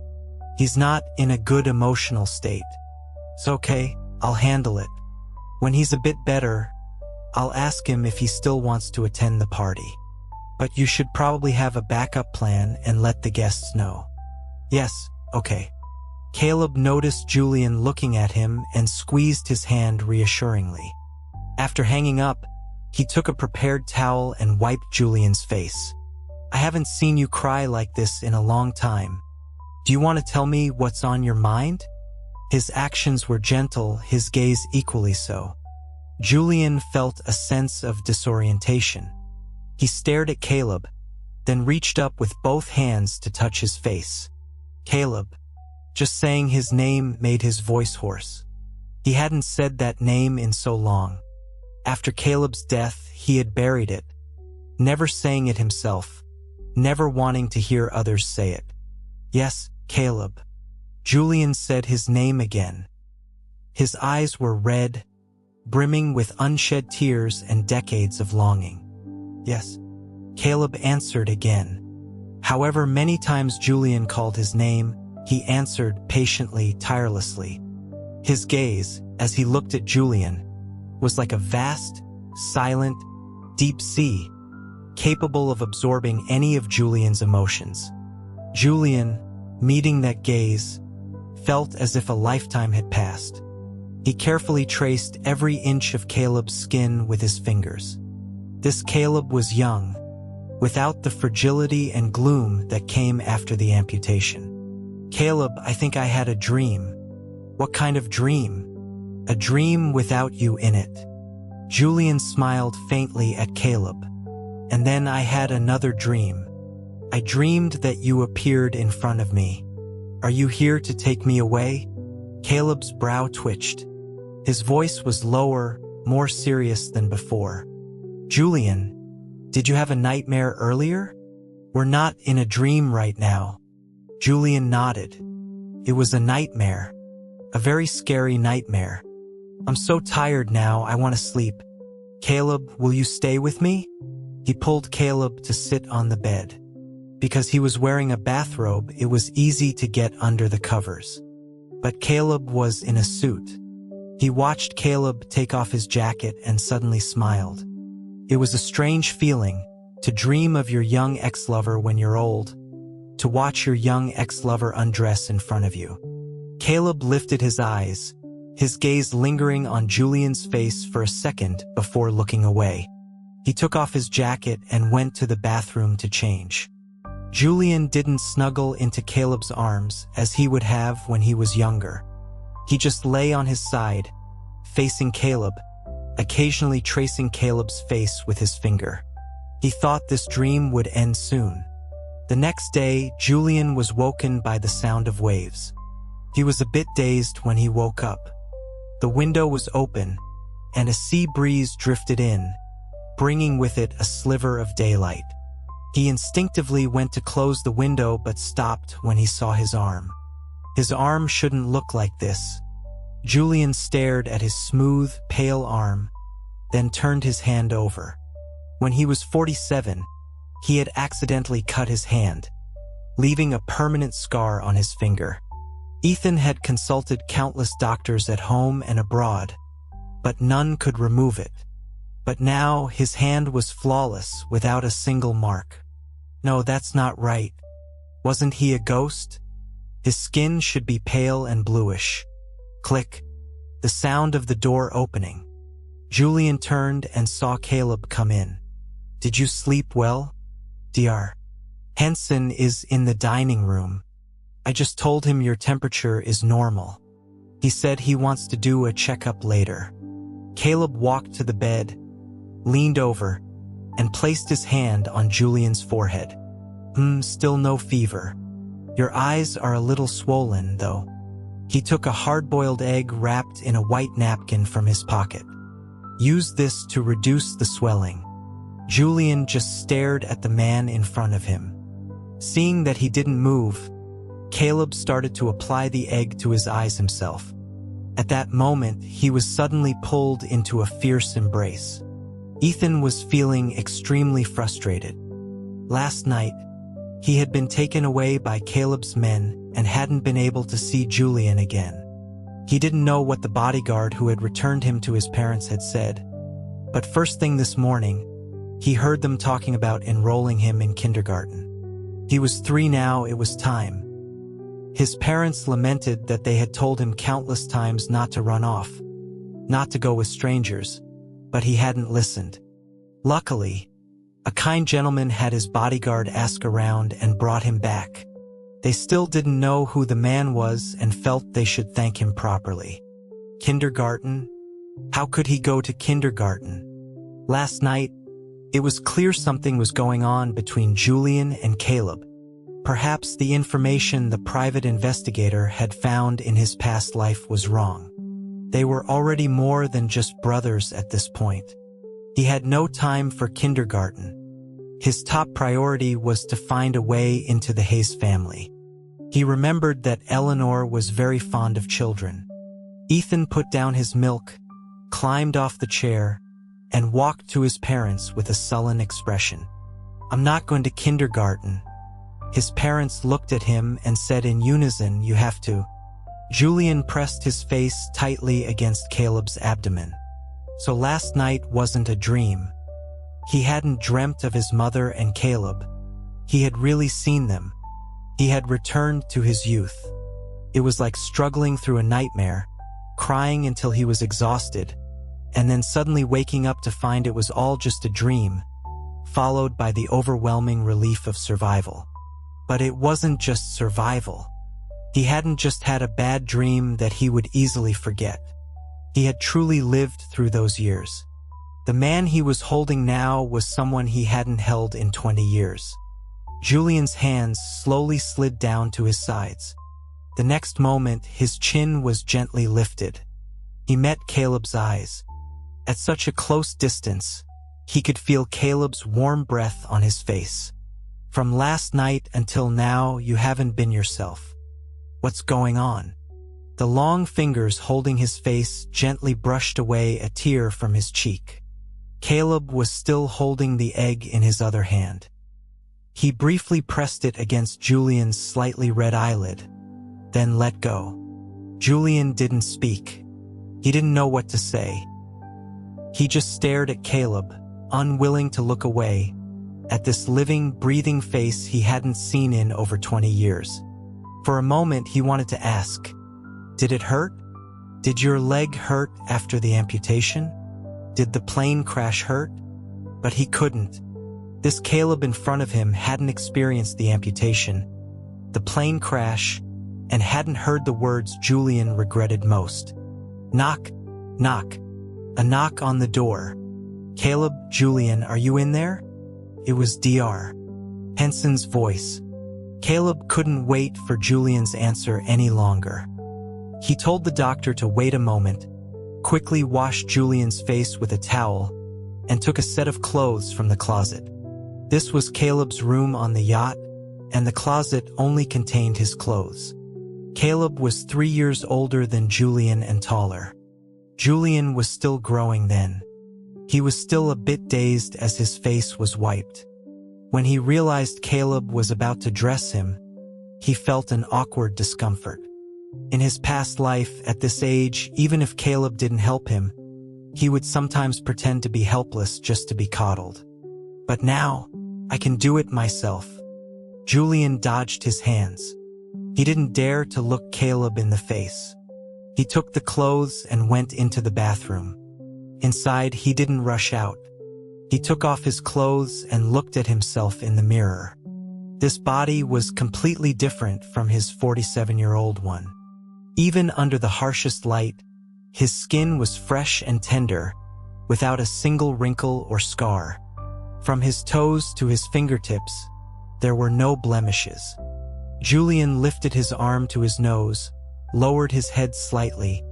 He's not in a good emotional state. It's okay, I'll handle it. When he's a bit better, I'll ask him if he still wants to attend the party. But you should probably have a backup plan and let the guests know." "Yes, okay." Caleb noticed Julian looking at him and squeezed his hand reassuringly. After hanging up, he took a prepared towel and wiped Julian's face. "I haven't seen you cry like this in a long time. Do you want to tell me what's on your mind?" His actions were gentle, his gaze equally so. Julian felt a sense of disorientation. He stared at Caleb, then reached up with both hands to touch his face. Caleb. Just saying his name made his voice hoarse. He hadn't said that name in so long. After Caleb's death, he had buried it, never saying it himself, never wanting to hear others say it. "Yes, Caleb." Julian said his name again. His eyes were red, brimming with unshed tears and decades of longing. "Yes," Caleb answered again. However many times Julian called his name, he answered patiently, tirelessly. His gaze, as he looked at Julian, was like a vast, silent, deep sea, capable of absorbing any of Julian's emotions. Julian, meeting that gaze, felt as if a lifetime had passed. He carefully traced every inch of Caleb's skin with his fingers. This Caleb was young, without the fragility and gloom that came after the amputation. "Caleb, I think I had a dream." "What kind of dream?" "A dream without you in it." Julian smiled faintly at Caleb. "And then I had another dream. I dreamed that you appeared in front of me. Are you here to take me away?" Caleb's brow twitched. His voice was lower, more serious than before. "Julian, did you have a nightmare earlier?" "We're not in a dream right now." Julian nodded. "It was a nightmare. A very scary nightmare. I'm so tired now, I want to sleep." "Caleb, will you stay with me?" He pulled Caleb to sit on the bed. Because he was wearing a bathrobe, it was easy to get under the covers. But Caleb was in a suit. He watched Caleb take off his jacket and suddenly smiled. It was a strange feeling, to dream of your young ex-lover when you're old, to watch your young ex-lover undress in front of you. Caleb lifted his eyes, his gaze lingering on Julian's face for a second before looking away. He took off his jacket and went to the bathroom to change. Julian didn't snuggle into Caleb's arms as he would have when he was younger. He just lay on his side, facing Caleb, occasionally tracing Caleb's face with his finger. He thought this dream would end soon. The next day, Julian was woken by the sound of waves. He was a bit dazed when he woke up. The window was open, and a sea breeze drifted in, bringing with it a sliver of daylight. He instinctively went to close the window but stopped when he saw his arm. His arm shouldn't look like this. Julian stared at his smooth, pale arm, then turned his hand over. When he was 47, he had accidentally cut his hand, leaving a permanent scar on his finger. Ethan had consulted countless doctors at home and abroad, but none could remove it. But now his hand was flawless, without a single mark. No, that's not right. Wasn't he a ghost? His skin should be pale and bluish. Click. The sound of the door opening. Julian turned and saw Caleb come in. "Did you sleep well?" "Dr. Henson is in the dining room. I just told him your temperature is normal. He said he wants to do a checkup later." Caleb walked to the bed, leaned over, and placed his hand on Julian's forehead. Still no fever. Your eyes are a little swollen, though." He took a hard-boiled egg wrapped in a white napkin from his pocket. "Use this to reduce the swelling." Julian just stared at the man in front of him. Seeing that he didn't move, Caleb started to apply the egg to his eyes himself. At that moment, he was suddenly pulled into a fierce embrace. Ethan was feeling extremely frustrated. Last night, he had been taken away by Caleb's men and hadn't been able to see Julian again. He didn't know what the bodyguard who had returned him to his parents had said, but first thing this morning, he heard them talking about enrolling him in kindergarten. He was 3 now, it was time. His parents lamented that they had told him countless times not to run off, not to go with strangers, but he hadn't listened. Luckily, a kind gentleman had his bodyguard ask around and brought him back. They still didn't know who the man was and felt they should thank him properly. Kindergarten? How could he go to kindergarten? Last night, it was clear something was going on between Julian and Caleb. Perhaps the information the private investigator had found in his past life was wrong. They were already more than just brothers at this point. He had no time for kindergarten. His top priority was to find a way into the Hayes family. He remembered that Eleanor was very fond of children. Ethan put down his milk, climbed off the chair, and walked to his parents with a sullen expression. "I'm not going to kindergarten. His parents looked at him and said in unison, "You have to." Julian pressed his face tightly against Caleb's abdomen. So last night wasn't a dream. He hadn't dreamt of his mother and Caleb. He had really seen them. He had returned to his youth. It was like struggling through a nightmare, crying until he was exhausted, and then suddenly waking up to find it was all just a dream, followed by the overwhelming relief of survival. But it wasn't just survival. He hadn't just had a bad dream that he would easily forget. He had truly lived through those years. The man he was holding now was someone he hadn't held in 20 years. Julian's hands slowly slid down to his sides. The next moment, his chin was gently lifted. He met Caleb's eyes. At such a close distance, he could feel Caleb's warm breath on his face. "From last night until now, you haven't been yourself. What's going on?" The long fingers holding his face gently brushed away a tear from his cheek. Caleb was still holding the egg in his other hand. He briefly pressed it against Julian's slightly red eyelid, then let go. Julian didn't speak. He didn't know what to say. He just stared at Caleb, unwilling to look away, at this living, breathing face he hadn't seen in over 20 years. For a moment, he wanted to ask, "Did it hurt? Did your leg hurt after the amputation? Did the plane crash hurt?" But he couldn't. This Caleb in front of him hadn't experienced the amputation, the plane crash, and hadn't heard the words Julian regretted most. Knock, knock. A knock on the door. "Caleb, Julian, are you in there?" It was Dr. Henson's voice. Caleb couldn't wait for Julian's answer any longer. He told the doctor to wait a moment, quickly washed Julian's face with a towel, and took a set of clothes from the closet. This was Caleb's room on the yacht, and the closet only contained his clothes. Caleb was 3 years older than Julian and taller. Julian was still growing then. He was still a bit dazed as his face was wiped. When he realized Caleb was about to dress him, he felt an awkward discomfort. In his past life, at this age, even if Caleb didn't help him, he would sometimes pretend to be helpless just to be coddled. But now, "I can do it myself." Julian dodged his hands. He didn't dare to look Caleb in the face. He took the clothes and went into the bathroom. Inside, he didn't rush out. He took off his clothes and looked at himself in the mirror. This body was completely different from his 47-year-old one. Even under the harshest light, his skin was fresh and tender, without a single wrinkle or scar. From his toes to his fingertips, there were no blemishes. Julian lifted his arm to his nose, lowered his head slightly,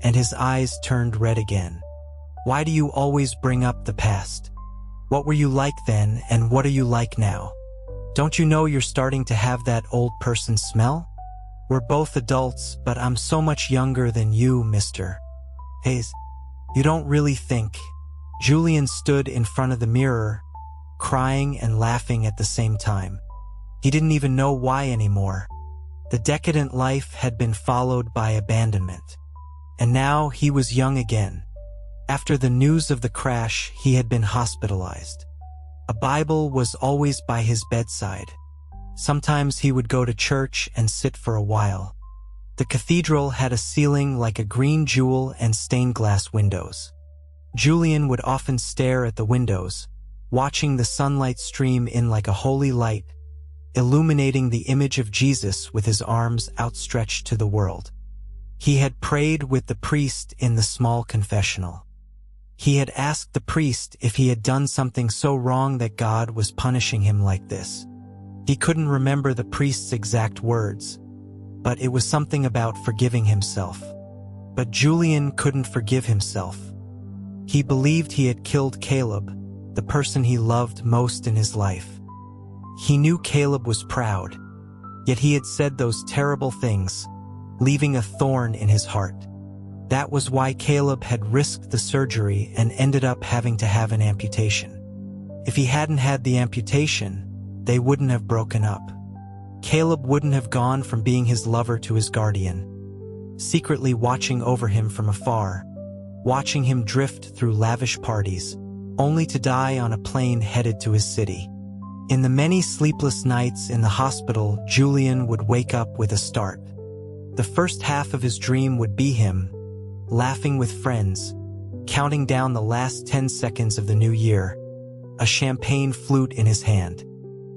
and his eyes turned red again. "Why do you always bring up the past? What were you like then, and what are you like now? Don't you know you're starting to have that old person smell? We're both adults, but I'm so much younger than you, Mr. Hayes. You don't really think." Julian stood in front of the mirror, crying and laughing at the same time. He didn't even know why anymore. The decadent life had been followed by abandonment. And now he was young again. After the news of the crash, he had been hospitalized. A Bible was always by his bedside. Sometimes he would go to church and sit for a while. The cathedral had a ceiling like a green jewel and stained glass windows. Julian would often stare at the windows, watching the sunlight stream in like a holy light, illuminating the image of Jesus with his arms outstretched to the world. He had prayed with the priest in the small confessional. He had asked the priest if he had done something so wrong that God was punishing him like this. He couldn't remember the priest's exact words, but it was something about forgiving himself. But Julian couldn't forgive himself. He believed he had killed Caleb, the person he loved most in his life. He knew Caleb was proud, yet he had said those terrible things, leaving a thorn in his heart. That was why Caleb had risked the surgery and ended up having to have an amputation. If he hadn't had the amputation, they wouldn't have broken up. Caleb wouldn't have gone from being his lover to his guardian, secretly watching over him from afar, watching him drift through lavish parties, only to die on a plane headed to his city. In the many sleepless nights in the hospital, Julian would wake up with a start. The first half of his dream would be him, laughing with friends, counting down the last 10 seconds of the new year, a champagne flute in his hand.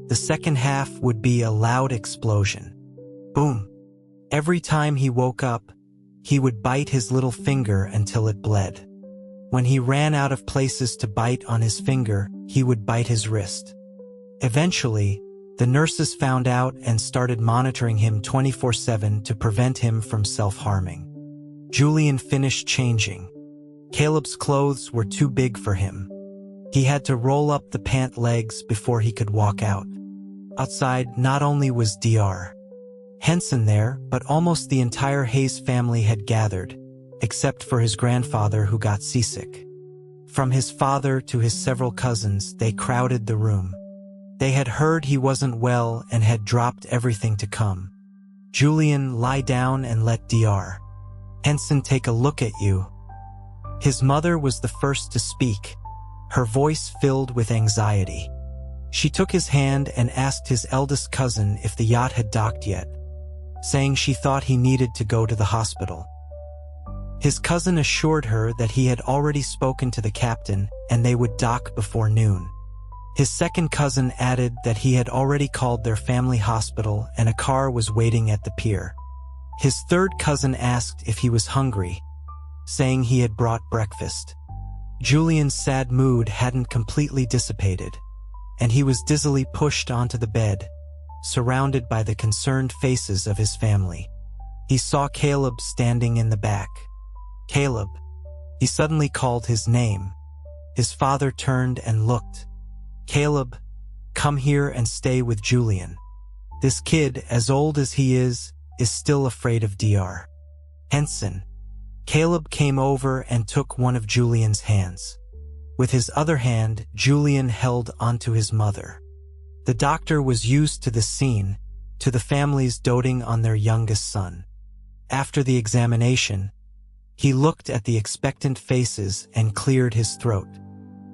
The second half would be a loud explosion. Boom! Every time he woke up, he would bite his little finger until it bled. When he ran out of places to bite on his finger, he would bite his wrist. Eventually, the nurses found out and started monitoring him 24/7 to prevent him from self-harming. Julian finished changing. Caleb's clothes were too big for him. He had to roll up the pant legs before he could walk out. Outside, not only was Dr. Henson there, but almost the entire Hayes family had gathered, except for his grandfather who got seasick. From his father to his several cousins, they crowded the room. They had heard he wasn't well and had dropped everything to come. Julian, lie down and let Dr. Henson take a look at you. His mother was the first to speak, her voice filled with anxiety. She took his hand and asked his eldest cousin if the yacht had docked yet, saying she thought he needed to go to the hospital. His cousin assured her that he had already spoken to the captain and they would dock before noon. His second cousin added that he had already called their family hospital and a car was waiting at the pier. His third cousin asked if he was hungry, saying he had brought breakfast. Julian's sad mood hadn't completely dissipated, and he was dizzily pushed onto the bed, surrounded by the concerned faces of his family. He saw Caleb standing in the back. Caleb. He suddenly called his name. His father turned and looked. Caleb, come here and stay with Julian. This kid, as old as he is still afraid of Dr. Henson. Caleb came over and took one of Julian's hands. With his other hand, Julian held onto his mother. The doctor was used to the scene, to the families doting on their youngest son. After the examination, he looked at the expectant faces and cleared his throat.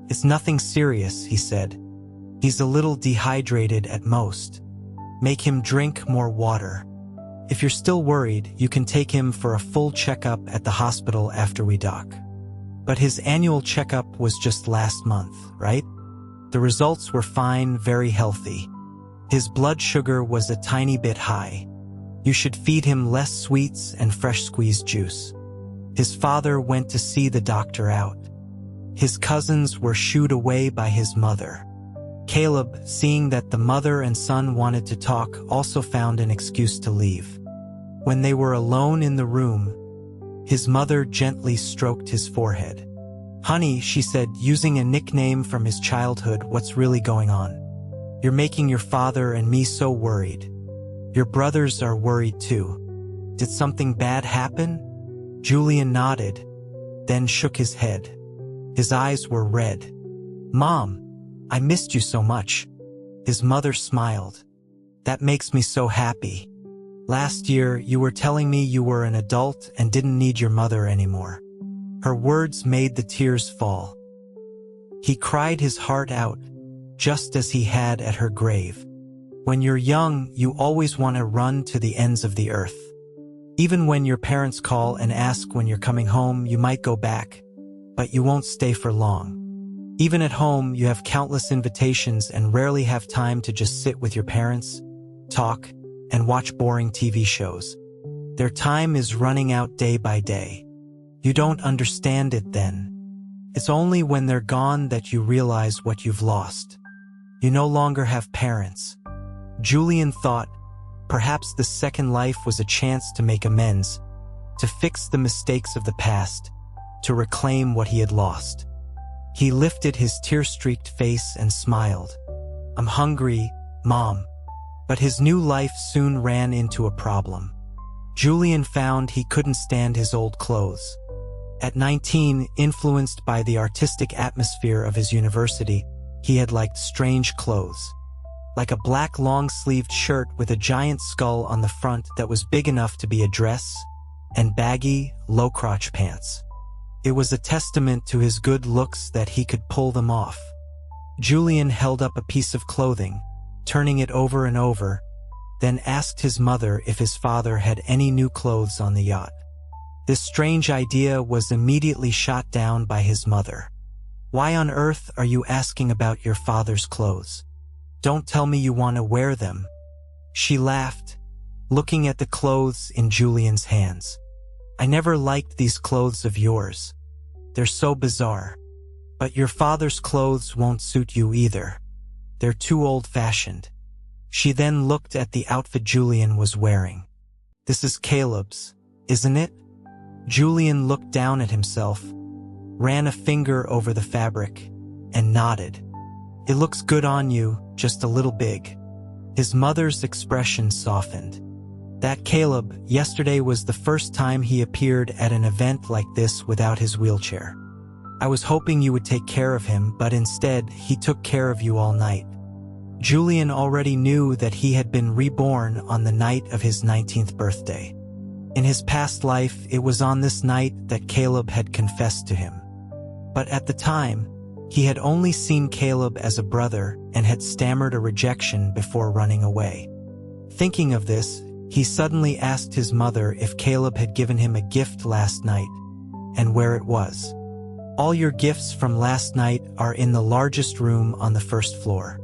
It's nothing serious, he said. He's a little dehydrated at most. Make him drink more water. If you're still worried, you can take him for a full checkup at the hospital after we dock. But his annual checkup was just last month, right? The results were fine, very healthy. His blood sugar was a tiny bit high. You should feed him less sweets and fresh squeezed juice. His father went to see the doctor out. His cousins were shooed away by his mother. Caleb, seeing that the mother and son wanted to talk, also found an excuse to leave. When they were alone in the room, his mother gently stroked his forehead. Honey, she said, using a nickname from his childhood, what's really going on? You're making your father and me so worried. Your brothers are worried too. Did something bad happen? Julian nodded, then shook his head. His eyes were red. Mom, I missed you so much. His mother smiled. That makes me so happy. Last year, you were telling me you were an adult and didn't need your mother anymore. Her words made the tears fall. He cried his heart out, just as he had at her grave. When you're young, you always want to run to the ends of the earth. Even when your parents call and ask when you're coming home, you might go back, but you won't stay for long. Even at home, you have countless invitations and rarely have time to just sit with your parents, talk, and watch boring TV shows. Their time is running out day by day. You don't understand it then. It's only when they're gone that you realize what you've lost. You no longer have parents. Julian thought, perhaps the second life was a chance to make amends, to fix the mistakes of the past, to reclaim what he had lost. He lifted his tear-streaked face and smiled. I'm hungry, Mom. But his new life soon ran into a problem. Julian found he couldn't stand his old clothes. At 19, influenced by the artistic atmosphere of his university, he had liked strange clothes. like a black long-sleeved shirt with a giant skull on the front that was big enough to be a dress, and baggy, low-crotch pants. It was a testament to his good looks that he could pull them off. Julian held up a piece of clothing, turning it over and over, then asked his mother if his father had any new clothes on the yacht. This strange idea was immediately shot down by his mother. "Why on earth are you asking about your father's clothes? Don't tell me you want to wear them." She laughed, looking at the clothes in Julian's hands. "I never liked these clothes of yours. They're so bizarre. But your father's clothes won't suit you either. They're too old-fashioned." She then looked at the outfit Julian was wearing. "This is Caleb's, isn't it?" Julian looked down at himself, ran a finger over the fabric, and nodded. "It looks good on you, just a little big." His mother's expression softened. That Caleb, yesterday was the first time he appeared at an event like this without his wheelchair. "I was hoping you would take care of him, but instead, he took care of you all night." Julian already knew that he had been reborn on the night of his 19th birthday. In his past life, it was on this night that Caleb had confessed to him. But at the time, he had only seen Caleb as a brother and had stammered a rejection before running away. Thinking of this, he suddenly asked his mother if Caleb had given him a gift last night, and where it was. "All your gifts from last night are in the largest room on the first floor."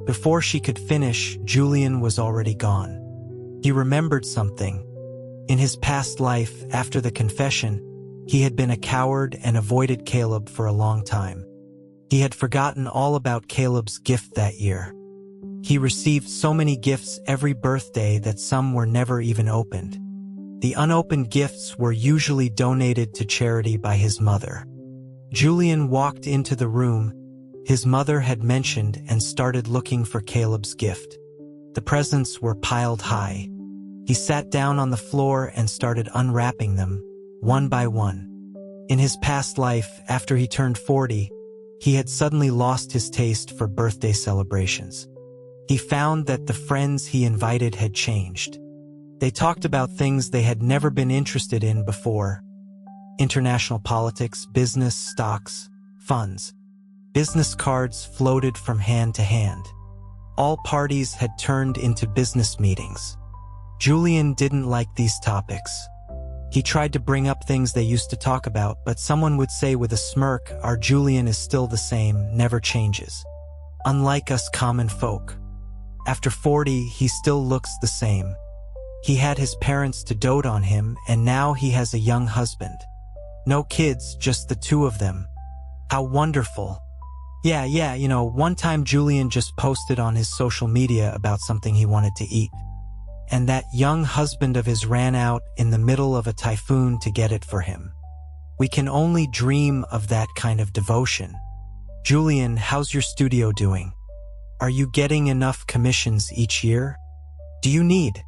Before she could finish, Julian was already gone. He remembered something. In his past life, after the confession, he had been a coward and avoided Caleb for a long time. He had forgotten all about Caleb's gift that year. He received so many gifts every birthday that some were never even opened. The unopened gifts were usually donated to charity by his mother. Julian walked into the room his mother had mentioned and started looking for Caleb's gift. The presents were piled high. He sat down on the floor and started unwrapping them, one by one. In his past life, after he turned 40, he had suddenly lost his taste for birthday celebrations. He found that the friends he invited had changed. They talked about things they had never been interested in before: international politics, business, stocks, funds. Business cards floated from hand to hand. All parties had turned into business meetings. Julian didn't like these topics. He tried to bring up things they used to talk about, but someone would say with a smirk, "Our Julian is still the same, never changes. Unlike us common folk. After 40, he still looks the same. He had his parents to dote on him, and now he has a young husband. No kids, just the two of them. How wonderful." Yeah, one time Julian just posted on his social media about something he wanted to eat. And that young husband of his ran out in the middle of a typhoon to get it for him. We can only dream of that kind of devotion. "Julian, how's your studio doing? Are you getting enough commissions each year? Do you need